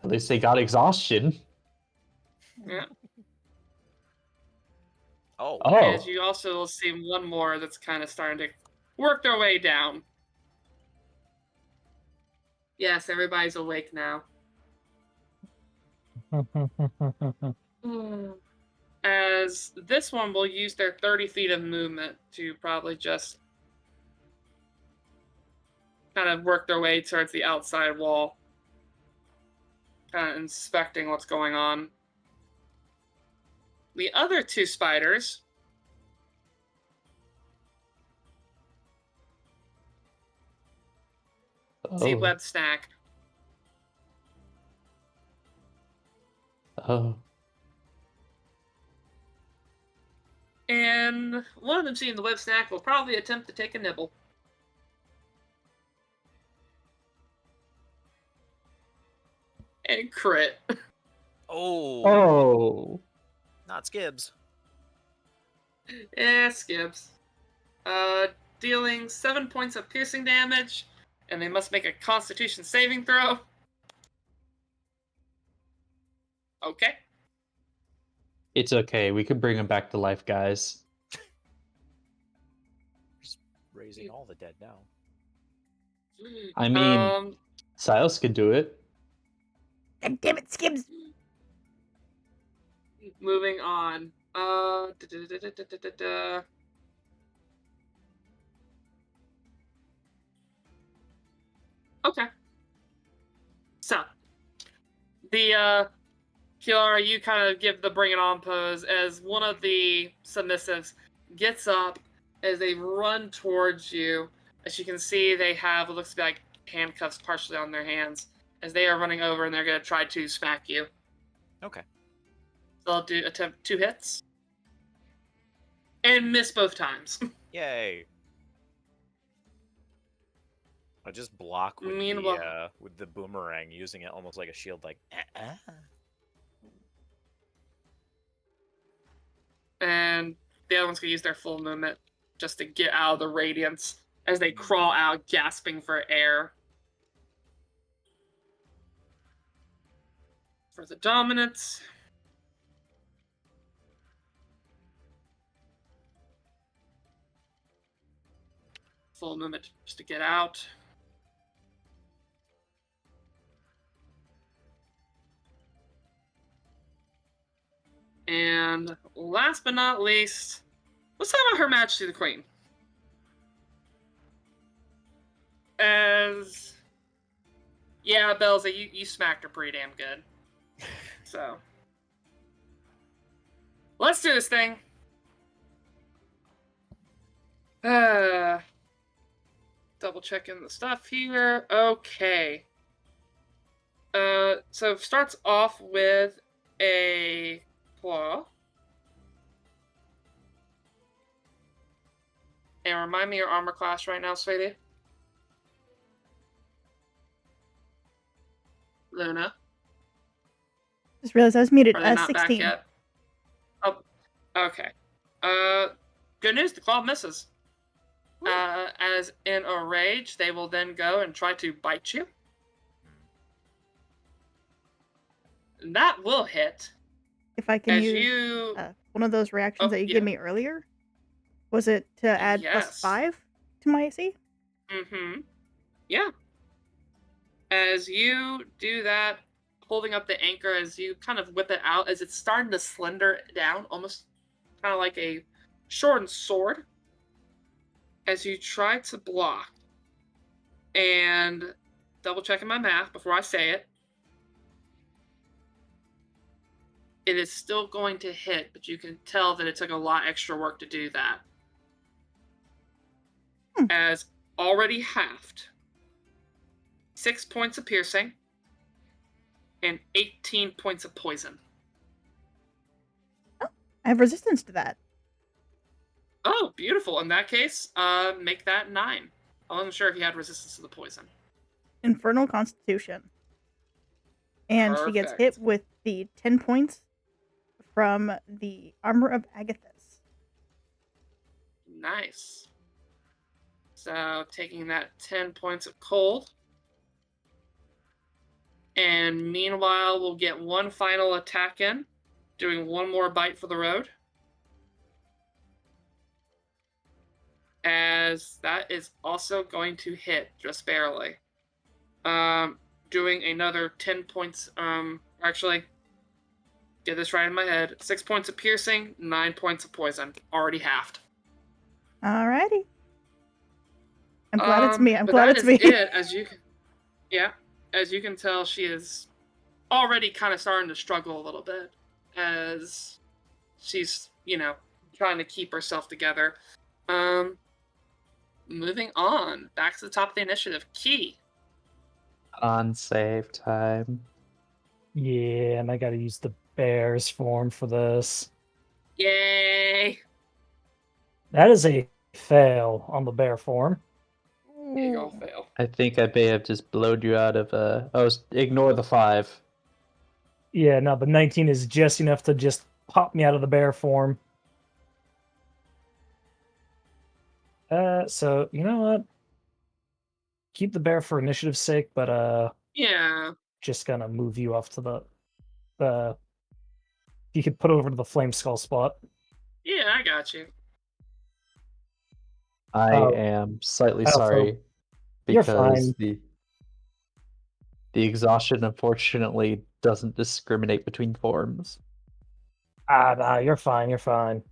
at least they got exhaustion. Yeah. Oh. As Oh. you also see one more that's kind of starting to work their way down. Yes, everybody's awake now. As this one will use their 30 feet of movement to probably just kind of work their way towards the outside wall, kind of inspecting what's going on. The other 2 spiders see Oh. web snack. Oh. And one of them seeing the web snack will probably attempt to take a nibble. And crit. Oh. Oh. Not Skibbs. Skips. Dealing 7 points of piercing damage, and they must make a Constitution saving throw. Okay. It's okay. We can bring him back to life, guys. Just raising all the dead now. I mean, Silas could do it. God damn it, Skibbs! Moving on. Okay. So, the Kiara, you kind of give the bring it on pose as one of the submissives gets up as they run towards you. As you can see, they have what looks to be like handcuffs partially on their hands as they are running over and they're going to try to smack you. Okay. So they'll attempt 2 hits and miss both times. Yay. I just block with Meanwhile, with the boomerang, using it almost like a shield, like. and the other one's going to use their full movement just to get out of the radiance as they crawl out, gasping for air. For the dominants, full movement just to get out. And last but not least, let's talk about Her Majesty the Queen. Yeah, Belza, you smacked her pretty damn good. So, let's do this thing. Double checking the stuff here. Okay. So it starts off with a claw. And remind me your armor class right now, sweetie. Luna? Just realized I was muted. Are they not 16. back yet? Oh, okay. Good news, the claw misses. As in a rage, they will then go and try to bite you. And that will hit. If I can As use you... one of those reactions that you gave me earlier. Was it to add Yes. +5 to my AC? Mm-hmm. Yeah. As you do that, holding up the anchor, as you kind of whip it out, as it's starting to slender down, almost kind of like a shortened sword, as you try to block. And double checking my math before I say it. It is still going to hit, but you can tell that it took a lot extra work to do that. As already halved. 6 points of piercing and 18 points of poison. Oh, I have resistance to that. Oh, beautiful. In that case, make that 9. I wasn't sure if you had resistance to the poison. Infernal Constitution. And she gets hit with the 10 points from the Armor of Agathis. Nice. So, taking that 10 points of cold. And meanwhile, we'll get one final attack in, doing one more bite for the road. As that is also going to hit, just barely. Doing another 10 points, actually, get this right in my head. 6 points of piercing, 9 points of poison. Already halved. Alrighty. I'm glad it's me. I'm glad it's me. It, as you can, yeah, as you can tell, she is already kind of starting to struggle a little bit as she's, trying to keep herself together. Moving on, back to the top of the initiative. Key. On save time. Yeah, and I gotta use the bear's form for this. Yay! That is a fail on the bear form. Big ol' fail. I think I may have just blowed you out of ignore the 5. Yeah, no, the 19 is just enough to just pop me out of the bear form. So you know what? Keep the bear for initiative's sake, but yeah, just gonna move you off to the you could put over to the flame skull spot. Yeah, I got you. I am slightly sorry because the exhaustion unfortunately doesn't discriminate between forms. Nah, you're fine. You're fine.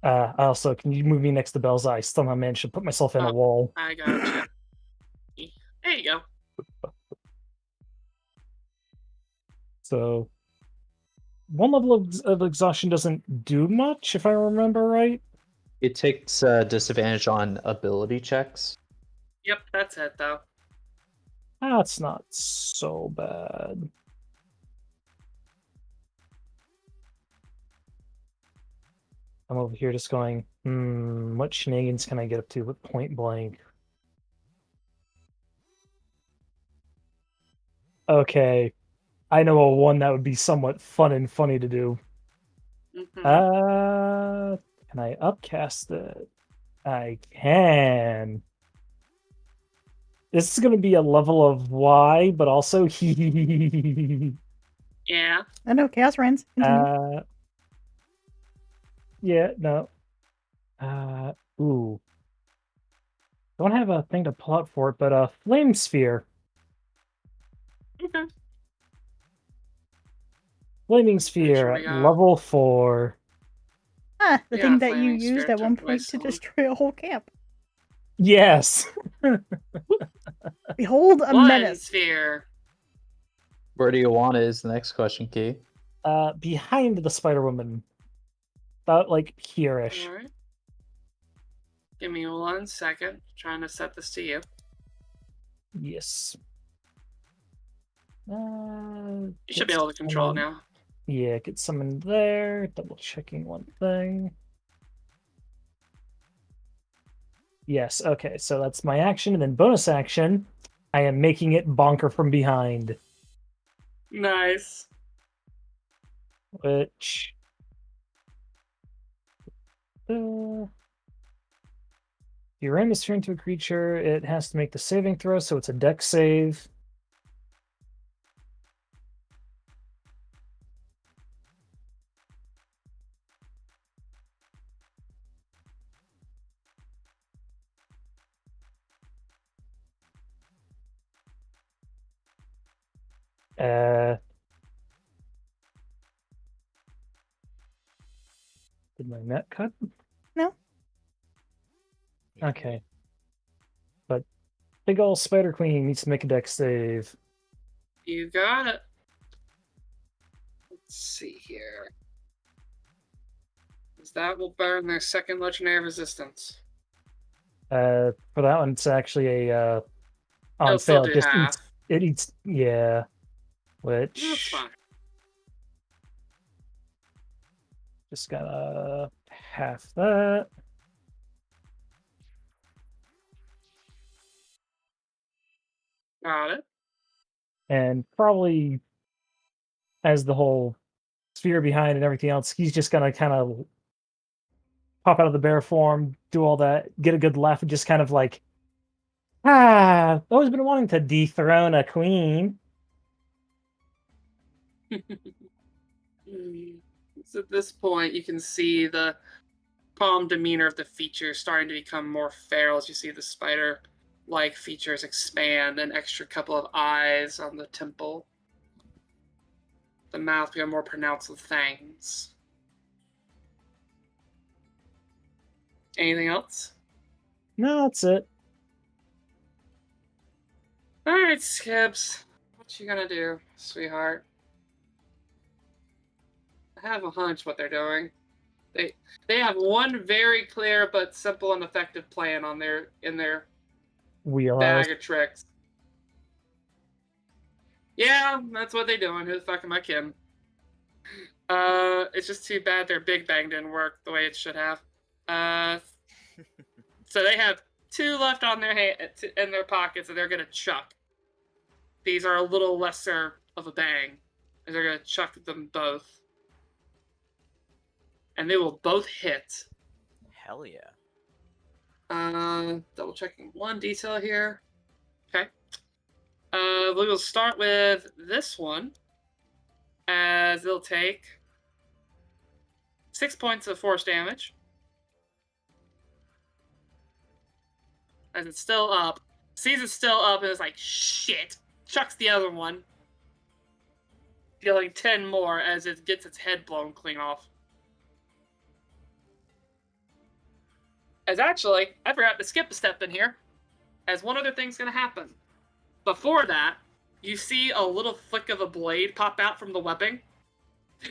Also, can you move me next to Bell's Eye? Somehow managed to put myself in a wall. I gotcha. There you go. So, one level of exhaustion doesn't do much, if I remember right. It takes disadvantage on ability checks. Yep, that's it, though. That's not so bad. I'm over here just going, what shenanigans can I get up to with point blank? Okay. I know a one that would be somewhat fun and funny to do. Mm-hmm. Can I upcast it? I can. This is going to be a level of Y, but also yeah. I know, Chaos Reigns. Continue. Yeah, no. Ooh. Don't have a thing to pull out for it, but Flame Sphere. Okay. Flaming Sphere at level 4. Ah, the thing that you used at one point to destroy a whole camp. Yes. Behold a menace. Sphere. Where do you want it is the next question, Key. Behind the Spider Woman. About like here-ish. All right. Give me 1 second. Trying to set this to you. Yes. You should be able to control it now. Yeah, get someone there. Double checking one thing. Yes, okay, so that's my action, and then bonus action, I am making it bonker from behind. Nice. Which you ram this turn to a creature, it has to make the saving throw, so it's a dex save. Did my net cut? No. Okay. But big ol' Spider Queen needs to make a dex save. You got it. Let's see here. That will burn their second legendary resistance. For that one, it's actually a on It'll still fail. do Just half. it eats, yeah. That's Which fine. just gotta half that. Got it. And probably as the whole sphere behind and everything else, he's just gonna kind of pop out of the bear form, do all that, get a good laugh, and just kind of like, always been wanting to dethrone a queen. So at this point, you can see the calm demeanor of the features starting to become more feral as you see the spider-like features expand, an extra couple of eyes on the temple. The mouth become more pronounced with fangs. Anything else? No, that's it. Alright, Skips. What you gonna do, sweetheart? I have a hunch what they're doing. They have one very clear but simple and effective plan on in their Wheelhouse. bag of tricks. Yeah, that's what they're doing. Who the fuck am I kidding? It's just too bad their Big Bang didn't work the way it should have. So they have 2 left on their in their pockets that they're gonna chuck. These are a little lesser of a bang, and they're gonna chuck them both, and they will both hit. Hell yeah. Double checking one detail here. Okay. We will start with this one, as they'll take 6 points of force damage. As it's still up. Sees it's still up and is like, shit. Chucks the other one. Dealing 10 more as it gets its head blown clean off. As actually, I forgot to skip a step in here. As one other thing's gonna happen. Before that, you see a little flick of a blade pop out from the webbing.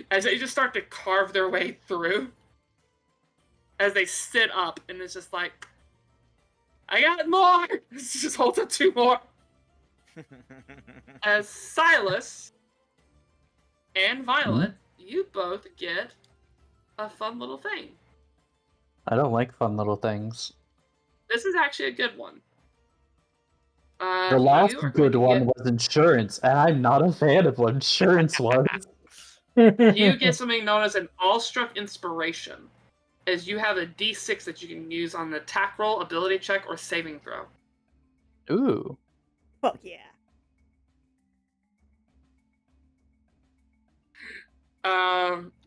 As they just start to carve their way through. As they sit up, and it's just like, I got more! It just holds up 2 more. As Silas and Violet, you both get a fun little thing. I don't like fun little things. This is actually a good one. The last you are good going to one was insurance, and I'm not a fan of what insurance was. You get something known as an Awestruck Inspiration, as you have a D6 that you can use on the attack roll, ability check, or saving throw. Ooh. Fuck yeah.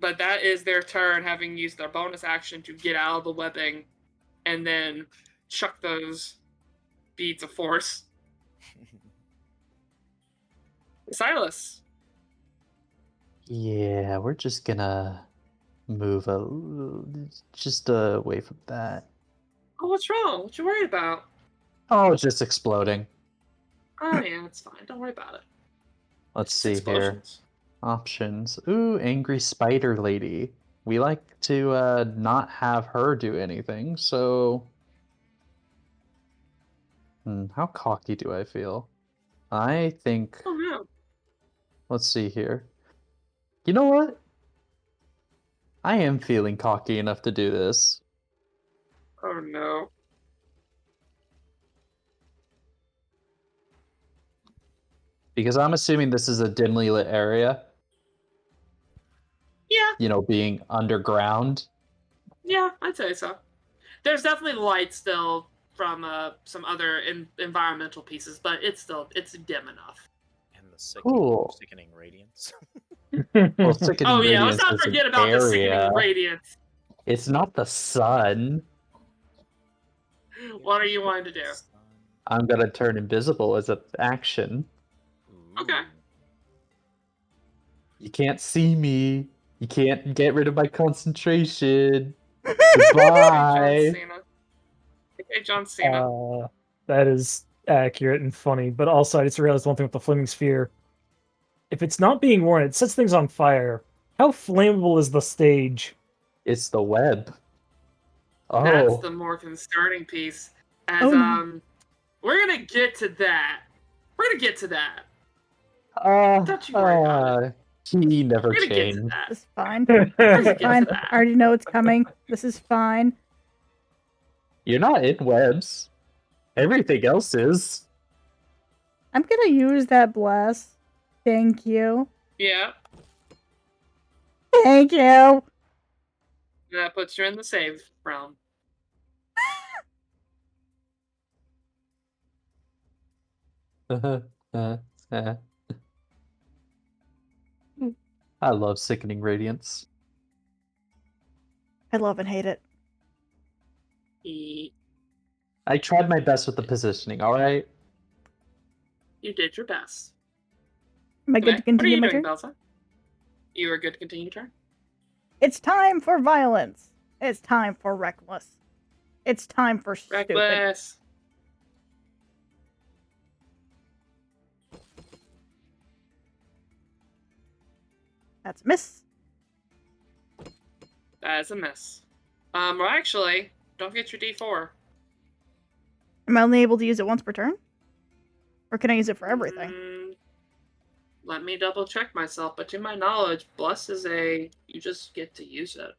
But that is their turn, having used their bonus action to get out of the webbing, and then chuck those beads of force. Silas. Yeah, we're just gonna move just away from that. Oh, what's wrong? What you worried about? Oh, it's just exploding. Oh yeah, it's fine. Don't worry about it. Let's It's see here. explosions. Options. Ooh, angry spider lady. We like to not have her do anything, so how cocky do I feel? I think Oh no. let's see here. You know what? I am feeling cocky enough to do this. Oh no. Because I'm assuming this is a dimly lit area. Yeah, You know, being underground. yeah, I'd say so. There's definitely light still from some other environmental pieces, but it's dim enough. And the Cool. sickening radiance. Well, sickening Oh yeah, let's radiance not is an forget about the sickening area. radiance. It's not the sun. What are you wanting to do? I'm gonna turn invisible as an action. Okay. You can't see me. You can't get rid of my concentration. Goodbye. Okay, John Cena. That is accurate and funny, but also I just realized one thing with the flaming sphere. If it's not being worn, it sets things on fire. How flammable is the stage? It's the web. That's Oh. the more concerning piece. As Oh, no. we're gonna get to that. We're gonna get to that. Don't you worry about it. He never We're gonna get to changed. that. This is fine. We're This gonna is get to fine. that. I already know it's coming. This is fine. You're not in webs. Everything else is. I'm gonna use that blast. Thank you. Yeah, Thank you. that puts you in the save realm. I love sickening radiance. I love and hate it. I tried my best with the positioning, alright? You did your best. Am I good to What are continue you my doing, turn? Belsa? You are good to continue your turn. It's time for violence. It's time for reckless. It's time for stupid. Reckless. That's a miss. That is a miss. Well, actually, don't forget your D4. Am I only able to use it once per turn? Or can I use it for everything? Let me double check myself, but to my knowledge, Bless is you just get to use it.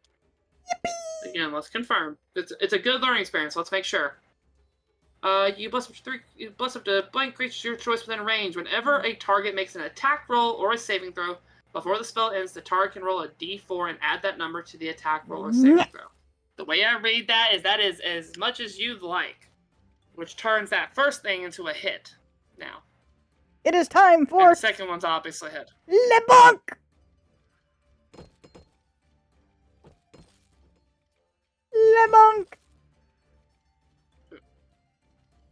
Yippee! Again, let's confirm. It's a good learning experience, let's make sure. You bless up to blank creatures your choice within range. Whenever a target makes an attack roll or a saving throw, before the spell ends, the target can roll a D4 and add that number to the attack roll or saving throw. The way I read that is as much as you'd like, which turns that first thing into a hit. Now. It is time And for the second one's obviously a hit. Le Bonk! Le Bonk!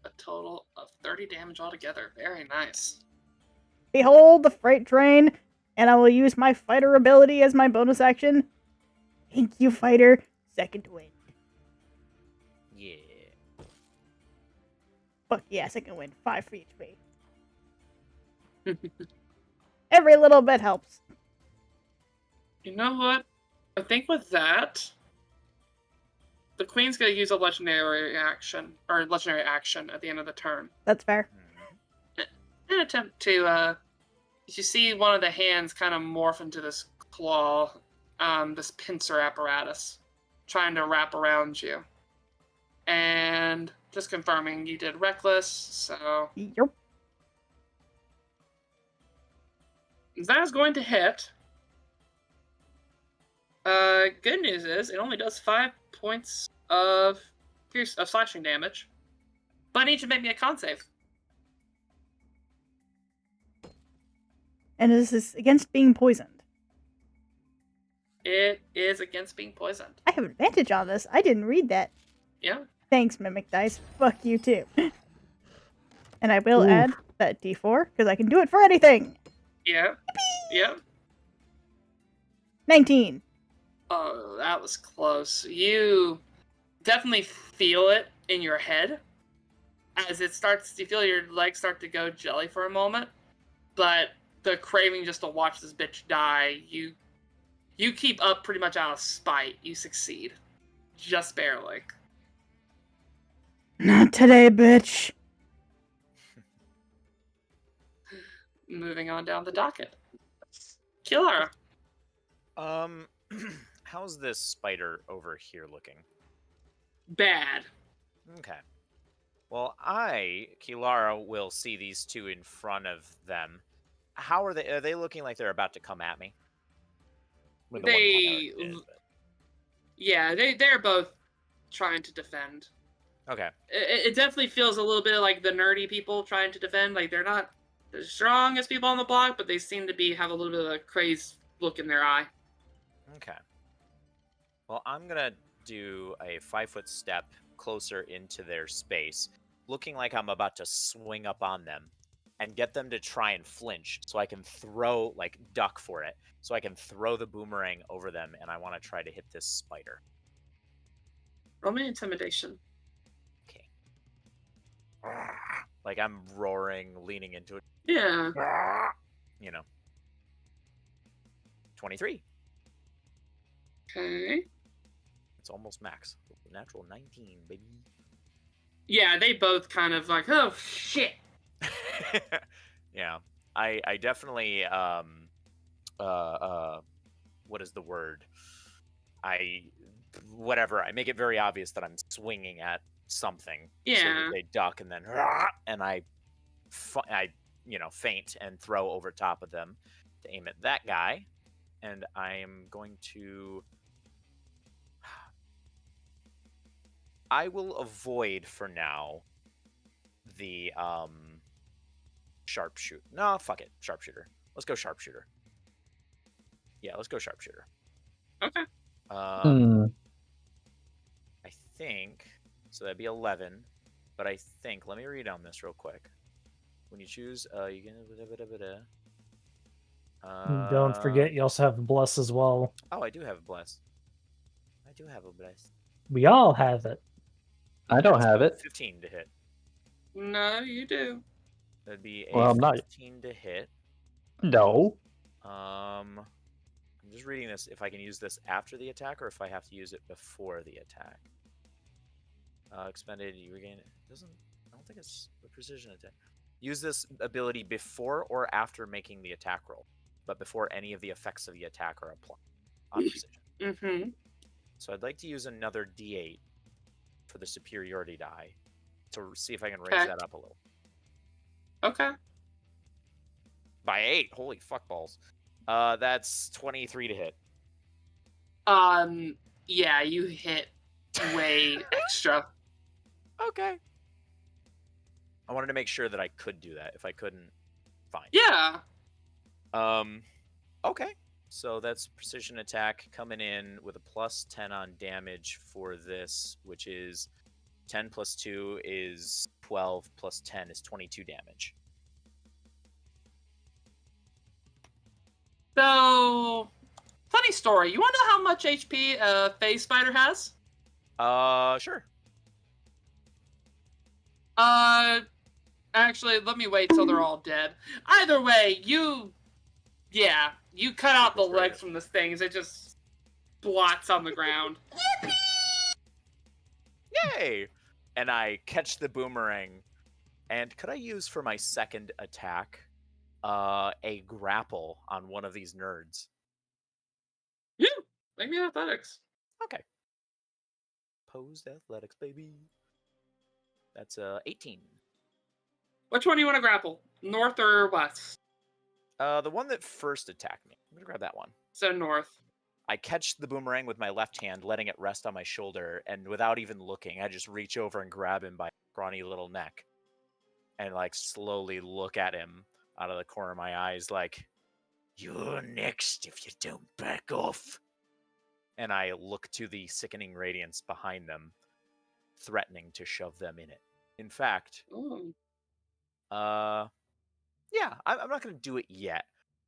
A total of 30 damage altogether. Very nice. Behold the freight train, and I will use my fighter ability as my bonus action. Thank you, fighter. Second wind. Yeah. Fuck yeah, second wind. 5 for HP. Every little bit helps. You know what? I think with that, the queen's gonna use a legendary action at the end of the turn. That's fair. An attempt to you see one of the hands kind of morph into this claw, this pincer apparatus, trying to wrap around you. And just confirming you did reckless, so Yep. that is going to hit. Good news is it only does 5 points of slashing damage. But I need you to make me a con save. And this is against being poisoned. It is against being poisoned. I have advantage on this. I didn't read that. Yeah. Thanks, Mimic Dice. Fuck you too. And I will add that D4, because I can do it for anything. Yeah. Yeah. 19. Oh, that was close. You definitely feel it in your head as you feel your legs start to go jelly for a moment, but the craving just to watch this bitch die, you keep up pretty much out of spite. You succeed. Just barely. Not today, bitch. Moving on down the docket. Kilara. How's this spider over here looking? Bad. Okay. Well, Kilara, will see these two in front of them. How are they? Are they looking like they're about to come at me? Well, the one kind of already did, but... Yeah, they're both trying to defend. Okay. It definitely feels a little bit like the nerdy people trying to defend. Like they're not the strongest people on the block, but they seem to have a little bit of a crazed look in their eye. Okay. Well, I'm gonna do a 5-foot step closer into their space, looking like I'm about to swing up on them and get them to try and flinch so I can throw, like, duck for it, so I can throw the boomerang over them, and I want to try to hit this spider. Roll me intimidation. Okay. Like, I'm roaring, leaning into it. Yeah. You know. 23. Okay. It's almost max. Natural 19, baby. Yeah, they both kind of like, oh shit. Yeah. I definitely what is the word? I make it very obvious that I'm swinging at something. Yeah. So that they duck and then I faint and throw over top of them to aim at that guy. And I am going to I will avoid for now the sharpshooter. No, fuck it. Sharpshooter. Let's go sharpshooter. Yeah, let's go sharpshooter. Okay. I think so. That'd be 11. But I think, let me read on this real quick. When you choose, you can. Don't forget, you also have bless as well. Oh, I do have bless. I do have a bless. We all have it. I don't have it. 15 to hit. No, you do. That'd be a Well, I'm not. 15 to hit. No. I'm just reading this. If I can use this after the attack, or if I have to use it before the attack. Expended, you regain it. I don't think it's a precision attack. Use this ability before or after making the attack roll, but before any of the effects of the attack are applied on precision. Mm-hmm. So I'd like to use another D8 for the superiority die to see if I can raise that up a little. Okay. By 8, holy fuck balls. That's 23 to hit. Yeah, you hit way extra. Okay. I wanted to make sure that I could do that. If I couldn't, fine. Yeah. Okay. So that's precision attack coming in with a plus 10 on damage for this, which is 10 plus 2 is 12 plus 10 is 22 damage. So, funny story. You want to know how much HP a phase spider has? Sure. Actually, let me wait till they're all dead. Either way, you cut out the legs from this thing. It just blots on the ground. Yay! And I catch the boomerang. And could I use for my second attack a grapple on one of these nerds? Yeah, make me athletics. Okay. Posed athletics, baby. That's 18. Which one do you want to grapple? North or west? The one that first attacked me. I'm gonna grab that one. So north. I catch the boomerang with my left hand, letting it rest on my shoulder, and without even looking, I just reach over and grab him by his scrawny little neck, and like slowly look at him out of the corner of my eyes, like, "You're next if you don't back off." And I look to the sickening radiance behind them, threatening to shove them in it. In fact, Ooh. yeah, I'm not going to do it yet.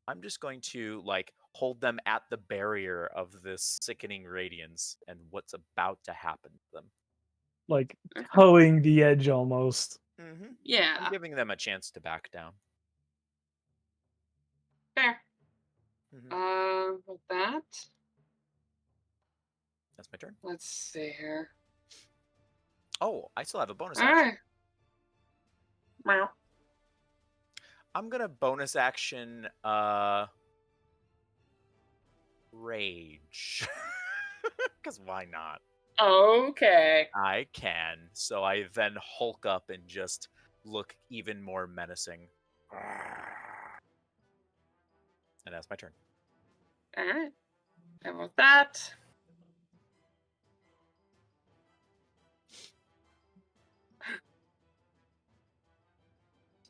I'm just going to, like, hold them at the barrier of this sickening radiance and what's about to happen to them. Like, towing the edge almost. Mm-hmm. Yeah. I'm giving them a chance to back down. Fair. Mm-hmm. With that, That's my turn. let's see here. Oh, I still have a bonus All action. right. Meow. I'm gonna bonus action rage. Because why not? Okay. I can. So I then hulk up and just look even more menacing. And that's my turn. All right. And with that,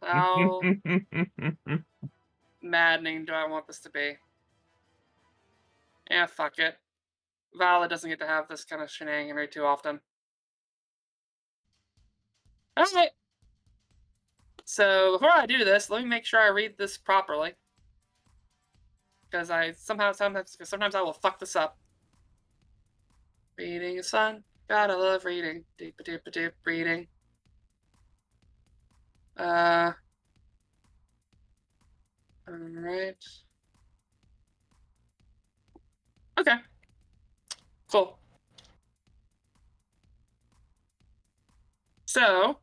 how maddening do I want this to be? Yeah, fuck it. Violet doesn't get to have this kind of shenaniganry too often. Alright. So before I do this, let me make sure I read this properly. Because sometimes I will fuck this up. Reading is fun. Gotta love reading. Deep deep deep reading. Alright. Okay. Cool. So,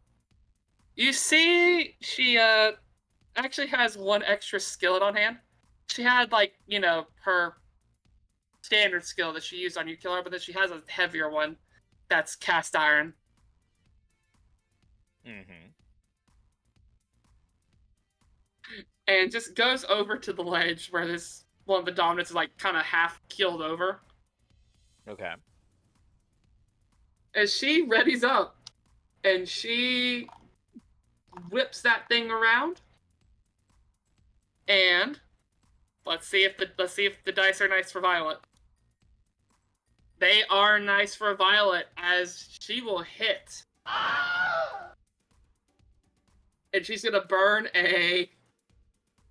you see she actually has one extra skillet on hand. She had, like, you know, her standard skill that she used on you killer, but then she has a heavier one that's cast iron. Mm-hmm. And just goes over to the ledge where this one of the dominants is like kind of half keeled over. Okay. As she readies up and she whips that thing around. And let's see if the dice are nice for Violet. They are nice for Violet as she will hit. And she's gonna burn a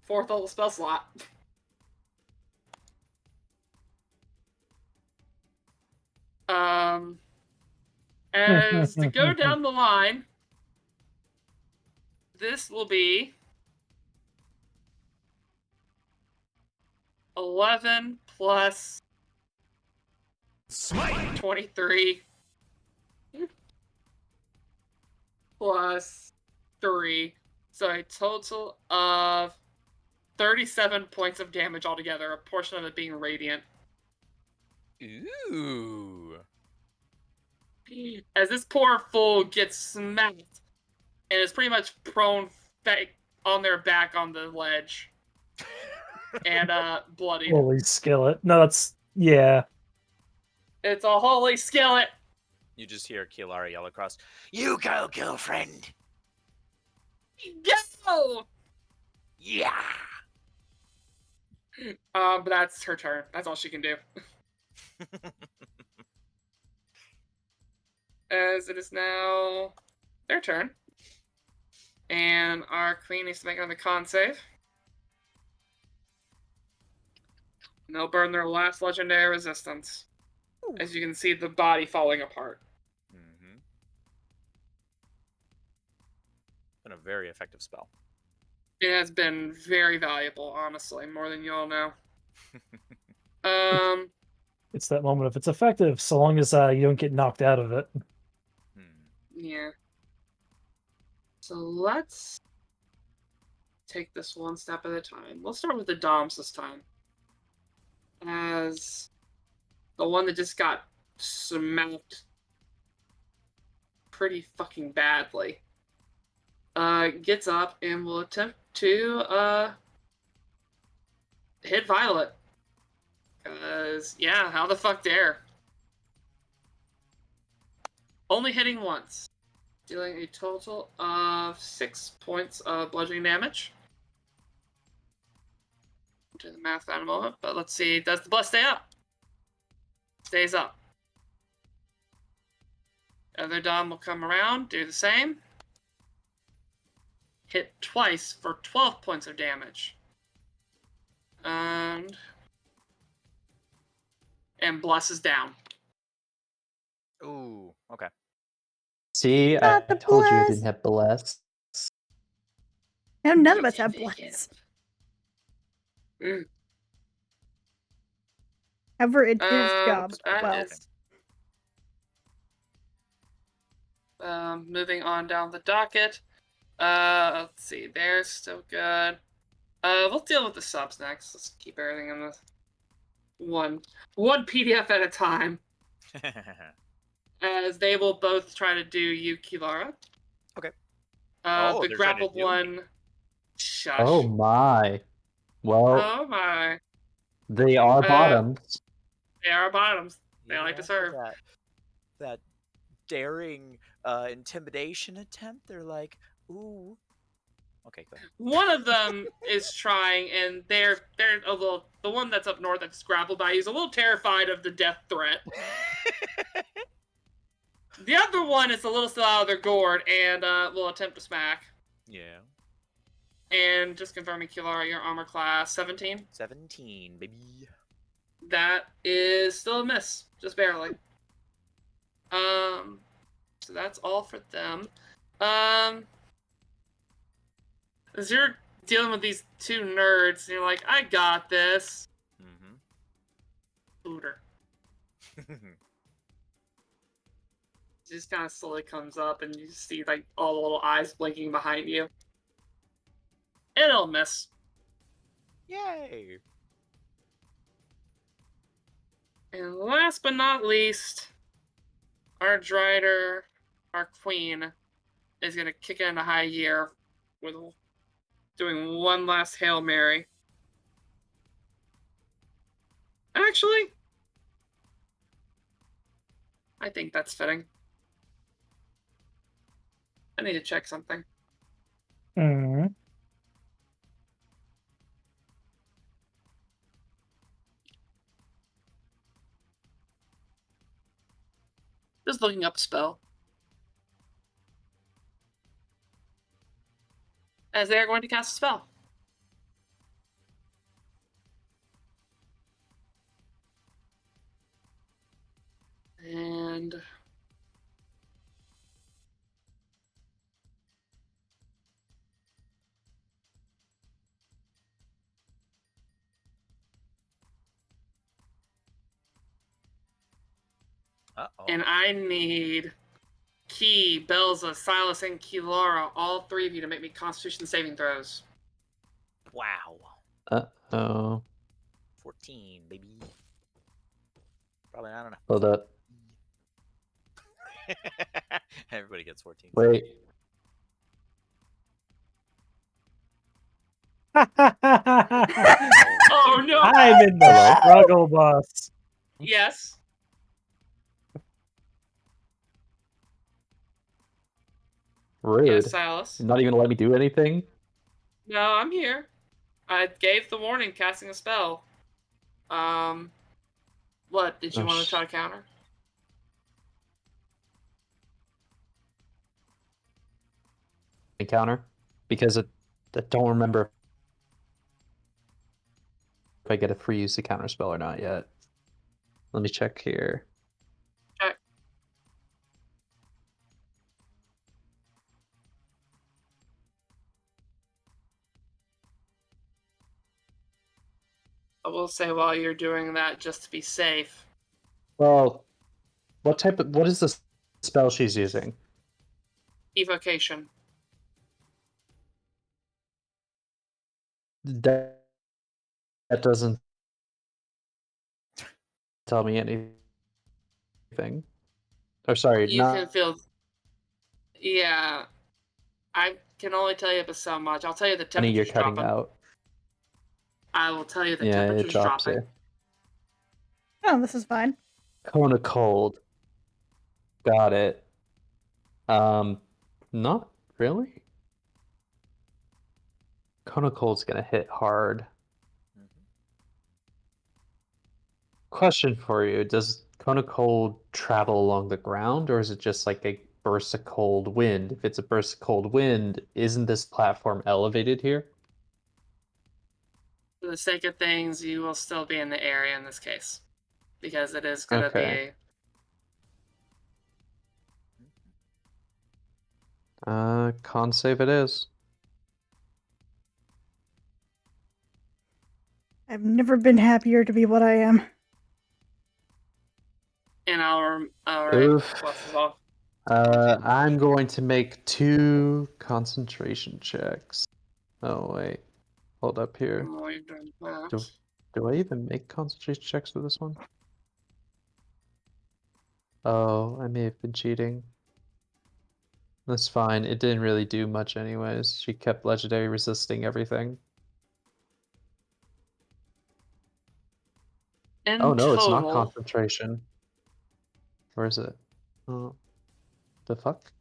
4th level spell slot. As to go down the line, this will be 11 plus Smite! 23 plus 3. So a total of 37 points of damage altogether, a portion of it being radiant. Ooh. As this poor fool gets smacked and is pretty much prone back on their back on the ledge. And bloodied. Holy skillet. No, that's yeah. It's a holy skillet! You just hear Kilara yell across. You go, girlfriend. Go! Yeah. But that's her turn. That's all she can do. As it is now their turn. And our queen needs to make another con save. And they'll burn their last legendary resistance. As you can see the body falling apart. Mm-hmm. Been a very effective spell. It has been very valuable, honestly, more than you all know. It's that moment of it's effective so long as you don't get knocked out of it. Yeah. So let's take this one step at a time. We'll start with the Doms this time. As the one that just got smacked pretty fucking badly gets up and will attempt to hit Violet. Because, yeah, how the fuck dare? Only hitting once. Dealing a total of 6 points of bludgeoning damage. I'll do the math in a moment, but let's see. Does the bless stay up? Stays up. Other Dom will come around, do the same. Hit twice for 12 points of damage. And bless is down. Ooh, okay. See, I Not the told you I bless. didn't have bless. No, none of us have bless. Mm. However, it is jobs. That Well, is- moving on down the docket. Let's see. They're still good. We'll deal with the subs next. Let's keep everything in the one PDF at a time. as they will both try to do you, Kilara. Okay. The they're trying to grappled do me. one. Shush. Oh my. Well, Oh my. they are bottoms. They are bottoms. They Even like to after serve. that daring intimidation attempt, they're like, ooh. Okay, go ahead. One of them is trying, and they're a little. The one that's up north that's grappled by you is a little terrified of the death threat. The other one is a little still out of their gourd and will attempt to smack. Yeah. And just confirming, Kilara, your armor class 17. 17, baby. That is still a miss, just barely. So that's all for them. As you're dealing with these two nerds, and you're like, I got this. Booter. Just kind of slowly comes up, and you see like all the little eyes blinking behind you. It'll miss. Yay! And last but not least, our Drider, our queen, is gonna kick it into high gear with doing one last Hail Mary. Actually, I think that's fitting. I need to check something. Hmm. Just looking up a spell. As they are going to cast a spell. And Uh-oh. and I need Key, Belza, Silas, and Kilara, all three of you to make me Constitution saving throws. Wow. Uh-oh. 14, baby. Probably not enough. Hold up. Everybody gets 14. Wait. Oh no! I'm in the struggle bus. Yes. Rude. Yes, Silas. You're not even gonna let me do anything? No, I'm here. I gave the warning, casting a spell. What, did you Oh, want to try to counter? Encounter? Because I don't remember if I get a free use of counter spell or not yet. Let me check here. Check. I will say while you're doing that, just to be safe. Well, what is the spell she's using? Evocation. That doesn't tell me anything. Or sorry, You not can feel. Yeah. I can only tell you so much. I'll tell you the any you're temperature's cutting dropping. out. I will tell you the Yeah, it temperature's drops dropping. it. Oh, this is fine. Cone of cold. Got it. Not really. Cone of cold's gonna hit hard. Question for you: does cone of cold travel along the ground, or is it just like a burst of cold wind? If it's a burst of cold wind, isn't this platform elevated here? For the sake of things, you will still be in the area in this case. Because it is going to Okay. be... Con save it is. I've never been happier to be what I am. And I'll write Oof. pluses off. I'm going to make 2 concentration checks. Oh wait, hold up here. While you're doing that. Do I even make concentration checks for this one? Oh, I may have been cheating. That's fine. It didn't really do much anyways. She kept legendary resisting everything. In Oh no, it's not total, concentration. Where is it? Oh, the fuck?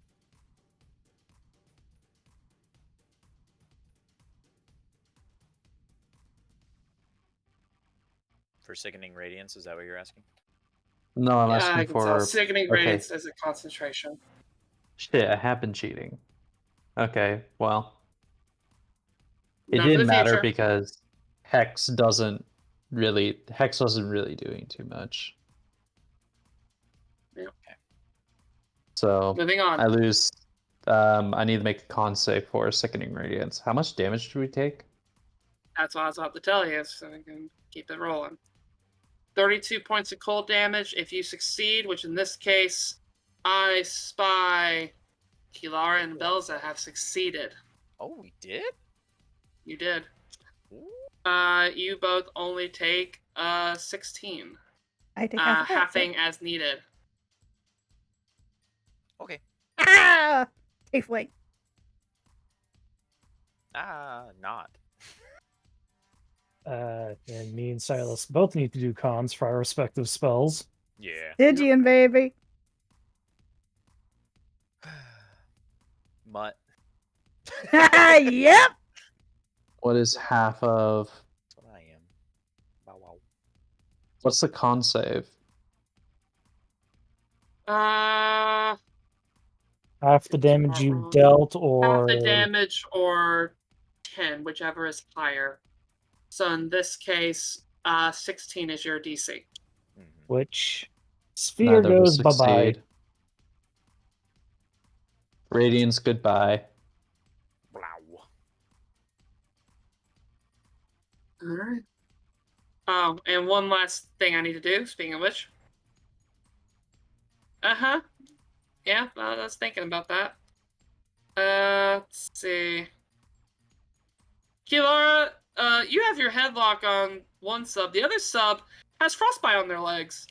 For Sickening Radiance, is that what you're asking? No, I'm yeah, asking I can tell. for. Sickening Okay, Radiance as a concentration. shit, I have been cheating. Okay, well, it Not for didn't the matter future. because Hex wasn't really doing too much. Yeah. So Moving on. I lose. I need to make a con save for Sickening Radiance. How much damage do we take? That's what I was about to tell you, so we can keep it rolling. 32 points of cold damage. If you succeed, which in this case, I spy Kilara and Belza have succeeded. Oh, we did? You did. Ooh. You both only take 16. I take half of that, so- Halving as needed. Okay. Ah! Tiefling. Not. And me and Silas both need to do cons for our respective spells. Yeah. Stygian, baby. Mutt. Yep. What is half of? That's what I am. Bow wow. What's the con save? Half the damage you dealt, or half the damage, or 10, whichever is higher. So in this case, 16 is your DC. which sphere Neither will goes bye bye. succeed. Radiance, goodbye. Blow. All right. Oh, and one last thing I need to do, speaking of which. Uh-huh. Yeah, I was thinking about that. Let's see. Kilara, you have your headlock on one sub. The other sub has frostbite on their legs.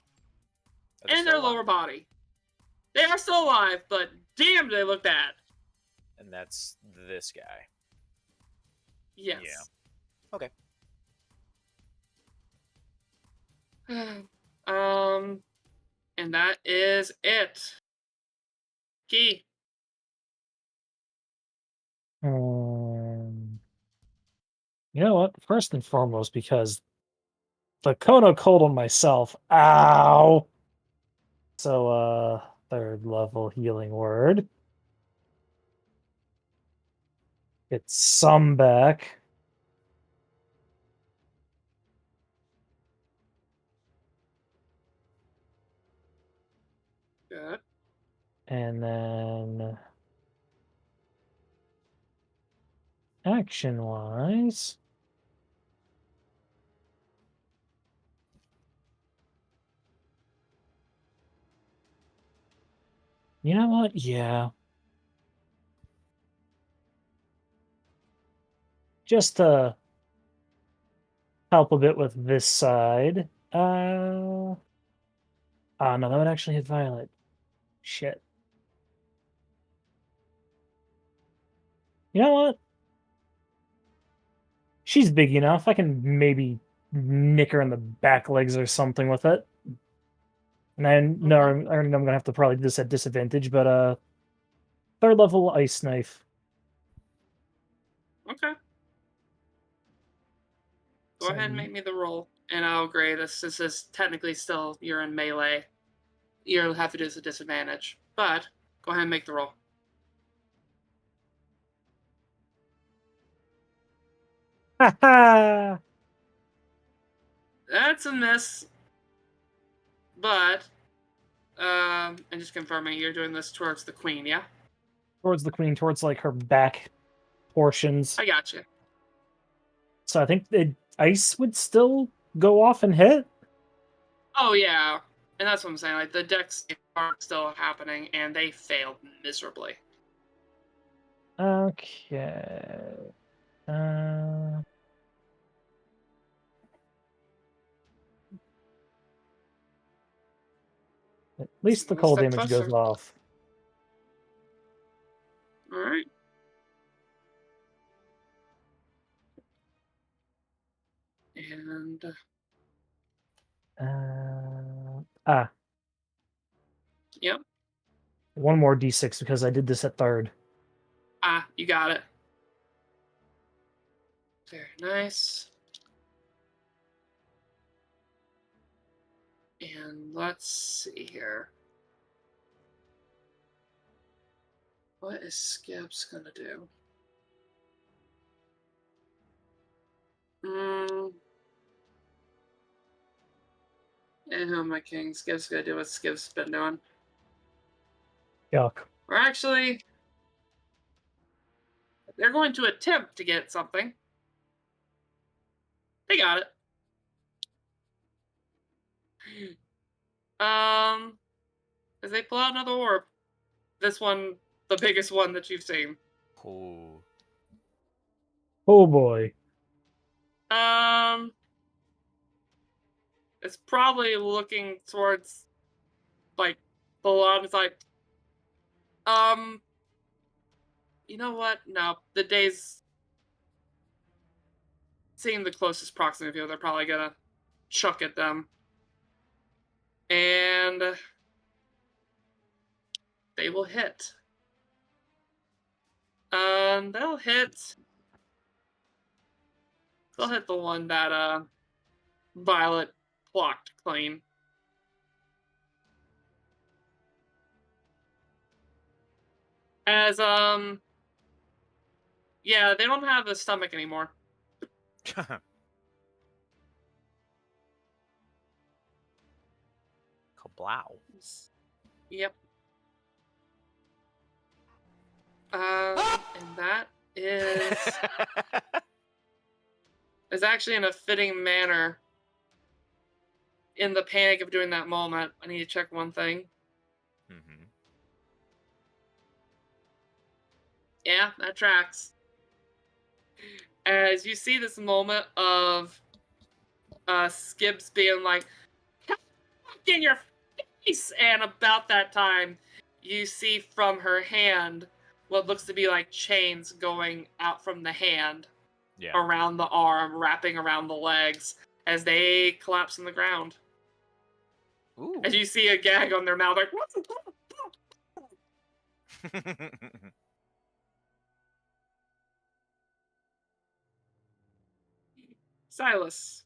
And their lower body. They are still alive, but damn, do they look bad. And that's this guy. Yes. Yeah. Okay. And that is it. Key. You know what? First and foremost, because the Kono cold on myself. Ow! So, third level healing word. It's some back. Good. And then action-wise, you know what? Yeah. Just to help a bit with this side. Oh no, that would actually hit Violet. Shit. You know what? She's big enough. I can maybe nick her in the back legs or something with it. And I know I already know I'm gonna have to probably do this at disadvantage, but third level ice knife. Okay. Go ahead and make me the roll. And I'll agree. This is technically still you're in melee. You'll have to do this at disadvantage. But go ahead and make the roll. Haha! That's a miss. But and just confirming you're doing this towards the queen, yeah? Towards the queen, towards like her back portions. I got you. So I think the ice would still go off and hit. Oh yeah. And that's what I'm saying. Like the decks are still happening and they failed miserably. Okay. At least the One cold step damage goes closer. off. All right. And yep. One more d6 because I did this at third. You got it. Very nice. And let's see here. What is Skip's gonna do? And who am I king? Skip's gonna do what Skip's been doing. Yuck. Or actually, they're going to attempt to get something. They got it. As they pull out another orb. This one, the biggest one that you've seen. Oh. Oh boy. It's probably looking towards, like, the lot. It's like, you know what? No, the day's seeing the closest proximity. They're probably gonna chuck at them, and they will hit. They'll hit. They'll hit the one that Violet blocked clean. As yeah, they don't have the stomach anymore. Kablow. Yep. And that is actually in a fitting manner. In the panic of doing that moment, I need to check one thing. Mm-hmm. Yeah, that tracks. As you see this moment of Skips being like, in your face! And about that time, you see from her hand what looks to be like chains going out from the hand, around the arm, wrapping around the legs, as they collapse on the ground. Ooh. As you see a gag on their mouth, like, Silas.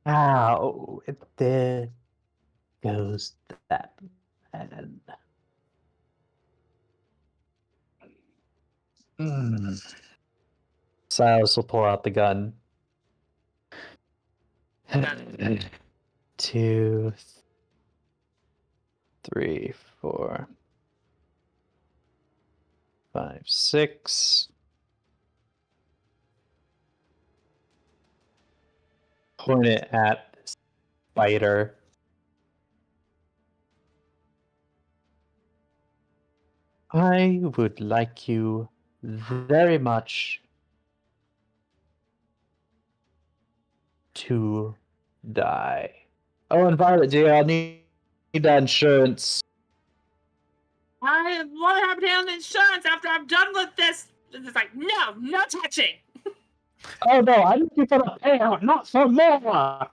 Ow, there goes that man. Silas will pull out the gun. 2, 3, 4, 5, 6. Point it at the spider. I would like you very much to die. Oh, and Violet, dear, I'll need that insurance. What happened to the insurance after I'm done with this? It's like, no touching. Oh no, I'm looking for the payout, not for more.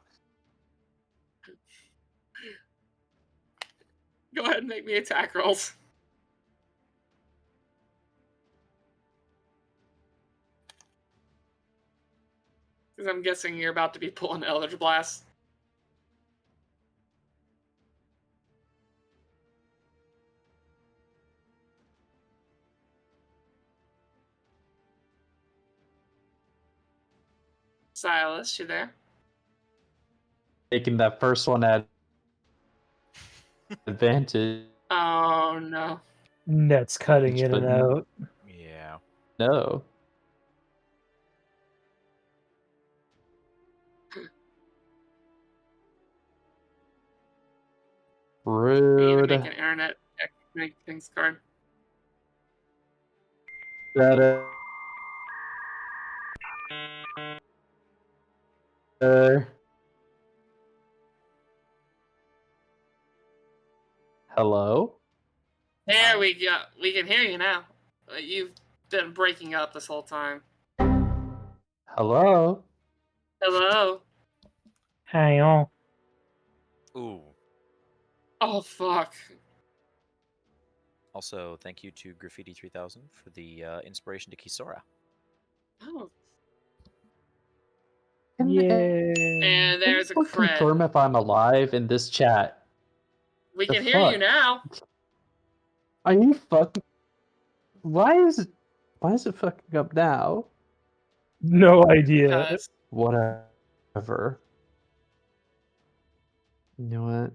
Go ahead and make me attack rolls. Because I'm guessing you're about to be pulling Eldritch Blast. Silas, you there? Taking that first one at advantage. Oh no. Net's cutting in and out. Yeah. No. You need to make Rude. an internet make things card. Better. Hello? There we go. We can hear you now. You've been breaking up this whole time. Hello? Hello? Hi, all. Ooh. Oh, fuck. Also, thank you to Graffiti 3000 for the inspiration to Kisora. Oh. Yay. And there's a Someone crit. confirm if I'm alive in this chat. We The can hear you fuck? now. Are you fucking? Why is it fucking up now? No idea. Because Whatever. You know what?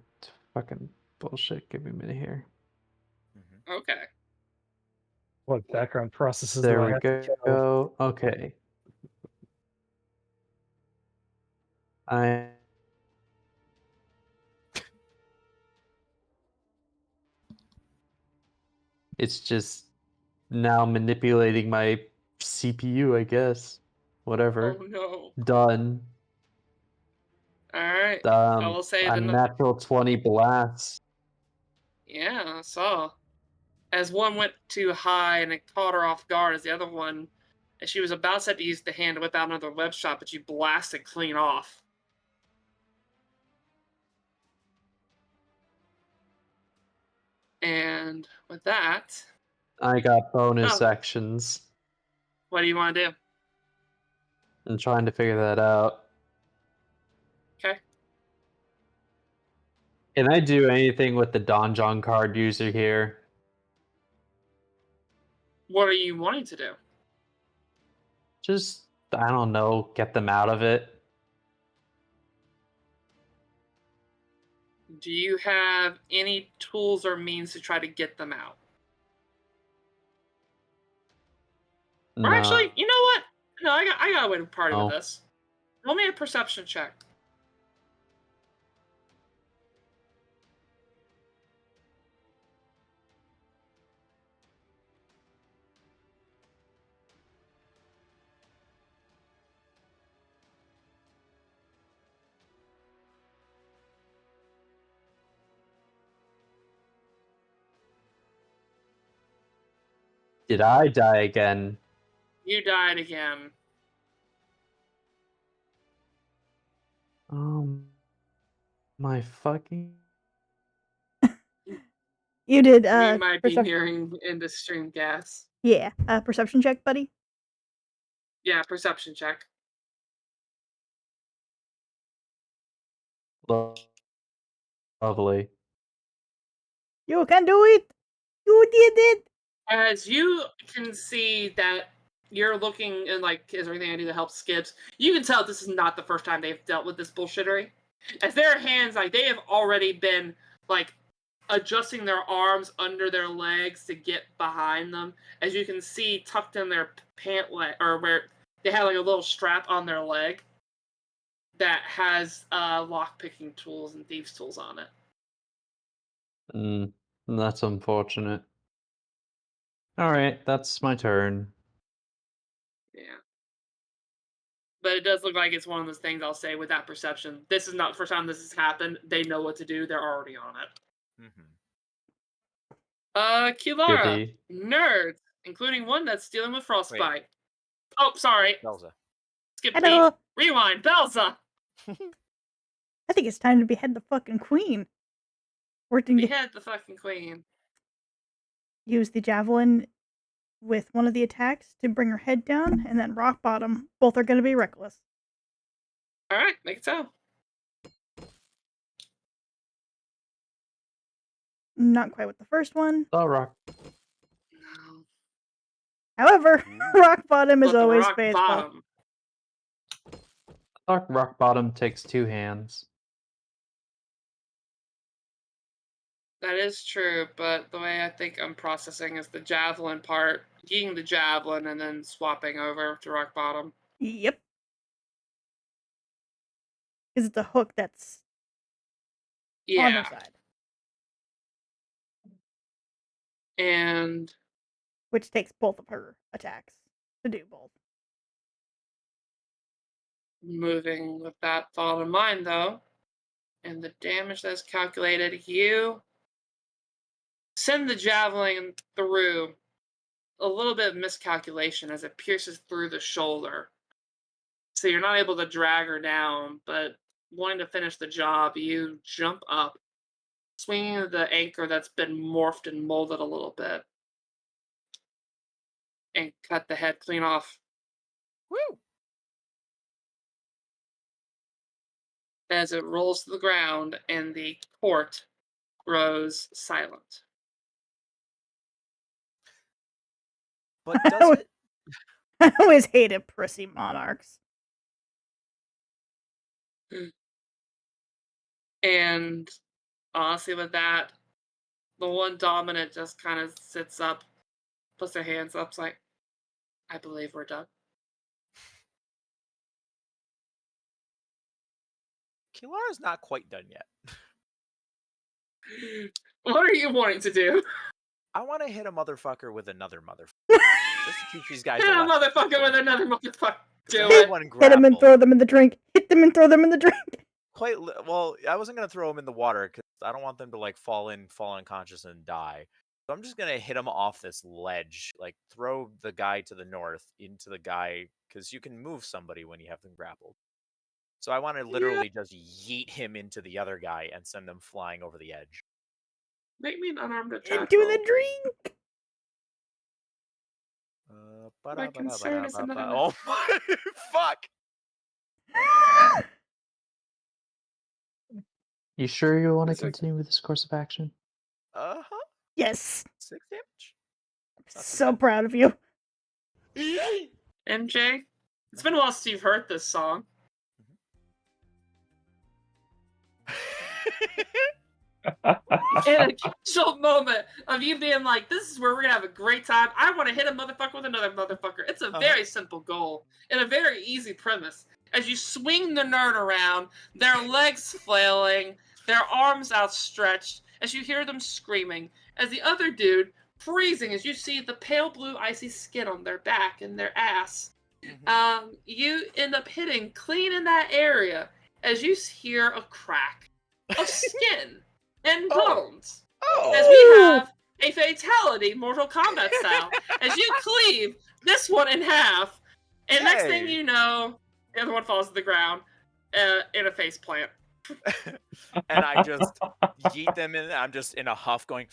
Fucking bullshit. Give me a minute here. okay. What background processes There do I we have to kill? go. Okay. I It's just now manipulating my CPU, I guess. Whatever. Oh no. Done. Alright. I will say A natural 20 blasts. Yeah, I saw. As one went too high and it caught her off guard as the other one, and she was about set to use the hand to whip out another web shot, but you blasted clean off. And with that, I got bonus Oh. actions. what do you want to do? I'm trying to figure that out. Okay. Can I do anything with the Donjon card user here? What are you wanting to do? Just, I don't know, get them out of it. Do you have any tools or means to try to get them out? Or actually, you know what? No, I got a way to party with this. Roll me a perception check. Did I die again? You died again. My fucking. You did We might be perception. nearing into stream gas. Yeah, perception check, buddy. Yeah, perception check. Lovely. You can do it. You did it. As you can see that you're looking and like, is there anything I do to help Skips? You can tell this is not the first time they've dealt with this bullshittery. As their hands, like they have already been like adjusting their arms under their legs to get behind them. As you can see, tucked in their pant leg, or where they have like a little strap on their leg that has lock picking tools and thieves tools on it. That's unfortunate. Alright, that's my turn. Yeah. But it does look like it's one of those things I'll say with that perception. This is not the first time this has happened. They know what to do. They're already on it. Kilara. Goody. Nerds, including one that's dealing with frostbite. Oh, sorry. Belza. Skip Hello. beat. Rewind. Belza. I think it's time to behead the fucking queen. Behead the fucking queen. Use the javelin with one of the attacks to bring her head down, and then rock bottom. Both are going to be reckless. All right, make it so. Not quite with the first one. Oh, rock. No. However, rock bottom is But the always rock faithful. bottom. Rock bottom takes 2 hands. That is true, but the way I think I'm processing is the javelin part, getting the javelin and then swapping over to rock bottom. Yep. Because it's a hook that's on her side. And which takes both of her attacks to do both. Moving with that thought in mind, though, and the damage that's calculated, you send the javelin through. A little bit of miscalculation as it pierces through the shoulder. So you're not able to drag her down, but wanting to finish the job, you jump up, swinging the anchor that's been morphed and molded a little bit, and cut the head clean off. Woo! As it rolls to the ground and the court grows silent. But does it? I always hated prissy monarchs. And honestly, with that, the one dominant just kind of sits up, puts their hands up, it's like, I believe we're done. Kilara's not quite done yet. What are you wanting to do? I want to hit a motherfucker with another motherfucker. Just to teach these guys Hit a lesson. motherfucker with another motherfucker. Do I had it. one Hit them and grapple. throw them in the drink. Hit them and throw them in the drink. Well, I wasn't gonna throw them in the water because I don't want them to like fall unconscious and die. So I'm just gonna hit them off this ledge, like throw the guy to the north into the guy because you can move somebody when you have them grappled. So I want to literally just yeet him into the other guy and send them flying over the edge. Make me an unarmed attack. Into roll. the drink. My concern is another. Oh my fuck! You sure you want to It's like- continue with this course of action? Uh-huh. Yes. 6 damage. Not too So bad. proud of you. MJ, it's been a while since you've heard this song. In a casual moment of you being like, this is where we're gonna have a great time. I want to hit a motherfucker with another motherfucker. It's a very simple goal and a very easy premise. As you swing the nerd around, their legs flailing, their arms outstretched, as you hear them screaming, as the other dude freezing, as you see the pale blue icy skin on their back and their ass. You end up hitting clean in that area as you hear a crack of skin and bones. As we have a fatality, Mortal Kombat style, as you cleave this one in half, and next thing you know, the other one falls to the ground in a face plant. And I just yeet them in. I'm just in a huff going,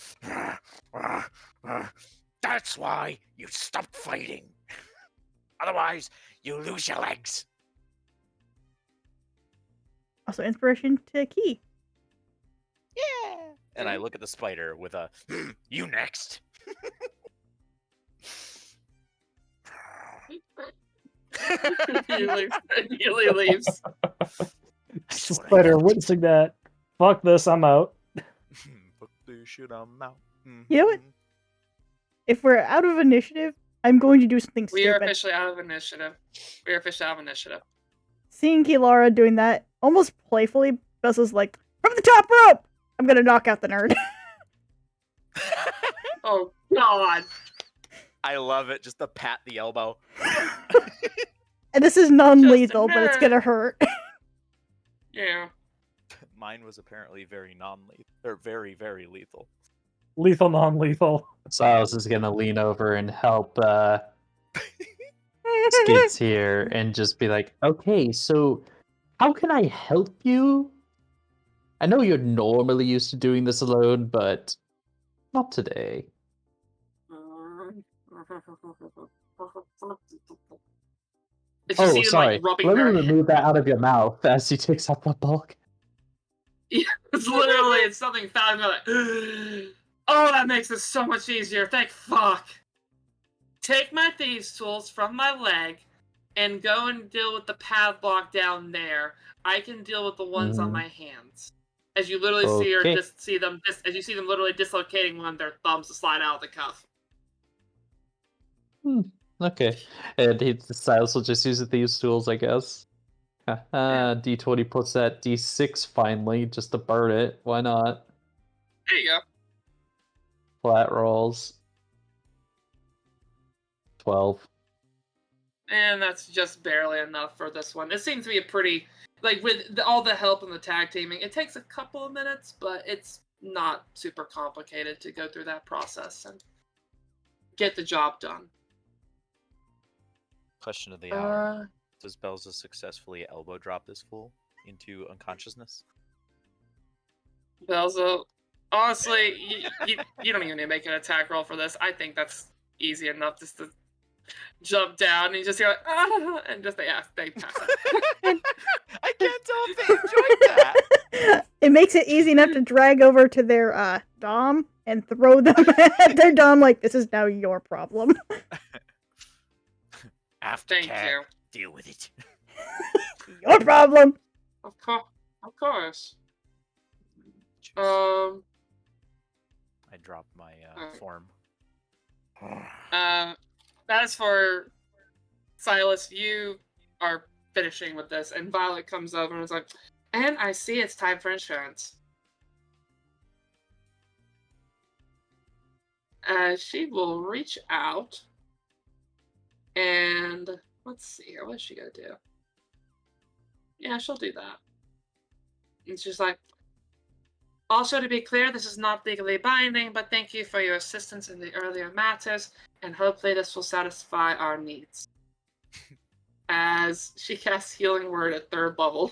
that's why you stop fighting. Otherwise, you lose your legs. Also, inspiration to Key. Yeah. And I look at the spider with a, you next. Immediately leaves. Spider witnessing that. Fuck this, I'm out. Fuck this shit, I'm out. You know what? If we're out of initiative, I'm going to do something We are stupid. officially out of initiative. Seeing Kilara doing that, almost playfully, Bessa's like, from the top rope! I'm gonna knock out the nerd. Oh, God. I love it. Just to pat the elbow. And this is non-lethal, but it's gonna hurt. Yeah. Mine was apparently very non-lethal. Or very, very lethal. Lethal, non-lethal. Silas is gonna lean over and help Skids here and just be like, okay, so how can I help you? I know you're normally used to doing this alone, but not today. If you Oh, see them, sorry. like, rubbing Let me their remove that out of your mouth as he takes up the bulk. Yeah, it's literally, it's something foul. Like, oh, that makes it so much easier. Thank fuck. Take my thieves' tools from my leg and go and deal with the padlock down there. I can deal with the ones on my hands. As you literally Okay. see them literally dislocating one of their thumbs to slide out of the cuff. Okay. And Silas will just use the thieves' tools, I guess. D20 puts that D6 finally, just to burn it. Why not? There you go. Flat rolls. 12. And that's just barely enough for this one. It seems to be a pretty, like, with all the help and the tag teaming, it takes a couple of minutes, but it's not super complicated to go through that process and get the job done. Question of the hour. Does Belza successfully elbow drop this fool into unconsciousness? Belza, honestly, you don't even need to make an attack roll for this. I think that's easy enough just to jump down and you just hear like, ah, and just they pass out. I can't tell if they enjoyed that. It makes it easy enough to drag over to their dom and throw them at their dom like, this is now your problem. Thank you. Deal with it. Your problem. Of course. I dropped my form. As for Silas, you are finishing with this, and Violet comes over and is like, and I see it's time for insurance. She will reach out and let's see here, what's she gonna do? Yeah, she'll do that. And she's like, also to be clear, this is not legally binding, but thank you for your assistance in the earlier matters, and hopefully this will satisfy our needs. As she casts Healing Word at 3rd level.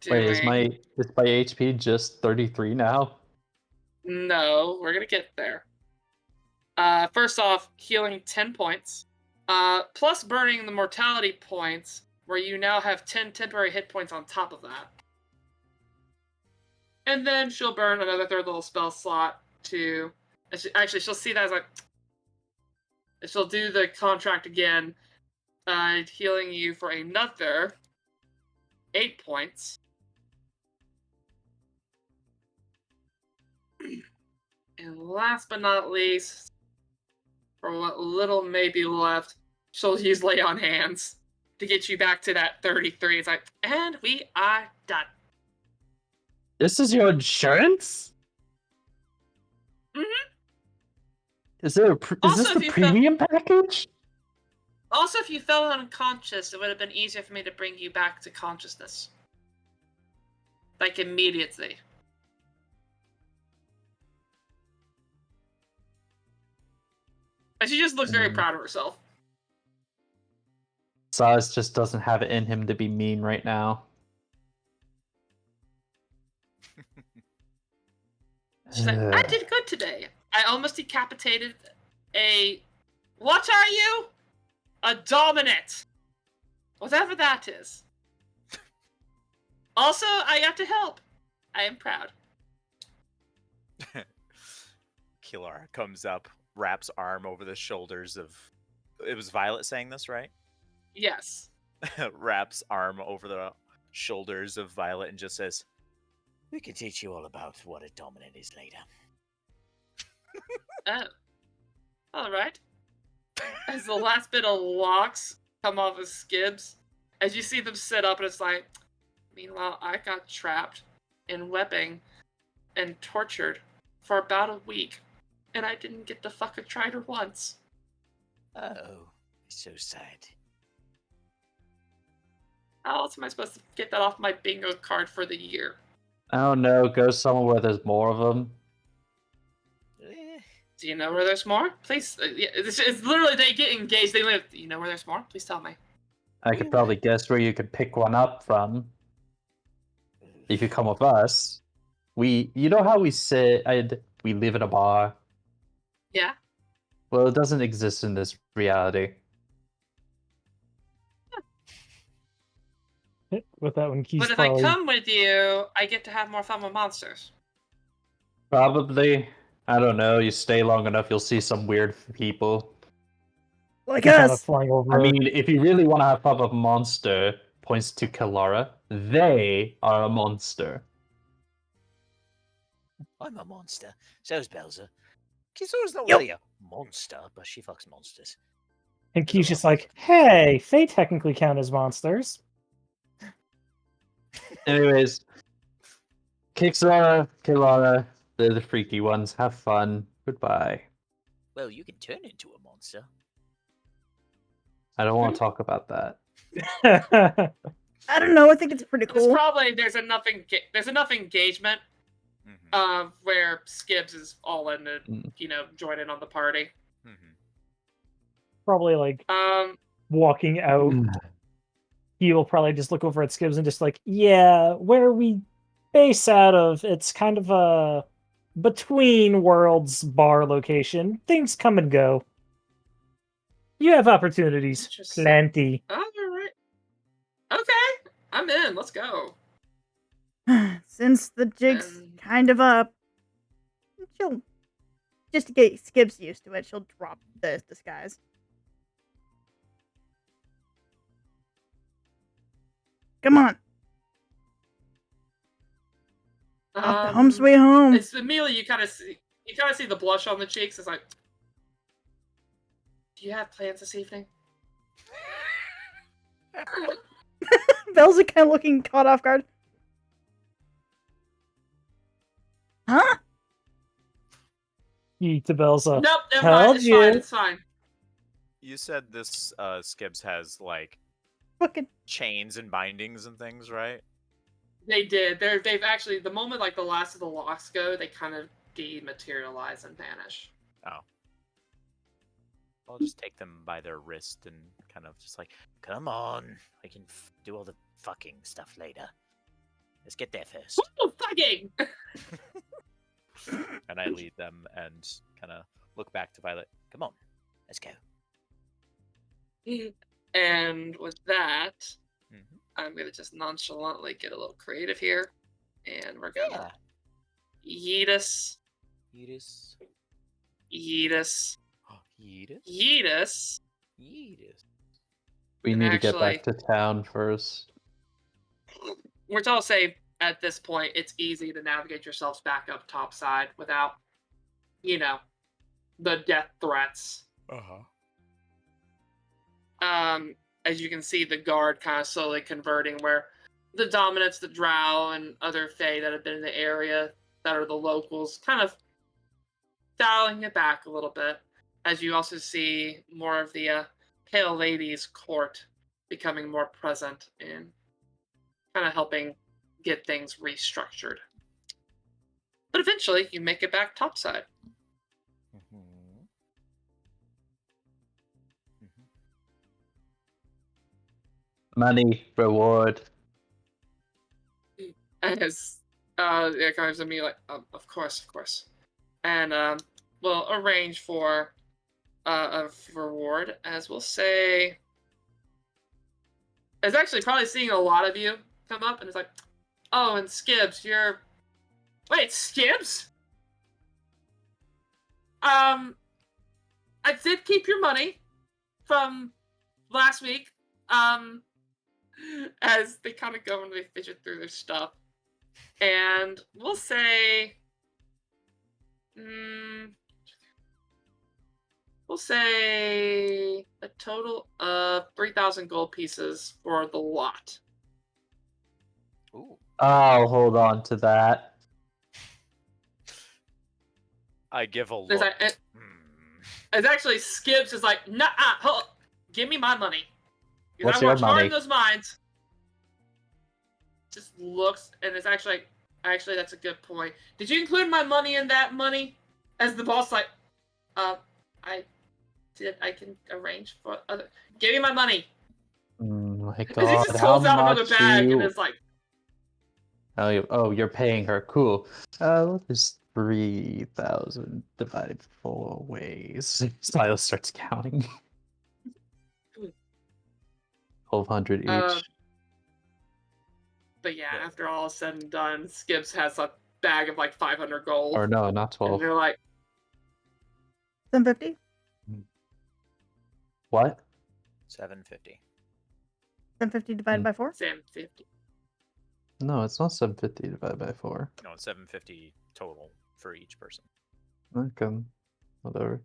Wait, is my HP just 33 now? No, we're gonna get there. First off, healing 10 points. Plus burning the mortality points, where you now have 10 temporary hit points on top of that. And then she'll burn another 3rd level spell slot to... Actually, she'll see that as like... She'll do the contract again, healing you for another 8 points. And last but not least, for what little may be left, she'll use Lay on Hands to get you back to that 33. It's like, and we are done. This is your insurance? Mm-hmm. Is this the premium package? Also, if you fell unconscious, it would have been easier for me to bring you back to consciousness. Like, immediately. And she just looks very proud of herself. Silas just doesn't have it in him to be mean right now. She's like, I did good today. I almost decapitated a... What are you? A dominant. Whatever that is. Also, I got to help. I am proud. Kilara comes up, wraps arm over the shoulders of... It was Violet saying this, right? Yes. Wraps arm over the shoulders of Violet and just says, we can teach you all about what a dominant is later. Oh. Alright. As the last bit of locks come off his skibs, as you see them sit up and it's like, meanwhile, I got trapped in webbing and tortured for about a week, and I didn't get to fuck a Trider once. Oh, so sad. How else am I supposed to get that off my bingo card for the year? I don't know, go somewhere where there's more of them. Do you know where there's more? Please, it's literally they get engaged. They live. Do you know where there's more? Please tell me. I could probably guess where you could pick one up from. If you come with us. You know how we live in a bar? Yeah. Well, it doesn't exist in this reality. With that one, Keith's But if probably... I come with you, I get to have more fun with monsters. Probably. I don't know. You stay long enough, you'll see some weird people. Like Kind of us. flying over. I mean, if you really want to have fun with a monster, points to Kilara. They are a monster. I'm a monster. So's Belza. Kizora's not really a monster, but she fucks monsters. And Keith's just like, hey, they technically count as monsters. Anyways, Kickstarter, Kilara, they're the freaky ones. Have fun. Goodbye. Well, you can turn into a monster. I don't want to talk about that. I don't know. I think it's pretty There's cool. probably there's enough engagement where Skibbs is all in to, join in on the party. Probably like walking out. He'll probably just look over at Skibbs and just like, yeah, where we base out of, it's kind of a between worlds bar location. Things come and go. You have opportunities. Plenty. All right. Okay. I'm in. Let's go. Since the jig's kind of up, she'll, just to get Skibbs used to it, she'll drop the disguise. Come on. Off to home sweet home. It's immediately you kind of see the blush on the cheeks. It's like, do you have plans this evening? Belle's kind of looking caught off guard. Huh? Eat the bells up. Nope, never mind. It's fine. It's fine. You said this Skibbs has like fucking chains and bindings and things, right? They did. They've actually, the moment like the last of the locks go, they kind of dematerialize and vanish. Oh. I'll just take them by their wrist and kind of just like, come on, I can do all the fucking stuff later. Let's get there first. Oh, fucking! And I lead them and kind of look back to Violet. Come on, let's go. And with that, I'm going to just nonchalantly get a little creative here. And we're going to Yeetus. Yeetus. Yeetus. Yeetus? Yeetus. Yeetus. We need to get back to town first. Which I'll say, at this point, it's easy to navigate yourselves back up topside without, the death threats. As you can see, the guard kind of slowly converting, where the Dominants, the Drow, and other Fae that have been in the area that are the locals, kind of dialing it back a little bit. As you also see more of the Pale Lady's court becoming more present in kind of helping get things restructured. But eventually, you make it back topside. Money, reward. As it comes to me like, of course. And we'll arrange for a reward, as we'll say. It's actually probably seeing a lot of you come up, and it's like, oh, and Skibbs, you're... Wait, Skibbs? I did keep your money from last week. As they kind of go and they fidget through their stuff. And we'll say... we'll say a total of 3,000 gold pieces for the lot. Ooh. I'll hold on to that. I give a look. It's actually Skibbs is like, nah, give me my money. What's your money? In those mines. Just looks, and it's actually that's a good point. Did you include my money in that money? As the boss like, I did. I can arrange for other. Give me my money. My He God, just how pulls out another much bag you... and it's like, Oh, you're paying her. Cool. What is 3,000 divided 4 ways? Silas starts counting. 1,200 each. But yeah, after all is said and done, Skibbs has a bag of like 500 gold. Or no, not 12. And they're like, 750? What? 750. 750 divided by 4? 750. No, it's not 750 divided by 4. No, it's 750 total for each person. Okay. Whatever.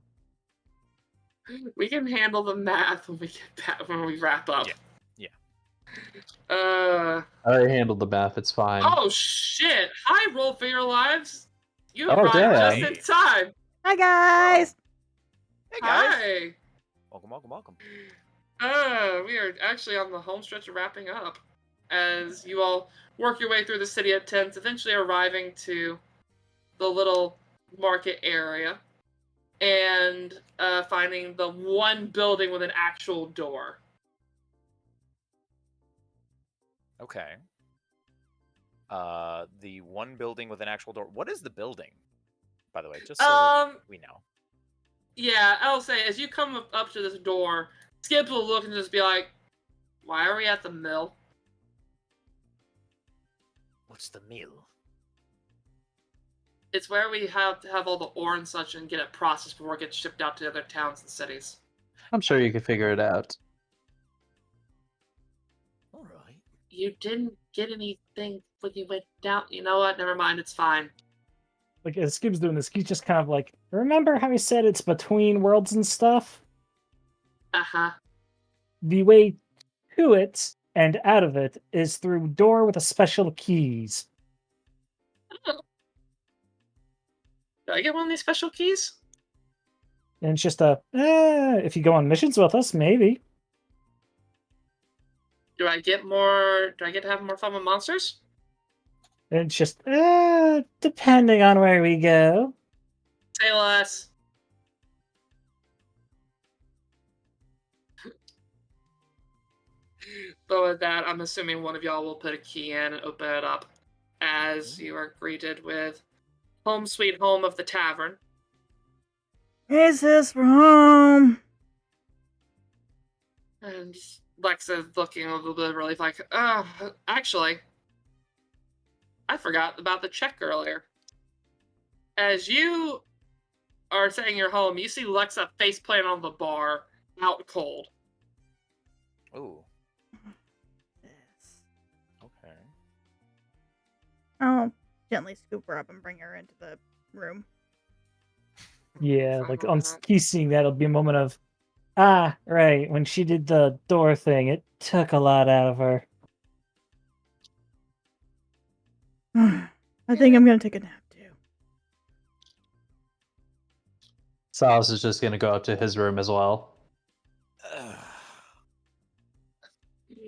We can handle the math when we get back, when we wrap up. Yeah. I already handled the math, it's fine. Oh shit! Hi, Roll for Your Lives. You Oh, arrived damn. just in time. Hi, guys! Hey, guys. Hi. Welcome. We are actually on the home stretch of wrapping up. As you all work your way through the city of tents, eventually arriving to the little market area and finding the one building with an actual door. Okay. The one building with an actual door. What is the building, by the way? Just so that we know. Yeah, I'll say, as you come up to this door, Skips will look and just be like, why are we at the mill? What's the mill? It's where we have to have all the ore and such and get it processed before it gets shipped out to other towns and cities. I'm sure you could figure it out. All right. You didn't get anything when you went down. You know what? Never mind. It's fine. Like, as Skip's doing this, he's just kind of like, remember how he said it's between worlds and stuff? Uh-huh. The way to it and out of it is through door with a special keys. Oh. Did I get one of these special keys? And it's just if you go on missions with us, maybe. Do I get to have more fun with monsters? And it's just, depending on where we go. Say less. But with that, I'm assuming one of y'all will put a key in and open it up as you are greeted with home sweet home of the tavern. Is this for home? And Lexa's looking a little bit of relief, like, actually, I forgot about the check earlier. As you are saying you're home, you see Lexa face plant on the bar, out cold. Ooh. Yes. Okay. I'll gently scoop her up and bring her into the room. Yeah, like on Keys seeing that, it'll be a moment of, right, when she did the door thing, it took a lot out of her. I think I'm gonna take a nap too. Silas is just gonna go up to his room as well.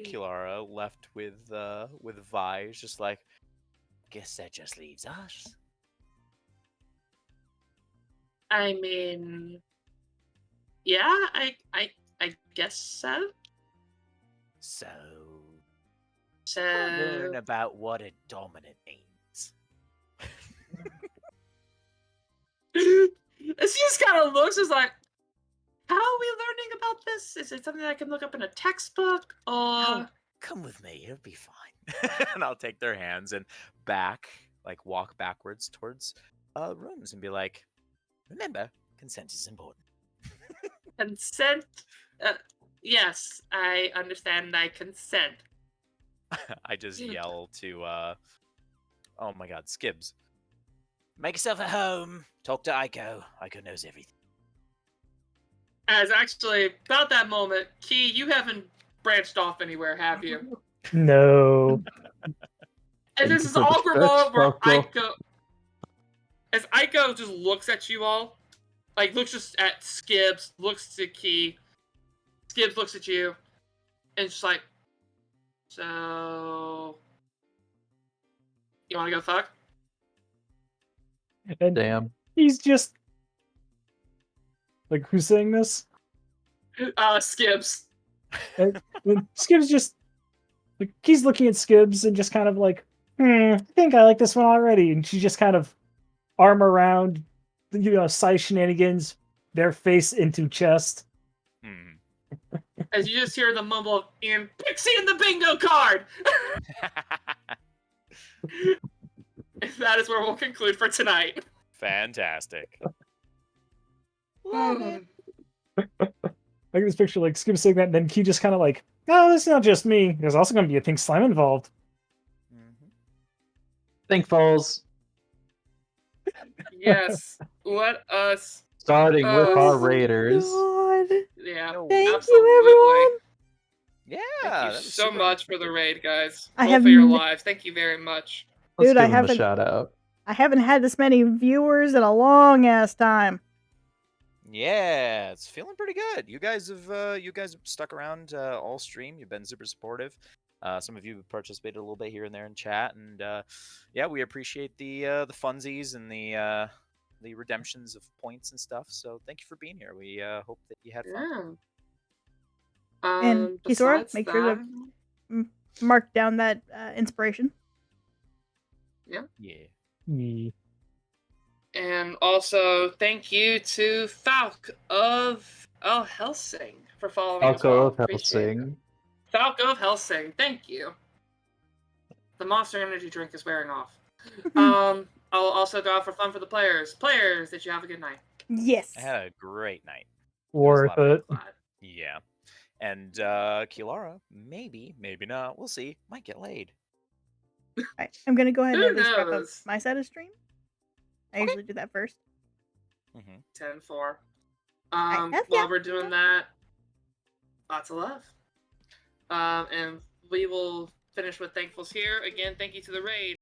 Kilara left with Vi, is just like, Guess that just leaves us. I mean, yeah, I guess so. So, learn about what a dominant means. She just kind of looks, is like, how are we learning about this? Is it something I can look up in a textbook? Or Come with me, it'll be fine. and I'll take their hands and walk backwards towards rooms and be like, Remember, consent is important. consent? Yes, I understand. I consent. I just yell to, oh my god, Skibs. Make yourself at home. Talk to Aiko. Aiko knows everything. As actually, about that moment, Key, you haven't branched off anywhere, have you? No. And this is For the awkward stretch, moment where Rocco. as Aiko just looks at you all, like looks just at Skibbs, looks to Key, Skibbs looks at you, and just like, so, you want to go fuck? And Damn. he's just like, who's saying this? Skibbs. And Skibbs just like, he's looking at Skibbs and just kind of like, I think I like this one already. And she just kind of arm around, side shenanigans, their face into chest. As you just hear the mumble of Ian Pixie in the bingo card. That is where we'll conclude for tonight. Fantastic. I get this picture like Skip saying that, and then Key just kind of like, no, it's not just me. There's also going to be a pink slime involved. Think Falls. Yes, let us. Starting with our Oh, Raiders. God. Yeah, Thank absolutely. you, everyone. Yeah, Thank that you was so super much for the unexpected. raid, guys. I Both have of your n- lives. Thank you very much. Let's Dude, give I him a haven't- shout out. I haven't had this many viewers in a long ass time. Yeah, it's feeling pretty good. You guys have stuck around all stream. You've been super supportive. Some of you participated a little bit here and there in chat, and yeah, we appreciate the funsies and the redemptions of points and stuff. So thank you for being here. We hope that you had fun. Yeah. And Kisora, Besides make sure that, to mark down that inspiration. Yeah. Yeah. and also thank you to Falk of Helsing for following as well. Falco of Appreciate it. Helsing. Falk of Helsing, thank you. The Monster Energy drink is wearing off. I'll also go out for fun for the players. Players, did you have a good night? Yes. I had a great night. Worth it. Glad. Yeah. And Kilara, maybe not. We'll see. Might get laid. Alright, I'm gonna go ahead and Who at least wrap up knows? my side of stream. I usually do that first. 10-4. Heck yeah. While we're doing that, lots of love. And we will finish with thankfuls here. Again, thank you to the raid.